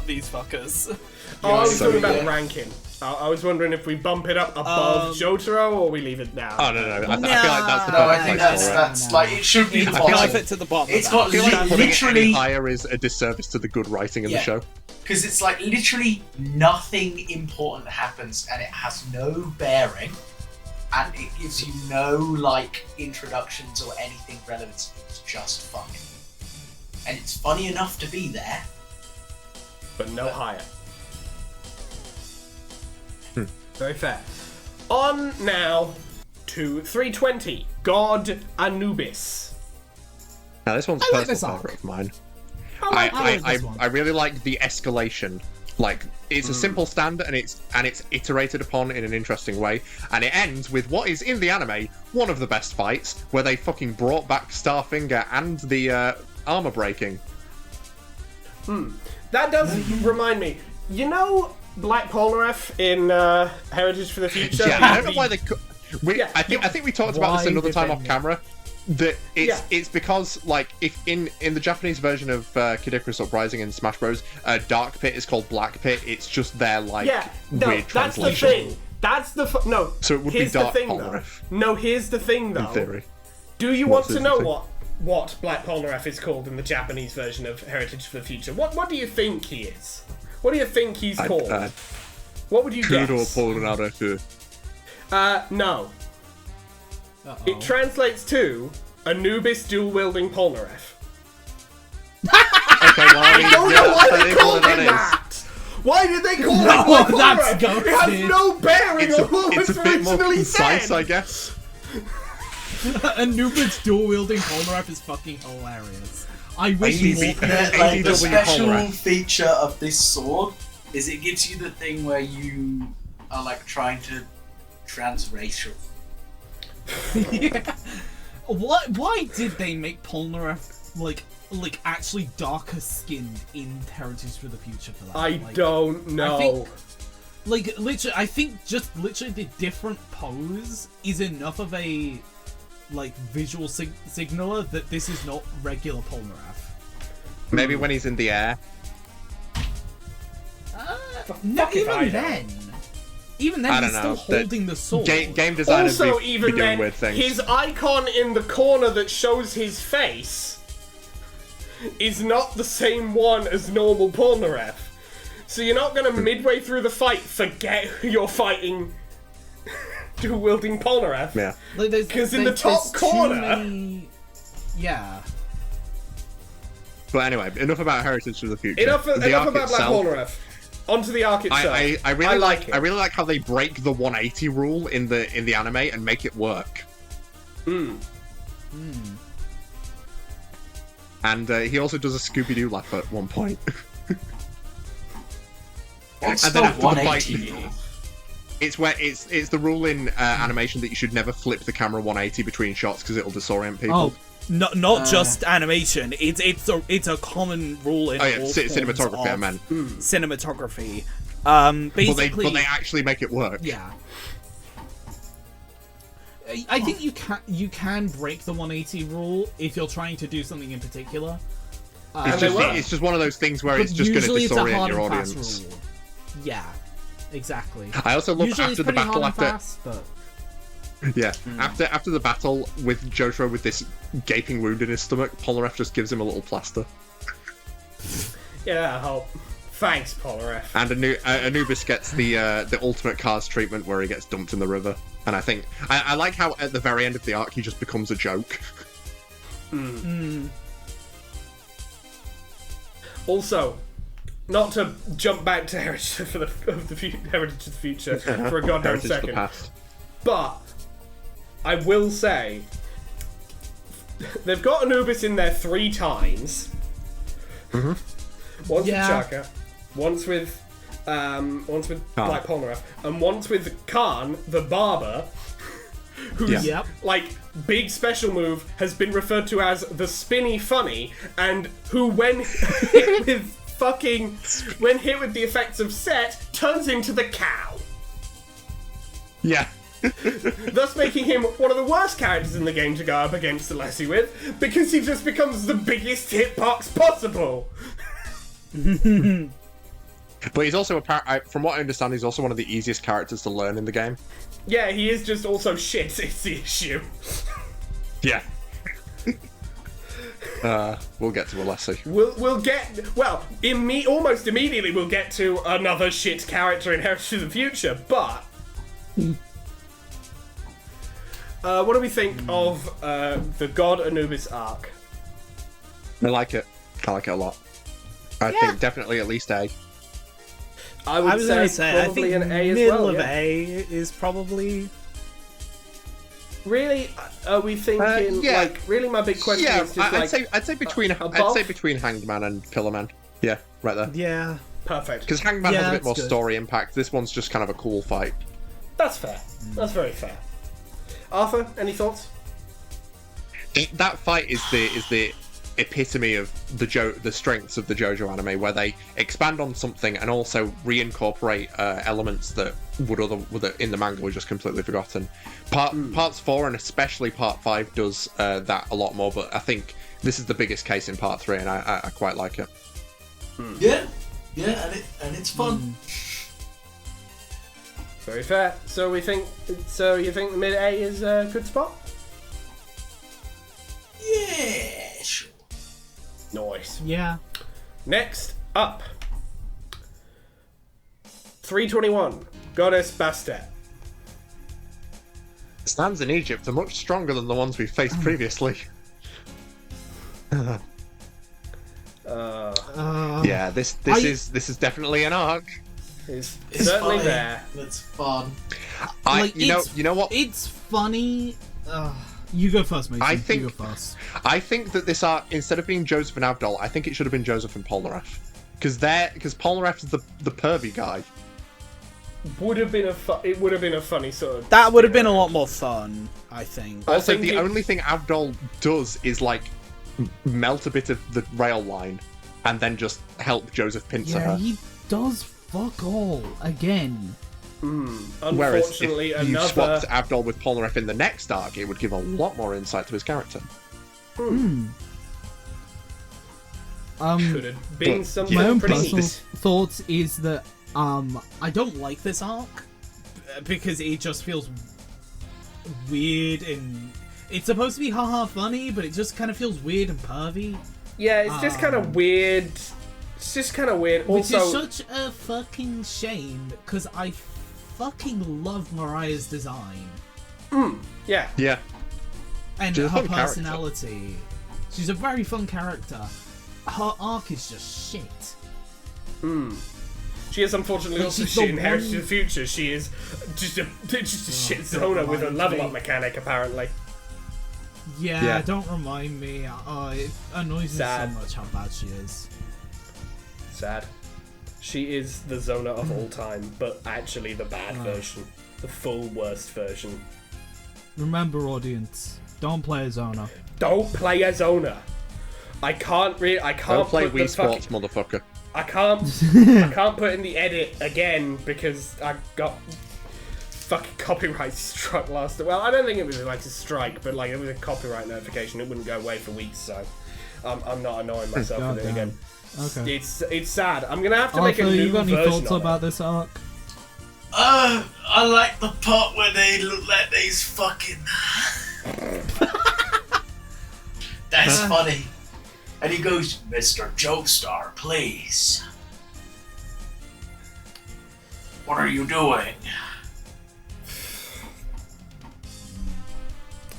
these fuckers. I was talking about ranking. I was wondering if we bump it up above Jotaro, or we leave it down. Oh, no. I feel like that's the I think that's like, it should be the bottom. I feel it to the bottom. It's got literally... higher is a disservice to the good writing in the show. Because it's like, literally nothing important happens, and it has no bearing. And it gives you no, like, introductions or anything relevant. It's just funny. And it's funny enough to be there. But no higher. Very fair. On now to 320. God Anubis. Now this one's a personal favourite of mine. I really like the escalation. Like, it's a simple stand, and it's iterated upon in an interesting way, and it ends with what is in the anime one of the best fights, where they fucking brought back Starfinger and the armor breaking. That does remind me. You know Black Polnareff in Heritage for the Future? Yeah, I don't know why they. I think we talked about this another time off camera. That it's because, like, if in the Japanese version of Kid Icarus Uprising in Smash Bros, Dark Pit is called Black Pit. It's just their weird translation. That's the no. So it would be Dark Polnareff. No, here's the thing though. In theory. Do you want to know what Black Polnareff is called in the Japanese version of Heritage for the Future? What do you think he is? What do you think he's called? What would you guess? Polnareff. No. It translates to Anubis dual-wielding Polnareff. I don't know why they called him that! Why did they call him Black Polnareff? It has no bearing on what was originally said! I guess. Anubis dual-wielding Polnareff is fucking hilarious. I wish the special feature of this sword is it gives you the thing where you are like trying to transracial. Yeah. Why did they make Polnareff like actually darker skinned in Heritage for the Future for that? I don't know. I think just literally the different pose is enough of a visual signaler that this is not regular Polnareff. Maybe when he's in the air. No, even then, he's still holding the sword. Game designers also, be doing weird things. His icon in the corner that shows his face is not the same one as normal Polnareff. So you're not going to, midway through the fight, forget who you're fighting dual-wielding Polnareff. Yeah. Because in the top corner... Yeah. But anyway, enough about Heritage for the Future. Enough about Black Polnareff. Onto the arc itself. I really like how they break the 180 rule in the anime and make it work. And he also does a Scooby-Doo laugh at one point. What's and the then after 180 the fight, it's the rule in animation that you should never flip the camera 180 between shots because it'll disorient people. Not just animation. It's a common rule in all cinematography. I meant cinematography. Basically, but they actually make it work. Yeah. I think you can break the 180 rule if you're trying to do something in particular. It's just one of those things where it's just going to disorient your audience. Rule. Yeah, exactly. I also love usually after the battle Yeah. After the battle with Jotaro with this gaping wound in his stomach, Polnareff just gives him a little plaster. Yeah, Hol. Thanks, Polnareff. And Anubis gets the ultimate Cars treatment where he gets dumped in the river. And I think I like how at the very end of the arc he just becomes a joke. Also, not to jump back to Heritage of the Future for a goddamn second, but I will say they've got Anubis in there 3 times. Once with Chaka, once with Black Polnareff, and once with Khan, the barber, whose big special move has been referred to as the Spinny Funny, and who, when hit with the effects of Set, turns into the cow. Yeah. Thus making him one of the worst characters in the game to go up against Alessi with, because he just becomes the biggest hitbox possible. But he's also, from what I understand, he's also one of the easiest characters to learn in the game. Yeah, he is just also shit, it's the issue. Yeah. We'll get to Alessi. We'll get, almost immediately we'll get to another shit character in Heritage of the Future, but... what do we think of the God Anubis arc? I like it. I like it a lot. I think definitely at least A. I was going to say, probably an A as well. Middle of A is probably... Really? Are we thinking, really my big question is just I'd say between Hangman and Pillarman. Yeah, right there. Yeah. Perfect. Because Hangman has a bit more story impact. This one's just kind of a cool fight. That's fair. That's very fair. Arthur, any thoughts? That fight is the epitome of the strengths of the JoJo anime, where they expand on something and also reincorporate elements that would in the manga were just completely forgotten. Parts 4 and especially Part 5 does that a lot more, but I think this is the biggest case in Part 3, and I quite like it. Yeah, and it's fun. Very fair. So you think the mid A is a good spot? Yeah, sure. Nice. Yeah. Next up, 321, Goddess Bastet. Stands in Egypt are much stronger than the ones we've faced previously. Yeah, this is definitely an arc. It's certainly funny. there. It's fun. You know what? It's funny. You go first, Mason. You go first. I think that this arc, instead of being Joseph and Avdol, I think it should have been Joseph and Polnareff. Because Polnareff is the pervy guy. It would have been a funny sort of... That would have been a lot more fun, I think. Also, the only thing Avdol does is, melt a bit of the rail line and then just help Joseph pincer her. Yeah, he does fuck all, again. Whereas if you swapped Avdol with Polnareff in the next arc, it would give a lot more insight to his character. Could have been something my own pretty personal neat. thoughts is that I don't like this arc because it just feels weird, and it's supposed to be haha funny, but it just kind of feels weird and pervy. Yeah, it's just kind of weird. It's just kind of weird. Which Also, is such a fucking shame, because I fucking love Mariah's design. Yeah. Yeah. And She's a her fun personality. character. She's a very fun character. Her arc is just shit. She is unfortunately also shit in Heritage of the Future. She is just a shit zoner with a level up mechanic, apparently. Yeah, don't remind me. It annoys me so Sad. much how bad she is. Sad. She is the zoner of all time, but actually the bad version. The full worst version. Remember, audience, don't play a zoner. Don't play a zoner. I can't Don't play put the Wii Sports, motherfucker. I can't put in the edit again because I got fucking copyright struck last. Well, I don't think it was like a strike, but like it was a copyright notification. It wouldn't go away for weeks, so I'm not annoying myself with it again. Okay. It's sad. I'm gonna have to make a Arthur, new you got any version thoughts of about it. this arc? I like the part where they let these fucking. That's funny. And he goes, Mr. Joestar, please. What are you doing?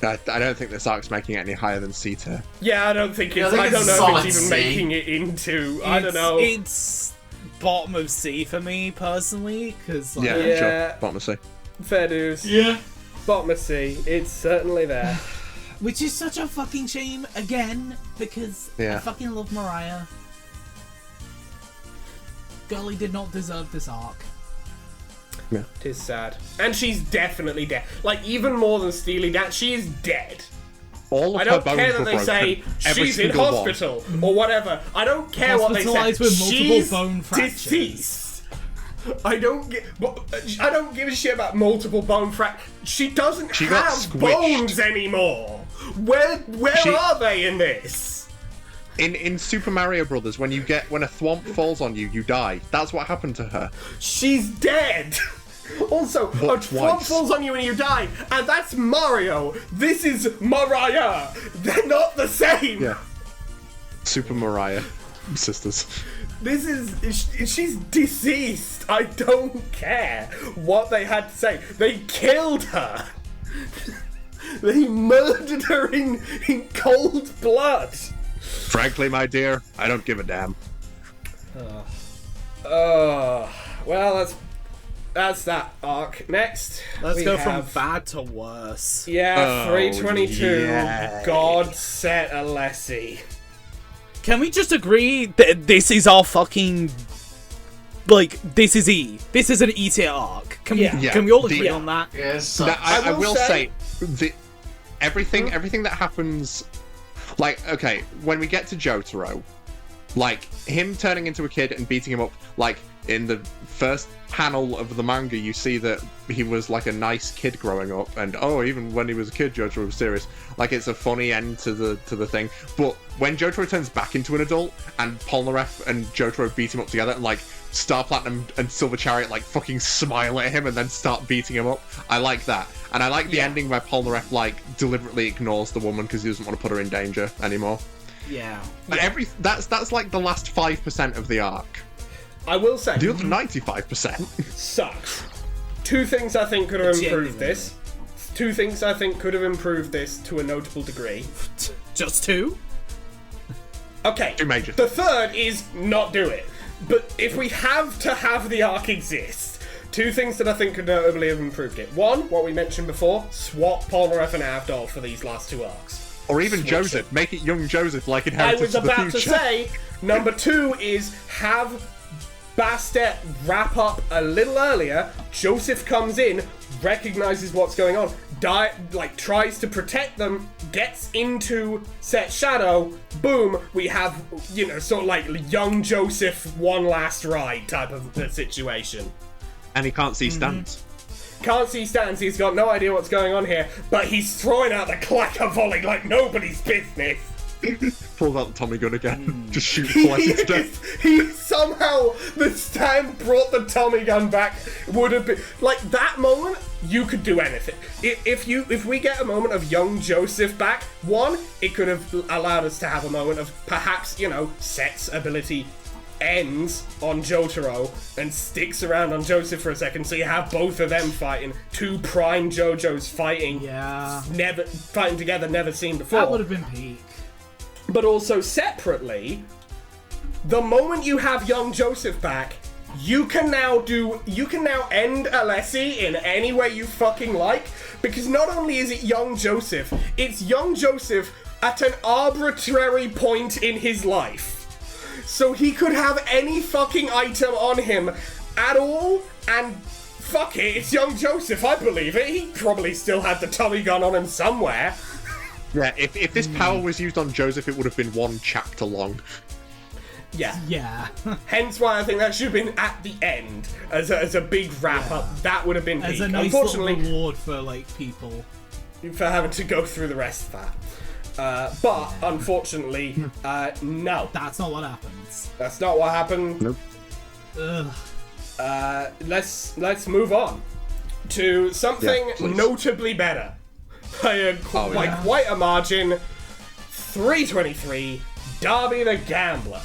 I don't think this arc's making it any higher than C tier. Yeah, I don't think it's. I I don't it's know if it's even C. making it into. I don't know. It's bottom of C for me personally, because like, Yeah, sure. Bottom of C. Fair dues. Yeah. Bottom of C. It's certainly there. Which is such a fucking shame again, because I fucking love Mariah. Girlie did not deserve this arc. Yeah. Tis sad. And she's definitely dead. Like, even more than Steely Dan, she is dead. All of I her don't bones care that were they broken. say Every she's in single hospital or whatever. I don't care what they say. Hospitalised with multiple She's bone fractures. deceased. I don't give a shit about multiple bone fractures. She doesn't She got have squished. bones anymore. Where are they in this? In Super Mario Brothers, when a thwomp falls on you, you die. That's what happened to her. She's dead. Also, a thwomp falls on you and you die, and that's Mario. This is Mariah. They're not the same. Yeah. Super Mariah sisters. This is she's deceased. I don't care what they had to say. They killed her. They murdered her in cold blood. Frankly, my dear, I don't give a damn. Well, that's that arc. Next, let's go have, from bad to worse. Yeah, 322. yay. God set Alessi. Can we just agree that this is our fucking this is E. This is an E tier arc. Can we all agree on that? Yes. Now, I will say Hmm? everything that happens, like, okay, when we get to Jotaro, like him turning into a kid and beating him up, like in the first panel of the manga, you see that he was like a nice kid growing up, and even when he was a kid, Jotaro was serious. Like, it's a funny end to the thing. But when Jotaro turns back into an adult and Polnareff and Jotaro beat him up together, and like Star Platinum and Silver Chariot like fucking smile at him and then start beating him up, I like that. And I like the ending where Polnareff like deliberately ignores the woman because he doesn't want to put her in danger anymore. Yeah. That's like the last 5% of the arc. I will say The other 95% sucks. Two things I think could have improved this. Two things I think could have improved this to a notable degree. Just two? Okay. Two major. The third is not do it. But if we have to have the arc exist, two things that I think could notably have improved it. One, what we mentioned before, swap Polnareff and Avdol for these last two arcs. Or even Joseph. Make it young Joseph like I Inheritance was of the about Future. to say, number two is have Bastet wrap up a little earlier. Joseph comes in, recognizes what's going on, tries to protect them, gets into Set Shadow. Boom, we have, sort of like young Joseph one last ride type of situation. And he can't see stands. Can't see stands, he's got no idea what's going on here, but he's throwing out the clacker volley like nobody's business. Pulls out the Tommy gun again. Just shoots Alessi to death. He somehow, the stand brought the Tommy gun back. Would have been like that moment. You could do anything. If we get a moment of young Joseph back, one, it could have allowed us to have a moment of perhaps Set's ability ends on Jotaro and sticks around on Joseph for a second, so you have both of them fighting. Two prime JoJos fighting. Yeah. Never fighting together, never seen before. That would have been peak. But also separately, the moment you have young Joseph back, you can now end Alessi in any way you fucking like, because not only is it young Joseph, it's young Joseph at an arbitrary point in his life. So he could have any fucking item on him at all, and fuck it, it's young Joseph, I believe it. He probably still had the Tommy gun on him somewhere. Yeah, if this power was used on Joseph, it would have been one chapter long. Yeah. Hence why I think that should have been at the end as a big wrap up. That would have been peak. As a nice little reward for like people for having to go through the rest of that. But unfortunately, no. That's not what happens. That's not what happened. Nope. Let's move on to something notably better by quite a margin. 323, Darby the Gambler.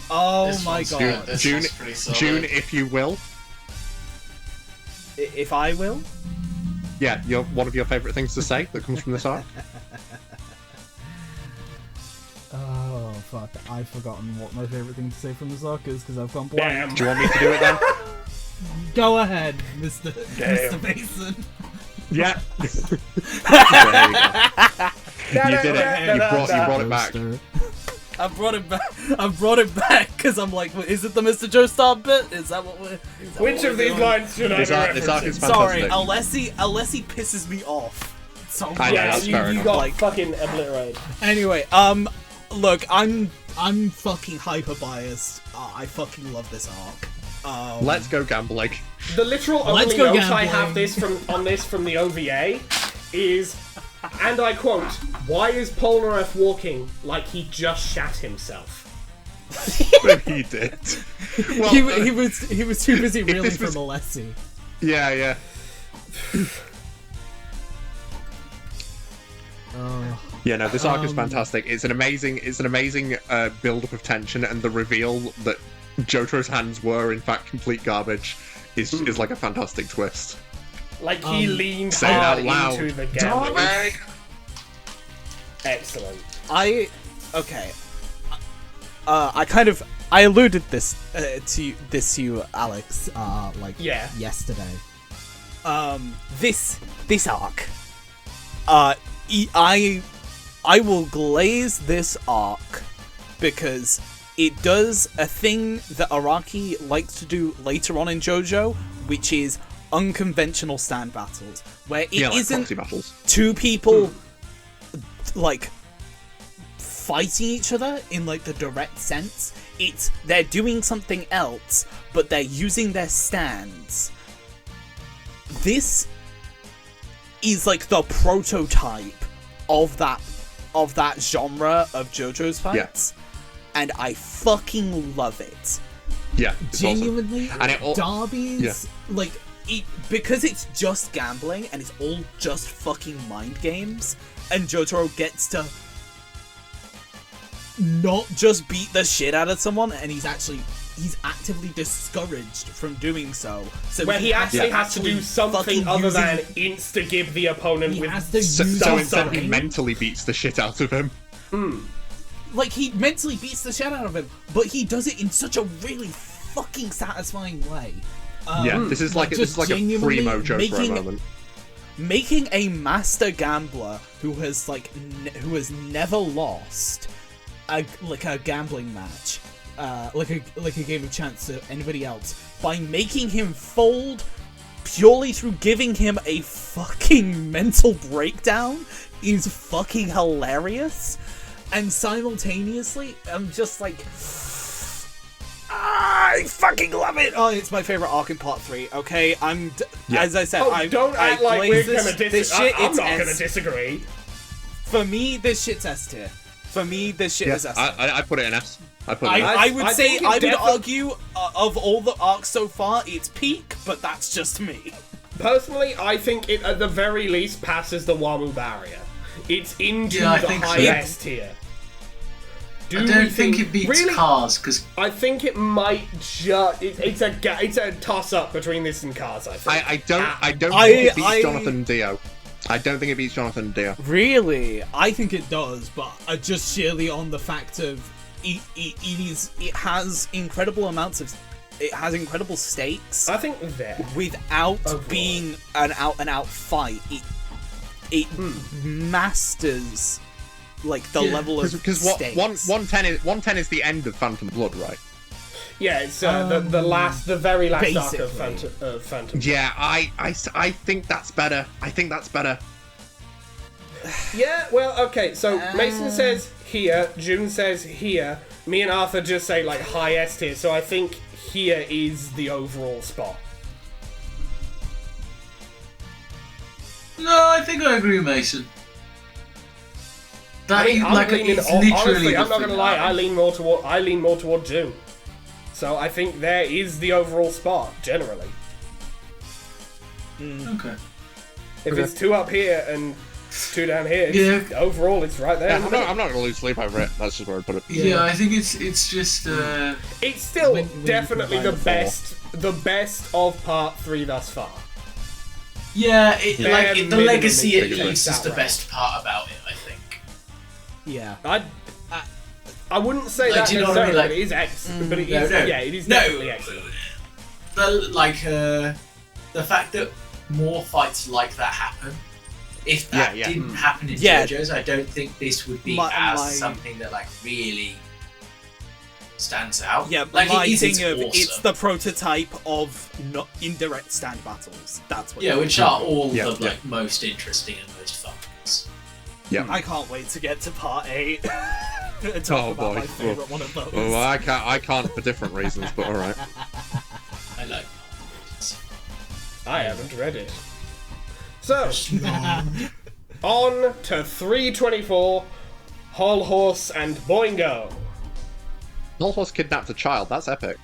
Oh this my god. June, if you will. If I will? Yeah, one of your favourite things to say that comes from this arc. Oh fuck! I've forgotten what my favorite thing to say from this arc is because I've gone blank. Damn. Do you want me to do it then? Go ahead, Mr. Mason. Yeah. You did it. You brought it back. I brought it back because I'm like, is it the Mr. Joestar bit? Is that what we're? Which of these lines should I be referencing? Sorry, Alessi pisses me off. So I know, that's fair enough. You got fucking obliterated. Anyway, look, I'm fucking hyper biased. I fucking love this arc. Let's go gambling. The literal only note I have from the OVA is, and I quote, "Why is Polnareff walking like he just shat himself?" He did. Well, he was too busy reeling from Alessi. Yeah. Yeah, no, this arc is fantastic. It's an amazing build-up of tension, and the reveal that Jotaro's hands were in fact complete garbage is like a fantastic twist. Like he leaned say it hard out loud. into the gambling. Excellent. I alluded to you, Alex, yesterday. This arc, I will glaze this arc because it does a thing that Araki likes to do later on in Jojo, which is unconventional stand battles, where it isn't two people like fighting each other in like the direct sense. It's they're doing something else, but they're using their stands. This is like the prototype of that genre of JoJo's fights, and I fucking love it. Yeah, genuinely, awesome. And Darby's like because it's just gambling and it's all just fucking mind games, and Jotaro gets to not just beat the shit out of someone, and he's actively discouraged from doing so. So where he actually has to do something other than insta-give the opponent with so instead he mentally beats the shit out of him. Like, he mentally beats the shit out of him, but he does it in such a really fucking satisfying way. This is like a primo Jotaro moment. Making a master gambler who has never lost a gambling match, like a game of chance to anybody else, by making him fold purely through giving him a fucking mental breakdown is fucking hilarious. And simultaneously, I'm just like, I fucking love it. Oh, it's my favorite arc in part 3. Okay, as I said, don't act like we're gonna disagree. I'm not gonna disagree. For me, this shit's S tier. For me, this shit is S tier. I put it in S. I would argue of all the arcs so far, it's peak, but that's just me. Personally, I think it at the very least passes the Wamu barrier. It's into the high S tier. I don't think it beats Cars, because I think it might just. It's a toss up between this and Cars. I think. I don't think it beats Jonathan and Dio. I don't think it beats Jonathan and Dio. Really? I think it does, but just sheerly on the fact of it has incredible amounts of. It has incredible stakes. I think there without being an out and out fight. It masters like the level of stakes. 110 is the end of Phantom Blood, right? Yeah, it's the very last arc of Phantom. Yeah, I think that's better. I think that's better. Yeah, well, okay, so Mason says here, June says here, me and Arthur just say, like, highest here, so I think here is the overall spot. No, I think I agree with Mason. That I mean, it's literally. Honestly, I'm not gonna lie. I lean more toward June. So I think there is the overall spot generally. Okay. If it's 2 up here and 2 down here, overall it's right there. Yeah, I'm not gonna lose sleep over it. That's just where I put it. Yeah, I think it's just. It's still definitely the best of part 3 thus far. Yeah, the legacy at least is the best part about it, I think. Yeah. I wouldn't say that necessarily, but it is excellent. But it is, yeah, it is definitely excellent. The fact that more fights like that happen, if that didn't happen in JoJo's, I don't think this would be something that really stands out. Yeah, it's the prototype of indirect stand battles. That's what. Yeah, which are all the most interesting and most fun ones. Yeah, I can't wait to get to part 8. and talk about my favorite one of those. Well, I can't for different reasons, but all right. I like. I haven't read it. So, on to 324, Hol Horse and Boingo. Hol Horse kidnapped a child. That's epic.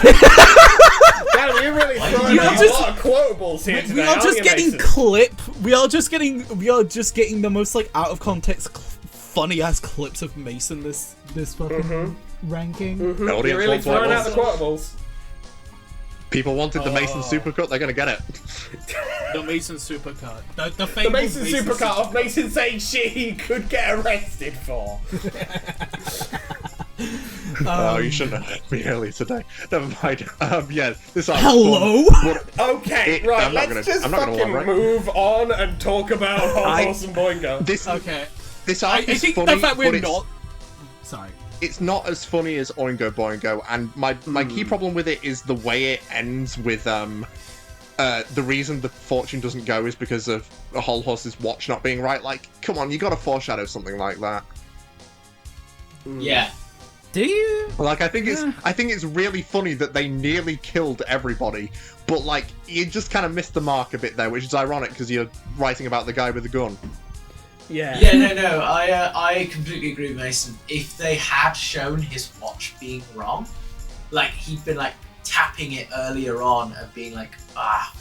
Damn, you're really throwing out a lot of quotables here today. We are just getting We are just getting the most out of context, funny ass clips of Mason. This fucking ranking. You're really throwing out the quotables. People wanted the Mason supercut, they're gonna get it. The Mason supercut. The Mason supercut of Mason saying shit he could get arrested for. Oh, you shouldn't have heard me earlier today. Never mind. This Hello? Okay, right, let's just fucking move on and talk about Hol Horse and Boingo. This arc I is think funny, the fact we're but not... Sorry. It's not as funny as Oingo Boingo, and my key problem with it is the way it ends with the reason the fortune doesn't go is because of the Hol Horse's watch not being right. Like, come on, you gotta foreshadow something like that. Yeah. Do you? Like, I think it's really funny that they nearly killed everybody, but you just kind of missed the mark a bit there, which is ironic because you're writing about the guy with the gun. Yeah. Yeah, no. I completely agree with Mason. If they had shown his watch being wrong, he'd been tapping it earlier on and being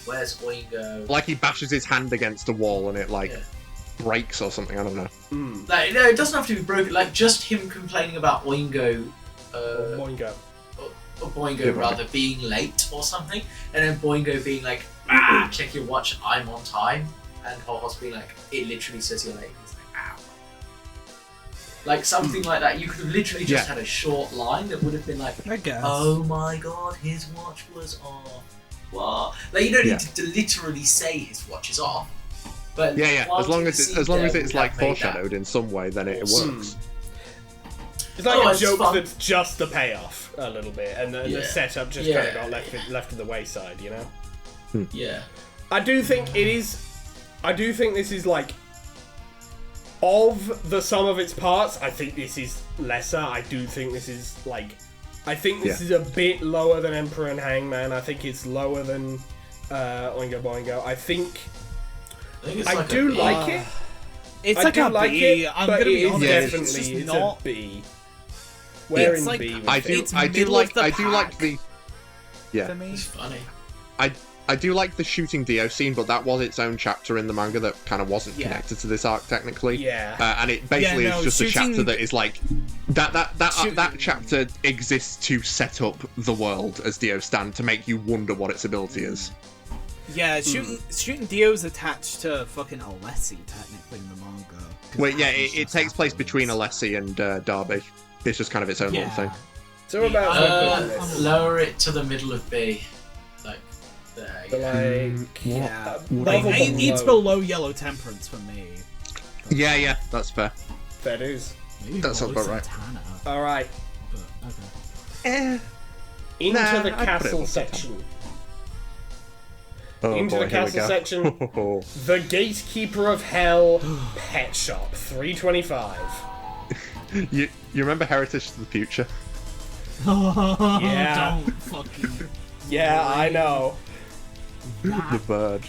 where's Oingo? Like he bashes his hand against a wall and it breaks or something. I don't know. No, it doesn't have to be broken. Just him complaining about Oingo. Boingo rather being late or something, and then Boingo being check your watch, I'm on time. And Hol Horse being it literally says you're late. It's ow. Something like that. You could have literally just had a short line that would have been I guess. Oh my god, his watch was off. What? You don't need to literally say his watch is off. But as long as it's foreshadowed in some way, then it works. It's a joke that's just the payoff a little bit, and the setup just kind of got left to the wayside, you know? Yeah. I do think this is of the sum of its parts, I think this is lesser. I do think this is I think this is a bit lower than Emperor and Hangman. I think it's lower than Oingo Boingo. I do like it. It's a B. I'm gonna be honest. Definitely it's a B. Where in B? I do like the. Yeah. For me. It's funny. I do like the shooting Dio scene, but that was its own chapter in the manga that kind of wasn't connected to this arc technically. Yeah. And it basically is just a chapter that is that chapter exists to set up the world as Dio stand to make you wonder what its ability is. Yeah, shooting Dio's attached to fucking Alessi technically in the manga. Wait, yeah, it takes place between Alessi and Darby. It's just kind of its own little thing. So about lower it to the middle of B. It's below Yellow Temperance for me. Yeah, that's fair. That is. Maybe that sounds about right. All right. Okay. Into the castle section. Into the castle section. The Gatekeeper of Hell Pet Shop, 325. You remember Heritage to the Future? Yeah. Don't fucking. Yeah, I know. The bird.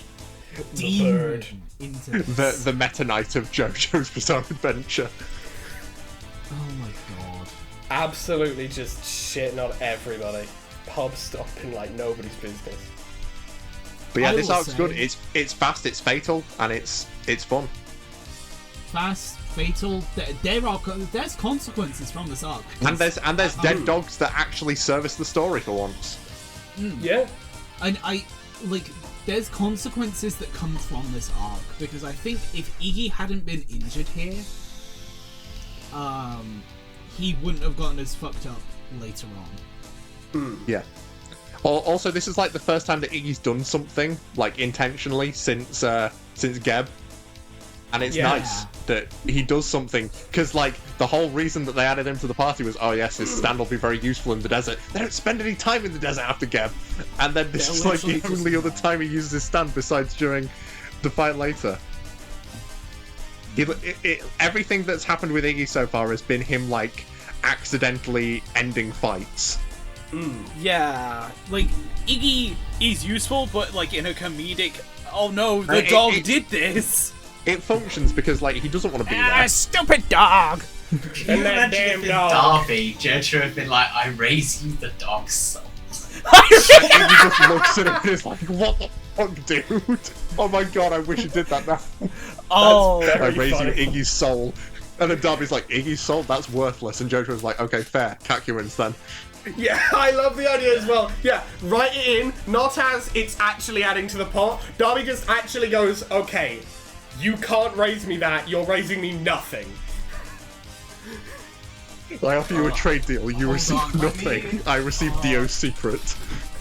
The bird. The Meta Knight of JoJo's Bizarre Adventure. Oh my god. Absolutely just shitting on everybody. Pub stopping like nobody's business. But yeah, this arc's good. It's fast, it's fatal, and it's fun. Fast, fatal. There's consequences from this arc. And there's dead dogs that actually service the story for once. Yeah. And there's consequences that come from this arc, because I think if Iggy hadn't been injured here, he wouldn't have gotten as fucked up later on. Yeah. Also, this is like the first time that Iggy's done something like intentionally since Geb, and it's nice that he does something, because like the whole reason that they added him to the party was, oh yes, his stand will be very useful in the desert. They don't spend any time in the desert after Geb, and then this is like the only other time he uses his stand besides during the fight later. Everything that's happened with Iggy so far has been him like accidentally ending fights. Yeah, like Iggy is useful, but like in a comedic. Oh no, the dog did this. It functions because like he doesn't want to be there. Stupid dog. And that damn dog. Darby, Jojo had been like, I raise you the dog's soul. And he just looks at him and is like, what the fuck, dude? Oh my god, I wish you did that now. Oh, I raise you Iggy's soul. And then Darby's like, Iggy's soul? That's worthless. And Jojo's like, okay, fair. Kakyoin's then. Yeah, I love the idea as well. Yeah, write it in, not as it's actually adding to the pot. Darby just actually goes, okay, you can't raise me that, you're raising me nothing. I offer you a trade deal, you receive nothing. I receive Dio's secret.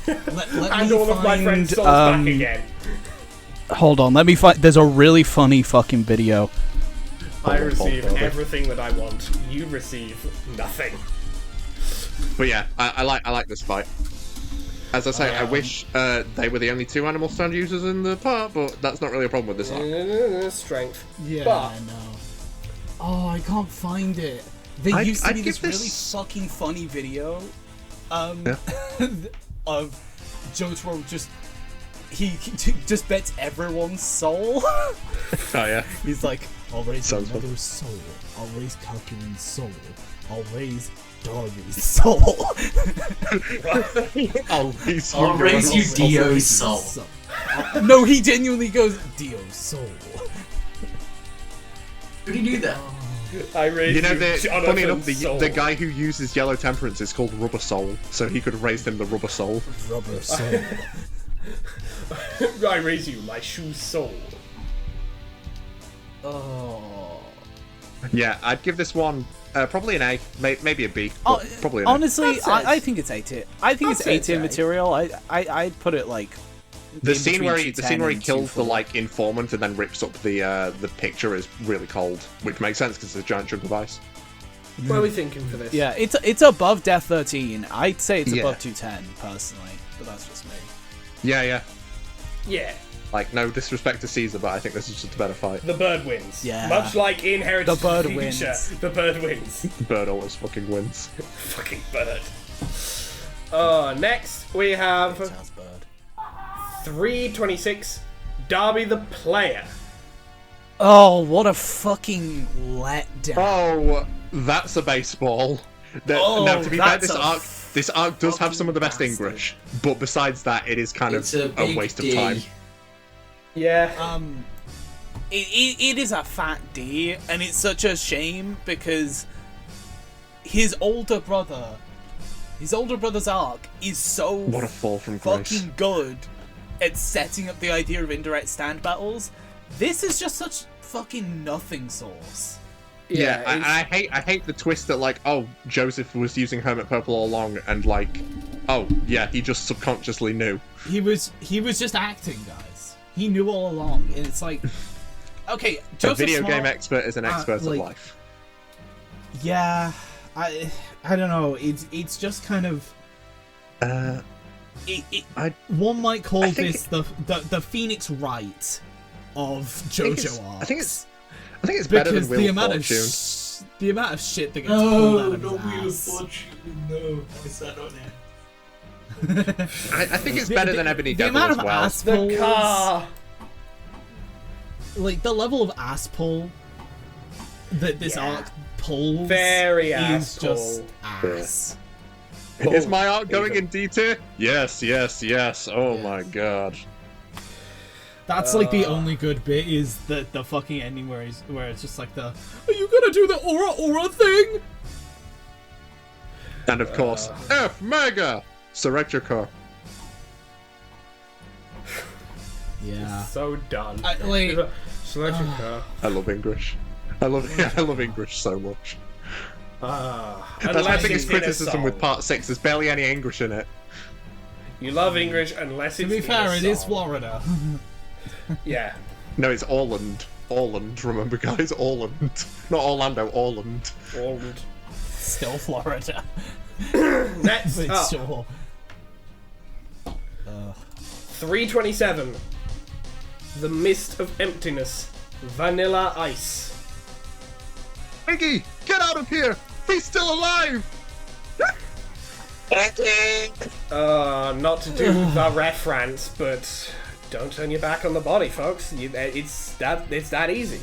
And all of my friends' souls back again. Hold on, let me find. There's a really funny fucking video. I receive everything that I want. You receive nothing. But yeah, I like this fight. As I say, I wish they were the only two animal stand users in the part, but that's not really a problem with this arc. Strength. Yeah, but... I know. Oh, I can't find it. There used to be this really fucking funny video of Jotaro just... He just bets everyone's soul. Oh yeah. He's like, I'll raise another soul. I'll raise Kakyoin's soul. I'll raise Darby's soul. I'll raise you Dio's soul. No, he genuinely goes, Dio's soul. Who do you do that? I raise funny enough, the guy who uses yellow temperance is called Rubber Soul, so he could raise him the Rubber Soul. Rubber soul. I raise you my shoe soul. Oh. Yeah, I'd give this one probably an A, maybe a B. Probably an honestly, I think it's A tier. I think it's A tier material. I'd put it like the scene where he kills the like informant and then rips up the picture is really cold, which makes sense because it's a giant chunk of ice. What are we thinking for this? Yeah, it's above Death 13. I'd say it's above 210 personally, but that's just me. Yeah. Like, no disrespect to Caesar, but I think this is just a better fight. The bird wins. Yeah. Much like in Heritage the bird Future, wins. The bird wins. The bird always fucking wins. Fucking bird. Next we have 326, Darby the Player. Oh, what a fucking letdown. Oh, that's a baseball. Now, to be fair, this arc does have some of the best English, but besides that, it is kind of a waste of time. Yeah. It is a fat D, and it's such a shame because his older brother's arc is so what a fall from grace. Fucking good at setting up the idea of indirect stand battles. This is just such fucking nothing sauce. Yeah, I hate the twist that like, oh, Joseph was using Hermit Purple all along, and like, oh yeah, he just subconsciously knew. He was just acting, guys. He knew all along, and it's like, okay, Joseph a video game expert is an expert like, at life. Yeah, I don't know. It's just kind of. one might call this the Phoenix Wright of JoJo arcs. I think it's better than Wheel of Fortune. The amount of shit that gets pulled out of his Wheel of ass. Fortune. No, I sat on it. I think it's better than Ebony the Devil amount as of well. ass pulls, The car. like the level of ass pull that this arc pulls, Very is ass just pull. ass. Is my arc going in D tier? Yes. Oh my god. That's like the only good bit is the fucking ending where it's just like are you gonna do the aura thing? And of course, F Mega! Select your car. Yeah. So done. Select your car. I love English. I love English so much. That's my Unless biggest it's in a criticism song. with part 6. There's barely any English in it. You love English unless To it's be in fair, a it is song. Florida. Yeah. No, it's Orland. Orland, remember guys? Orland. Not Orlando, Orland. Orland. Still Florida. Next But up, sure. 327. The Mist of Emptiness. Vanilla Ice. Iggy, get out of here! He's still alive! Not to do the reference, but don't turn your back on the body, folks. It's that easy.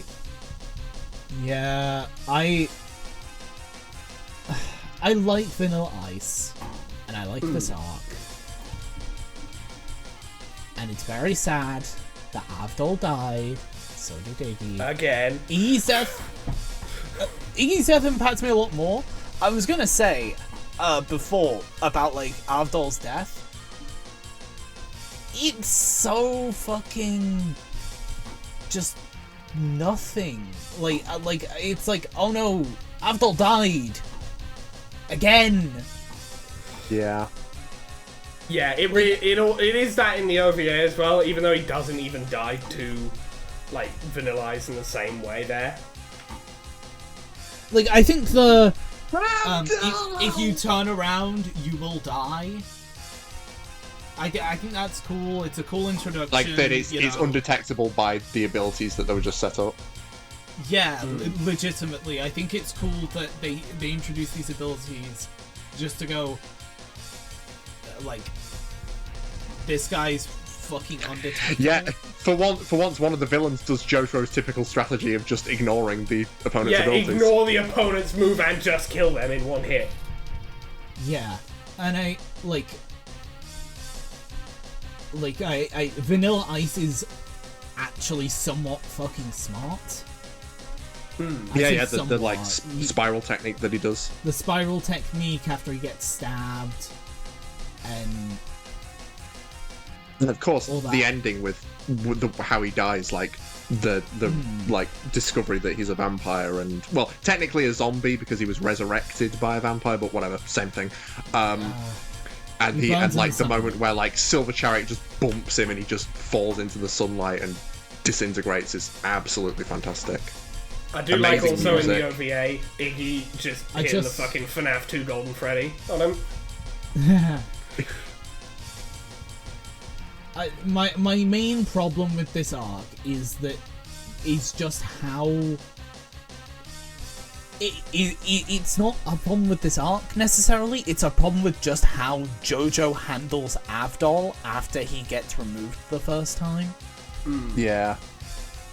Yeah, I like Vanilla Ice, and I like this arc. And it's very sad that Avdol died, so did Iggy. Again. Iggy's death impacts me a lot more. I was gonna say, before, about, like, Avdol's death. It's so fucking... just nothing. Like, it's like, oh no, Avdol died! Again! Yeah. Yeah, it is that in the OVA as well, even though he doesn't even die to, like, Vanilla Ice in the same way there. Like, I think the... if you turn around, you will die. I think that's cool. It's a cool introduction. Like that it's undetectable by the abilities that they were just set up. Yeah, legitimately. I think it's cool that they introduce these abilities just to go, like, this guy's fucking undetectable. Yeah, for once, one of the villains does Jojo's typical strategy of just ignoring the opponent's abilities. Ignore the opponent's move and just kill them in one hit. Yeah, and I Vanilla Ice is actually somewhat fucking smart. Yeah, the like spiral technique that he does. The spiral technique after he gets stabbed, and of course the ending with how he dies, like the like discovery that he's a vampire and, well, technically a zombie because he was resurrected by a vampire, but whatever, same thing. And like the moment where like Silver Chariot just bumps him and he just falls into the sunlight and disintegrates is absolutely fantastic. I do Amazing like also music. in the OVA, Iggy just hitting the fucking FNAF 2 Golden Freddy on him. My main problem with this arc is just how it's not a problem with this arc necessarily. It's a problem with just how Jojo handles Avdol after he gets removed the first time. Yeah.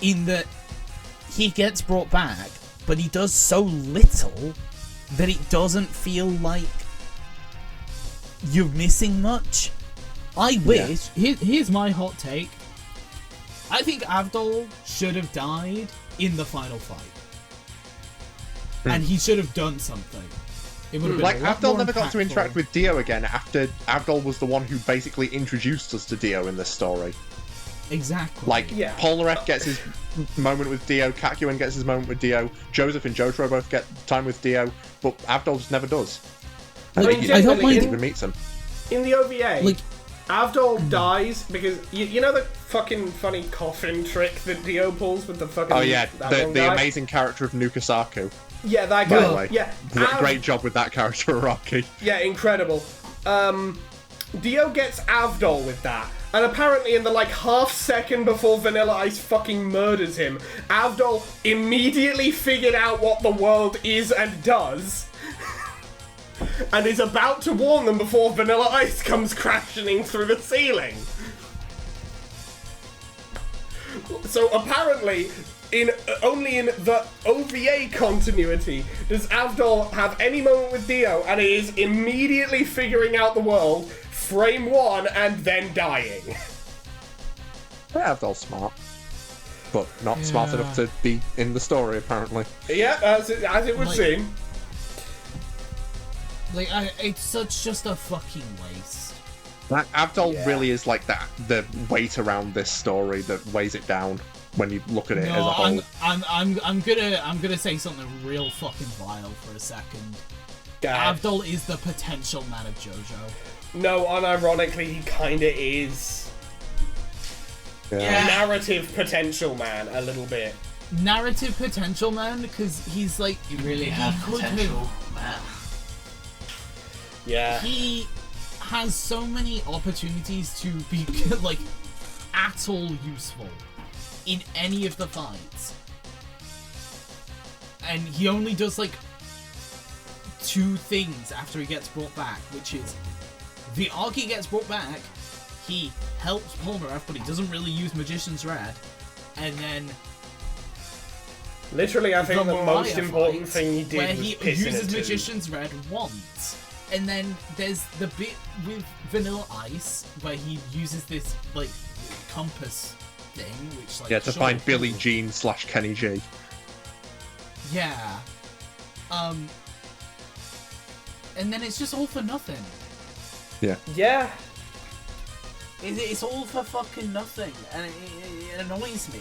In that he gets brought back, but he does so little that it doesn't feel like you're missing much. I wish. Here's my hot take. I think Avdol should have died in the final fight. And he should have done something. It would have been like, a lot Avdol more never got to impactful. interact with Dio again after Avdol was the one who basically introduced us to Dio in this story. Exactly. Like, Polnareff gets his moment with Dio, Kakyoin gets his moment with Dio, Joseph and Jotaro both get time with Dio, but Avdol just never does. I mean, he I even meets him. In the OVA, Avdol dies because you know the fucking funny coffin trick that Dio pulls with the fucking... Oh yeah, the guy? amazing character of Nukasaku. Yeah, that By guy. the way. Yeah, Great job with that character, Araki. Yeah, incredible. Dio gets Avdol with that. And apparently in the, like, half second before Vanilla Ice fucking murders him, Avdol immediately figured out what the world is and does, and is about to warn them before Vanilla Ice comes crashing through the ceiling. So apparently, only in the OVA continuity does Avdol have any moment with Dio, and it is immediately figuring out the world, frame one, and then dying. Yeah, Avdol's smart. But not smart enough to be in the story, apparently. Yeah, as it would seem. Like, it's just a fucking waste. That Avdol really is like that, the weight around this story that weighs it down when you look at it as a whole. I'm gonna say something real fucking vile for a second. Avdol is the potential man of Jojo. No, unironically, he kinda is. Yeah. Narrative potential man, a little bit. Narrative potential man, because he's like... You really have potential, man. Yeah. He has so many opportunities to be, like, at all useful in any of the fights. And he only does, like, 2 things after he gets brought back, which is the arc he gets brought back, he helps Polnareff, but he doesn't really use Magician's Red, and then literally, I think the most important thing he did where was he uses Magician's Red once, and then there's the bit with Vanilla Ice where he uses this like compass thing, which like to find Billie Jean / Kenny G. Yeah, and then it's just all for nothing. Yeah. Yeah. It's all for fucking nothing, and it annoys me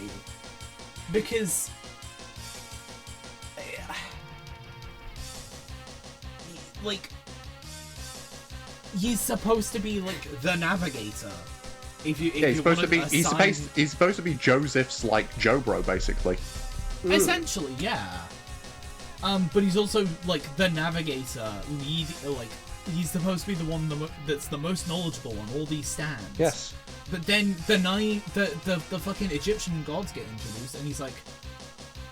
because like he's supposed to be like the navigator. He's supposed to be Joseph's like Jobro, basically. Essentially, yeah. But he's also like the navigator, lead, like. He's supposed to be the one that's the most knowledgeable on all these stands. Yes. But then the fucking Egyptian gods get introduced, and he's like,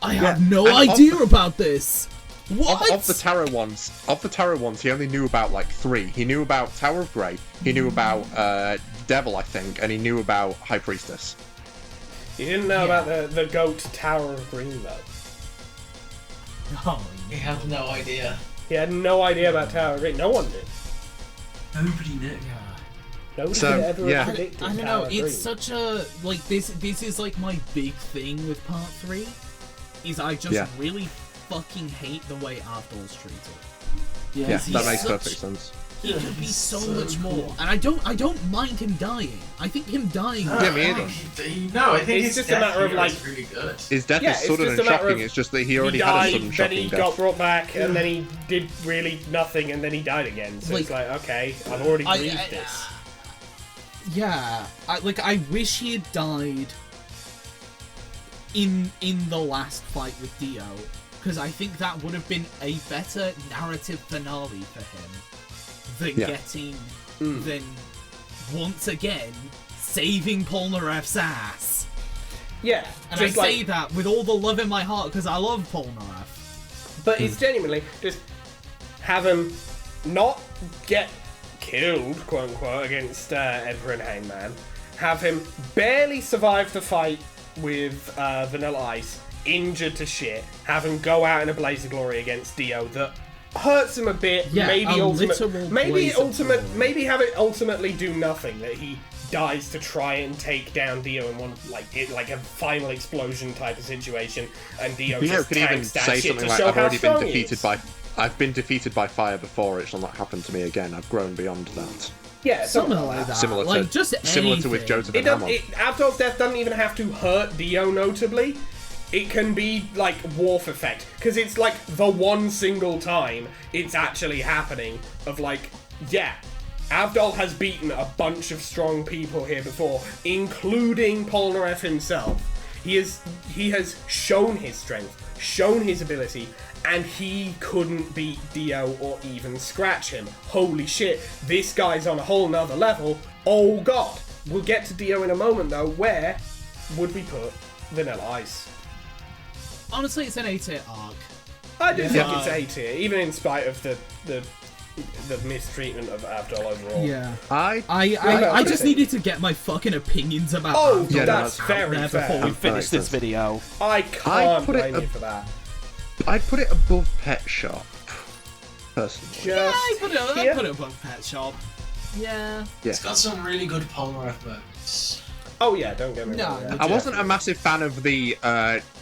I have no idea about this. What? Of the tarot ones, he only knew about like 3. He knew about Tower of Grey, he knew about Devil, I think, and he knew about High Priestess. He didn't know about the goat Tower of Green, though. Oh, he had no idea. He had no idea about Tower of Green. No one did. Nobody knew. Nobody could ever predicted I don't Tower know. of It's Green. such a like this is like my big thing with Part 3. Is I just really fucking hate the way Avdol's treated. Yeah, that makes perfect sense. He could be so much more, and I don't mind him dying. I think him dying. Yeah, me either. I think it's just a matter of like really good. His death is sudden and shocking. It's just that he already had a sudden shocking death. Then he got brought back, and then he did really nothing, and then he died again. So it's like, okay, I've already grieved this. Yeah, I wish he had died in the last fight with Dio, because I think that would have been a better narrative finale for him than than once again saving Polnareff's ass. Yeah, and I say that with all the love in my heart because I love Polnareff. But it's genuinely just have him not get killed, quote unquote, against Emperor and Hangman. Have him barely survive the fight with Vanilla Ice, injured to shit. Have him go out in a blaze of glory against Dio that hurts him a bit. Yeah, maybe maybe have it ultimately do nothing. That he dies to try and take down Dio in one like a final explosion type of situation, and Dio just could even tanks that say shit something to like, show "I've how already been strong he defeated is." by. I've been defeated by fire before. It shall not happen to me again. I've grown beyond that." Yeah, something like that. Similar to with Joseph and Hammond. Avdol's death doesn't even have to hurt Dio notably. It can be like Worf effect, because it's like the one single time it's actually happening of like, yeah, Avdol has beaten a bunch of strong people here before, including Polnareff himself. He has shown his strength, shown his ability, and he couldn't beat Dio or even scratch him. Holy shit, this guy's on a whole nother level. Oh god. We'll get to Dio in a moment though. Where would we put Vanilla Ice? Honestly, it's an A-tier arc. I do think it's A tier, even in spite of the mistreatment of Abdul overall. Yeah. I just needed to get my fucking opinions about Abdul that's very fair. Before we finish this video. I can't blame you for that. I'd put it above Pet Shop, personally. I put it above Pet Shop. Yeah. It's got some really good Polnareff moments. Oh yeah, don't get me wrong. I wasn't a massive fan of the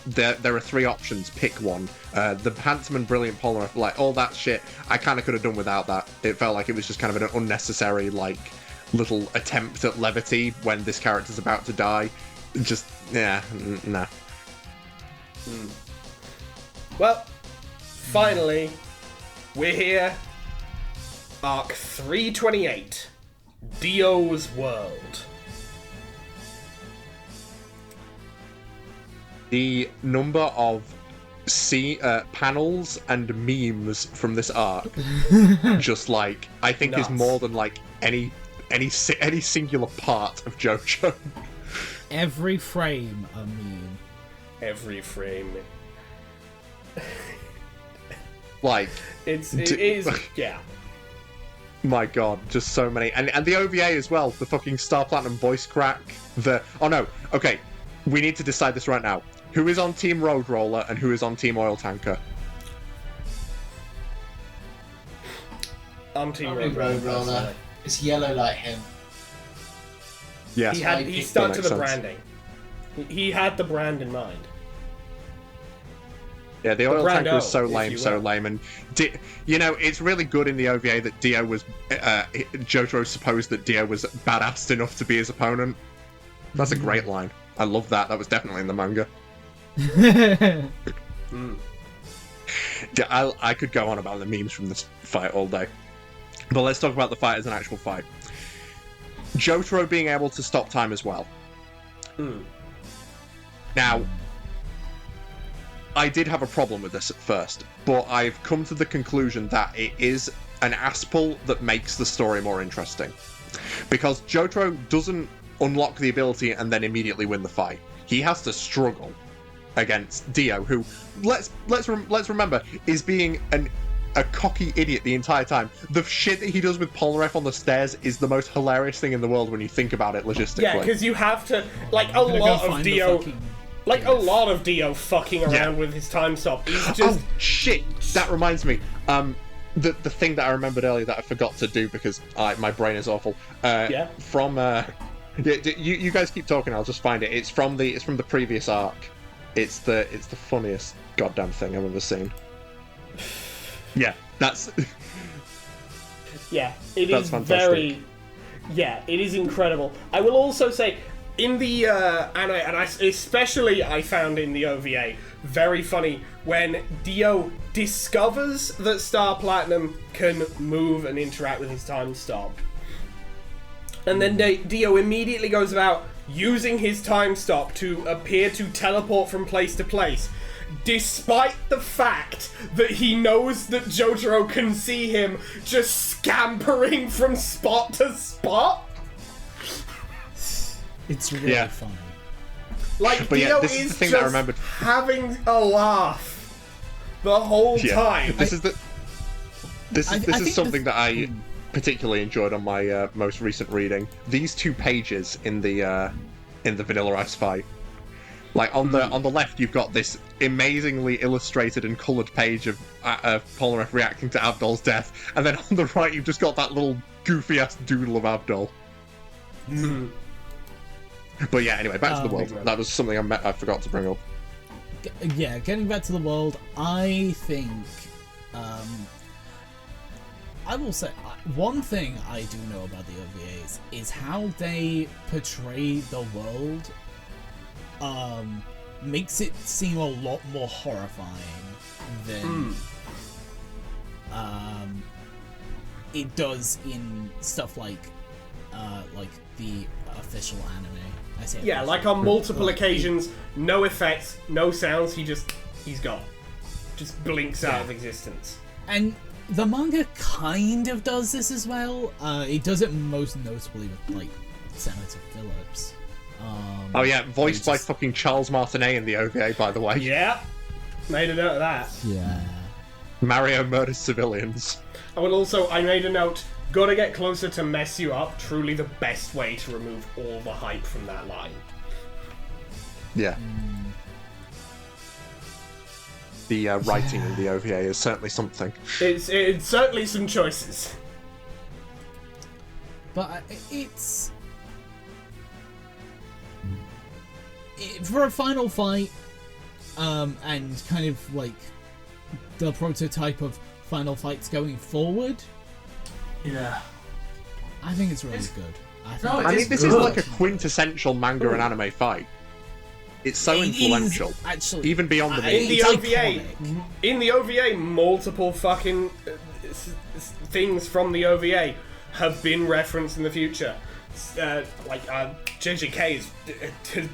there are 3 options, pick one. The handsome and brilliant Polnareff, like all that shit, I kind of could have done without that. It felt like it was just kind of an unnecessary, like, little attempt at levity when this character's about to die. Just, nah. Well, finally, we're here. Arc 328, Dio's World. The number of panels and memes from this arc, just like, I think is more than like any singular part of Jojo. Every frame a meme. Every frame. Like, it is, yeah. My god, just so many. And the OVA as well, the fucking Star Platinum voice crack. Okay, we need to decide this right now. Who is on Team Road Roller and who is on Team Oil Tanker? I'm Team Road Roller. It's yellow like him. Yeah. He stuck to the branding. He had the brand in mind. Yeah, the Oil Tanker is so lame, and it's really good in the OVA that Dio was Jotaro supposed that Dio was badass enough to be his opponent. That's a great line. I love that. That was definitely in the manga. I could go on about the memes from this fight all day, but let's talk about the fight as an actual fight. Jotaro being able to stop time as well. Now, I did have a problem with this at first, but I've come to the conclusion that it is an aspel that makes the story more interesting. Because Jotaro doesn't unlock the ability and then immediately win the fight. He has to struggle against Dio, who, let's remember, is being a cocky idiot the entire time. The shit that he does with Polnareff on the stairs is the most hilarious thing in the world when you think about it logistically. Yeah, because you have to, like, a lot of Dio fucking around with his time stop. He's just... Oh, shit! That reminds me. The thing that I remembered earlier that I forgot to do because my brain is awful. You guys keep talking, I'll just find it. It's from the previous arc. It's the funniest goddamn thing I've ever seen. Yeah, that's... Yeah, it that's is fantastic. very... Yeah, it is incredible. I will also say, in the... especially I found in the OVA, very funny, when Dio discovers that Star Platinum can move and interact with his time stop. And then Dio immediately goes about using his time stop to appear to teleport from place to place, despite the fact that he knows that Jotaro can see him just scampering from spot to spot. It's really funny. Like, but Dio this is the thing that I remembered. Having a laugh the whole time. This is something that I particularly enjoyed on my most recent reading. These 2 pages in the Vanilla Ice fight. Like on the left, you've got this amazingly illustrated and coloured page of Polnareff reacting to Abdul's death, and then on the right, you've just got that little goofy ass doodle of Abdul. But yeah, anyway, back to the world. That was something I forgot to bring up. Yeah, getting back to the world, I think I will say one thing I do know about the OVAs is how they portray the world. Makes it seem a lot more horrifying than it does in stuff like like the official anime. I say yeah, like on multiple occasions, no effects, no sounds. He's gone, just blinks out of existence. And the manga kind of does this as well. It does it most notably with like Senator Phillips. Oh yeah, voiced by fucking Charles Martinet in the OVA, by the way. Yeah, made a note of that. Yeah. Mario murders civilians. I made a note. Gotta get closer to mess you up. Truly the best way to remove all the hype from that line. Yeah. The writing in the OVA is certainly something. It's certainly some choices. But for a final fight, and kind of like the prototype of final fights going forward. Yeah. I think it's really good. I mean, this is like a quintessential manga and anime fight. It's so influential, actually, even beyond the in the OVA. Iconic. In the OVA, multiple fucking things from the OVA have been referenced in the future. JJK has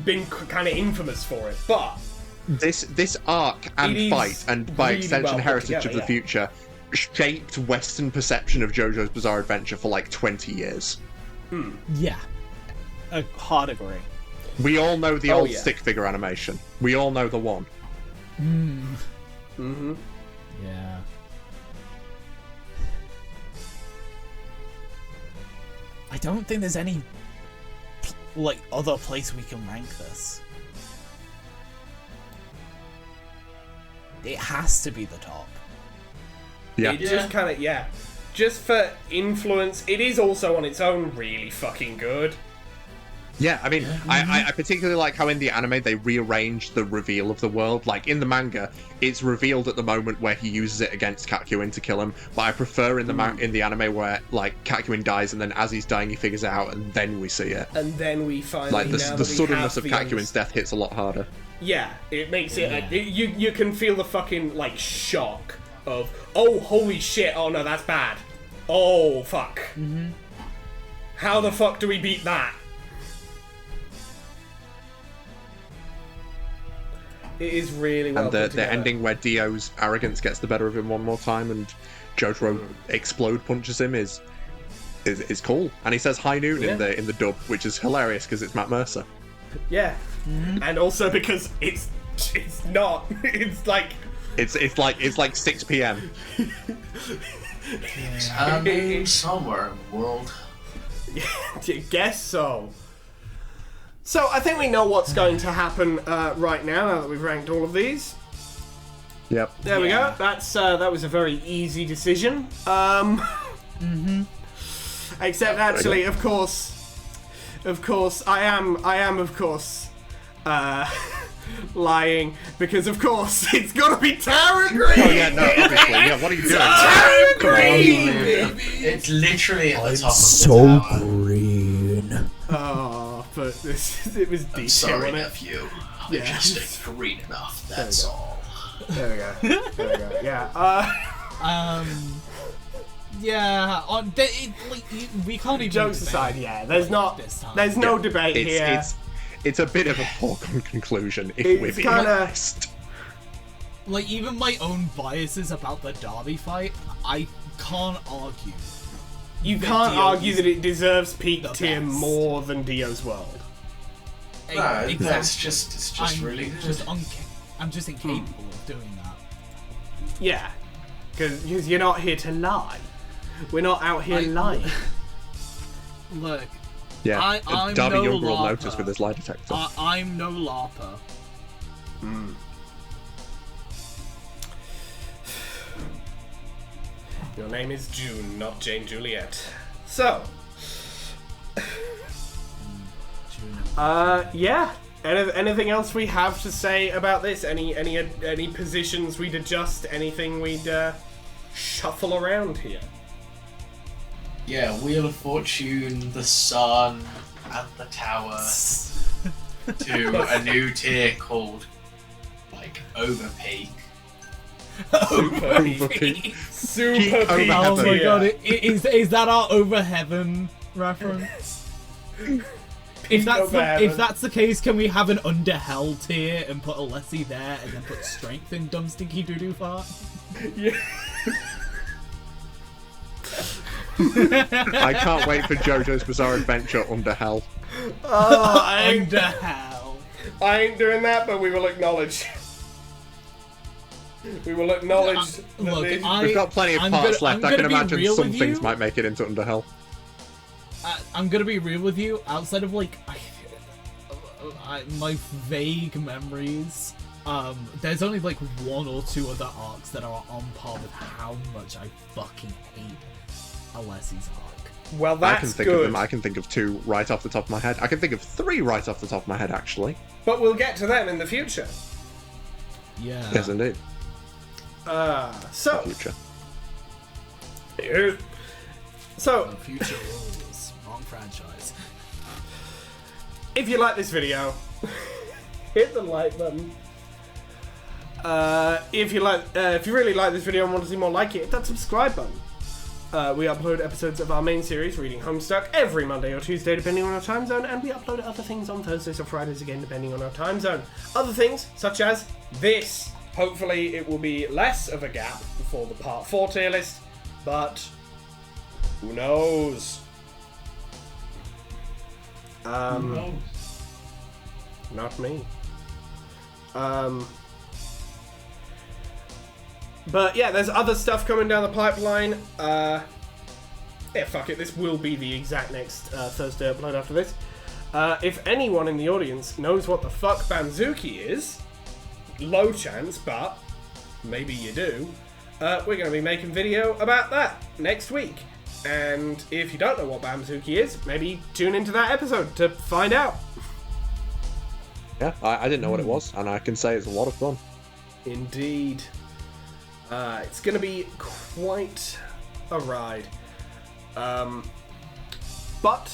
been kind of infamous for it, but this arc and fight, and by really extension, well heritage together, of the future, shaped Western perception of JoJo's Bizarre Adventure for like 20 years. Yeah. A hard agree. We all know the old stick figure animation. We all know the one. Yeah. I don't think there's any like other place we can rank this. It has to be the top. Yeah. it just kind of just for influence. It is also on its own really fucking good. Yeah, I mean, I particularly like how in the anime they rearranged the reveal of the world. Like, in the manga, it's revealed at the moment where he uses it against Kakyoin to kill him, but I prefer in the anime where, like, Kakyoin dies and then as he's dying he figures it out and then we see it. And then we finally, like, the suddenness of Kakyoin's death hits a lot harder. Yeah, it makes it... You can feel the fucking, like, shock of, oh, holy shit, oh no, that's bad. Oh, fuck. How the fuck do we beat that? It is really well put And the together. ending where Dio's arrogance gets the better of him one more time and Jotaro explode punches him is cool. And he says high noon in the dub, which is hilarious because it's Matt Mercer. Yeah. And also because it's not. It's like... It's like 6 p.m. Somewhere in the world. Yeah, guess so. So I think we know what's going to happen right now that we've ranked all of these. Yep. There we go. That was a very easy decision. Except actually, of course, I am of course lying because of course it's gotta be Tara Green. Oh yeah, no, obviously. Yeah, what are you doing? Tara Green. It's literally at the top of the So tower. green. Oh, but it was detail, Sorry, wasn't it? nephew. Yeah. I just ain't green enough, that's all. There we go. Yeah. Yeah. We can't even. Jokes debate aside, there's no debate here. It's a bit of a foregone conclusion if we're being honest. Like, even my own biases about the Derby fight, I can't argue. You can't argue is that it deserves peak the tier best. more than Dio's World. No, Exactly. it's just really good. I'm just incapable of doing that. Yeah, because you're not here to lie. We're not out here lying. Look, Yeah, I'm Darby no Younger will LARPer. notice with his lie detector. I'm no LARPer. Your name is June, not Jane Juliet. So, yeah. Anything else we have to say about this? Any positions we'd adjust? Anything we'd shuffle around here? Yeah, Wheel of Fortune, the Sun, and the Tower to a new tier called, like, Overpeak. Super peak. Super peak. over Oh my heaven. god, is that our over heaven reference. If that's the case, can we have an under hell tier and put Alessi there and then put strength in dumb stinky doo-doo fart? Yeah. I can't wait for Jojo's Bizarre Adventure Under Hell. Oh, Under hell. I ain't doing that, but we will acknowledge. We will acknowledge. Look, We've got plenty of parts left. I can imagine some things might make it into Under Hell. I'm gonna be real with you. Outside of like my vague memories, there's only like one or two other arcs that are on par with how much I fucking hate Alessi's arc. Well, that's I can think good. of them. I can think of 2 right off the top of my head. I can think of 3 right off the top of my head, actually. But we'll get to them in the future. Yeah. Yes, indeed. So. Future. So. Future rules. Wrong franchise. If you like this video, hit the like button. If you really like this video and want to see more like it, hit that subscribe button. We upload episodes of our main series, Reading Homestuck, every Monday or Tuesday, depending on our time zone, and we upload other things on Thursdays or Fridays, again, depending on our time zone. Other things, such as this. Hopefully, it will be less of a gap before the Part 4 tier list, but who knows? Who knows? Not me. But yeah, there's other stuff coming down the pipeline. Yeah, fuck it. This will be the exact next Thursday upload after this. If anyone in the audience knows what the fuck Banzuki is, low chance, but maybe you do, we're going to be making video about that next week. And if you don't know what Banzuki is, maybe tune into that episode to find out. Yeah, I didn't know what it was, and I can say it's a lot of fun. Indeed. It's going to be quite a ride. But,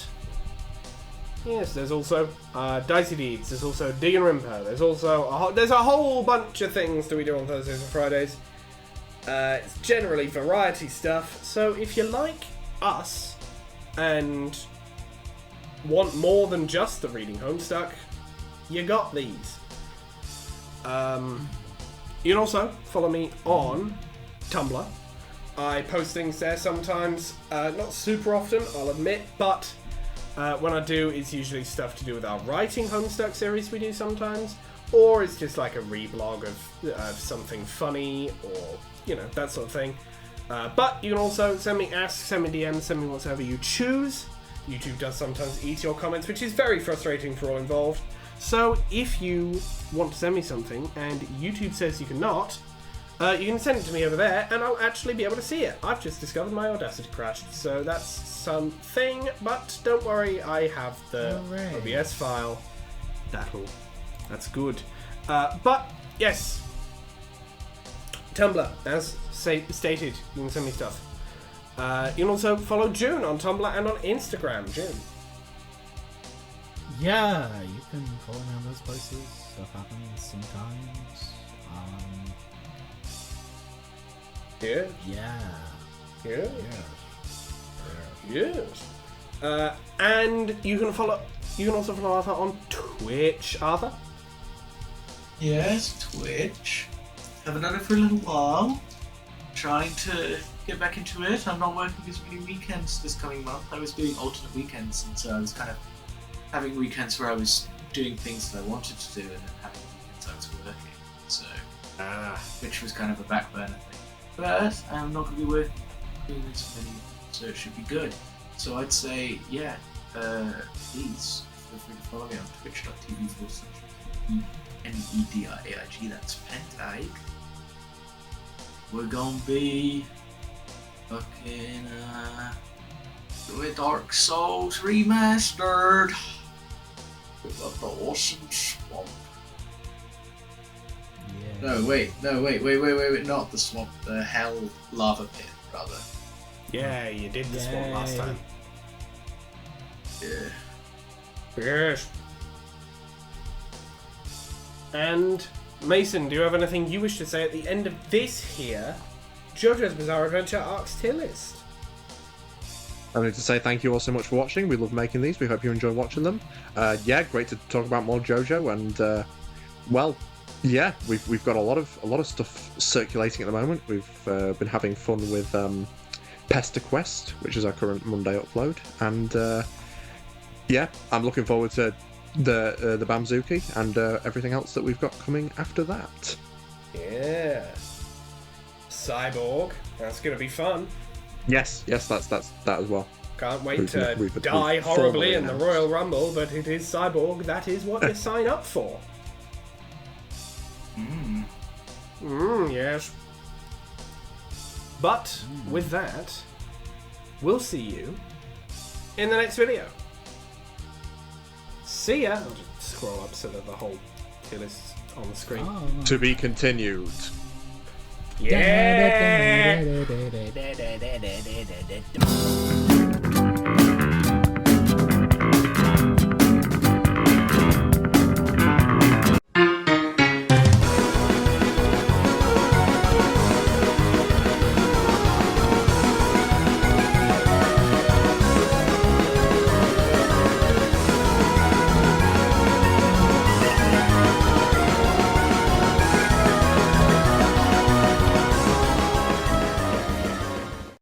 yes, there's also Dicey Deeds, there's also Dig and Rimper, there's also there's a whole bunch of things that we do on Thursdays and Fridays. It's generally variety stuff, so if you like us and want more than just the Reading Homestuck, you got these. You can also follow me on Tumblr. I post things there sometimes, not super often, I'll admit, but when I do, it's usually stuff to do with our Writing Homestuck series we do sometimes, or it's just like a reblog of something funny, or, you know, that sort of thing. But you can also send me asks, send me DMs, send me whatever you choose. YouTube does sometimes eat your comments, which is very frustrating for all involved. So if you want to send me something and YouTube says you cannot, you can send it to me over there and I'll actually be able to see it. I've just discovered my Audacity crashed, so that's something, but don't worry, I have the OBS file. That's good. But yes, Tumblr, as stated, you can send me stuff. You can also follow June on Tumblr and on Instagram. June. Yeah, you can follow me on those places. Stuff happens sometimes. Yeah. Yeah. Yeah. Yes. And you can also follow Arthur on Twitch. Arthur? Yes, Twitch. Haven't done it for a little while. Trying to get back into it. I'm not working as many weekends this coming month. I was doing alternate weekends, and so I was kind of having weekends where I was doing things that I wanted to do, and then having weekends I was working. So, which was kind of a back burner thing. But I'm not going to be doing this many, so it should be good. So I'd say, yeah, please feel free to follow me on twitch.tv/NEDIAIG. That's Pentaig. We're gonna be fucking with Dark Souls Remastered. We got the awesome swamp. Yeah. No, wait, not the swamp, the hell lava pit, rather. Yeah, you did this one last time. Yeah. Yes. And Mason, do you have anything you wish to say at the end of this here Jojo's Bizarre Adventure Arcs tier list? I need to say thank you all so much for watching. We love making these. We hope you enjoy watching them. Yeah, great to talk about more Jojo, and well, yeah, we've got a lot of stuff circulating at the moment. We've been having fun with Pester Quest, which is our current Monday upload, and yeah, I'm looking forward to the Bamzuki and everything else that we've got coming after that. Yeah. Cyborg. That's gonna be fun. Yes, that's that as well. Can't wait to die horribly in the Royal Rumble, but it is Cyborg. That is what you sign up for. Yes. But with that, we'll see you in the next video. See ya. I'll just scroll up so that the whole tier list's on the screen. Oh. To be continued. Yeah.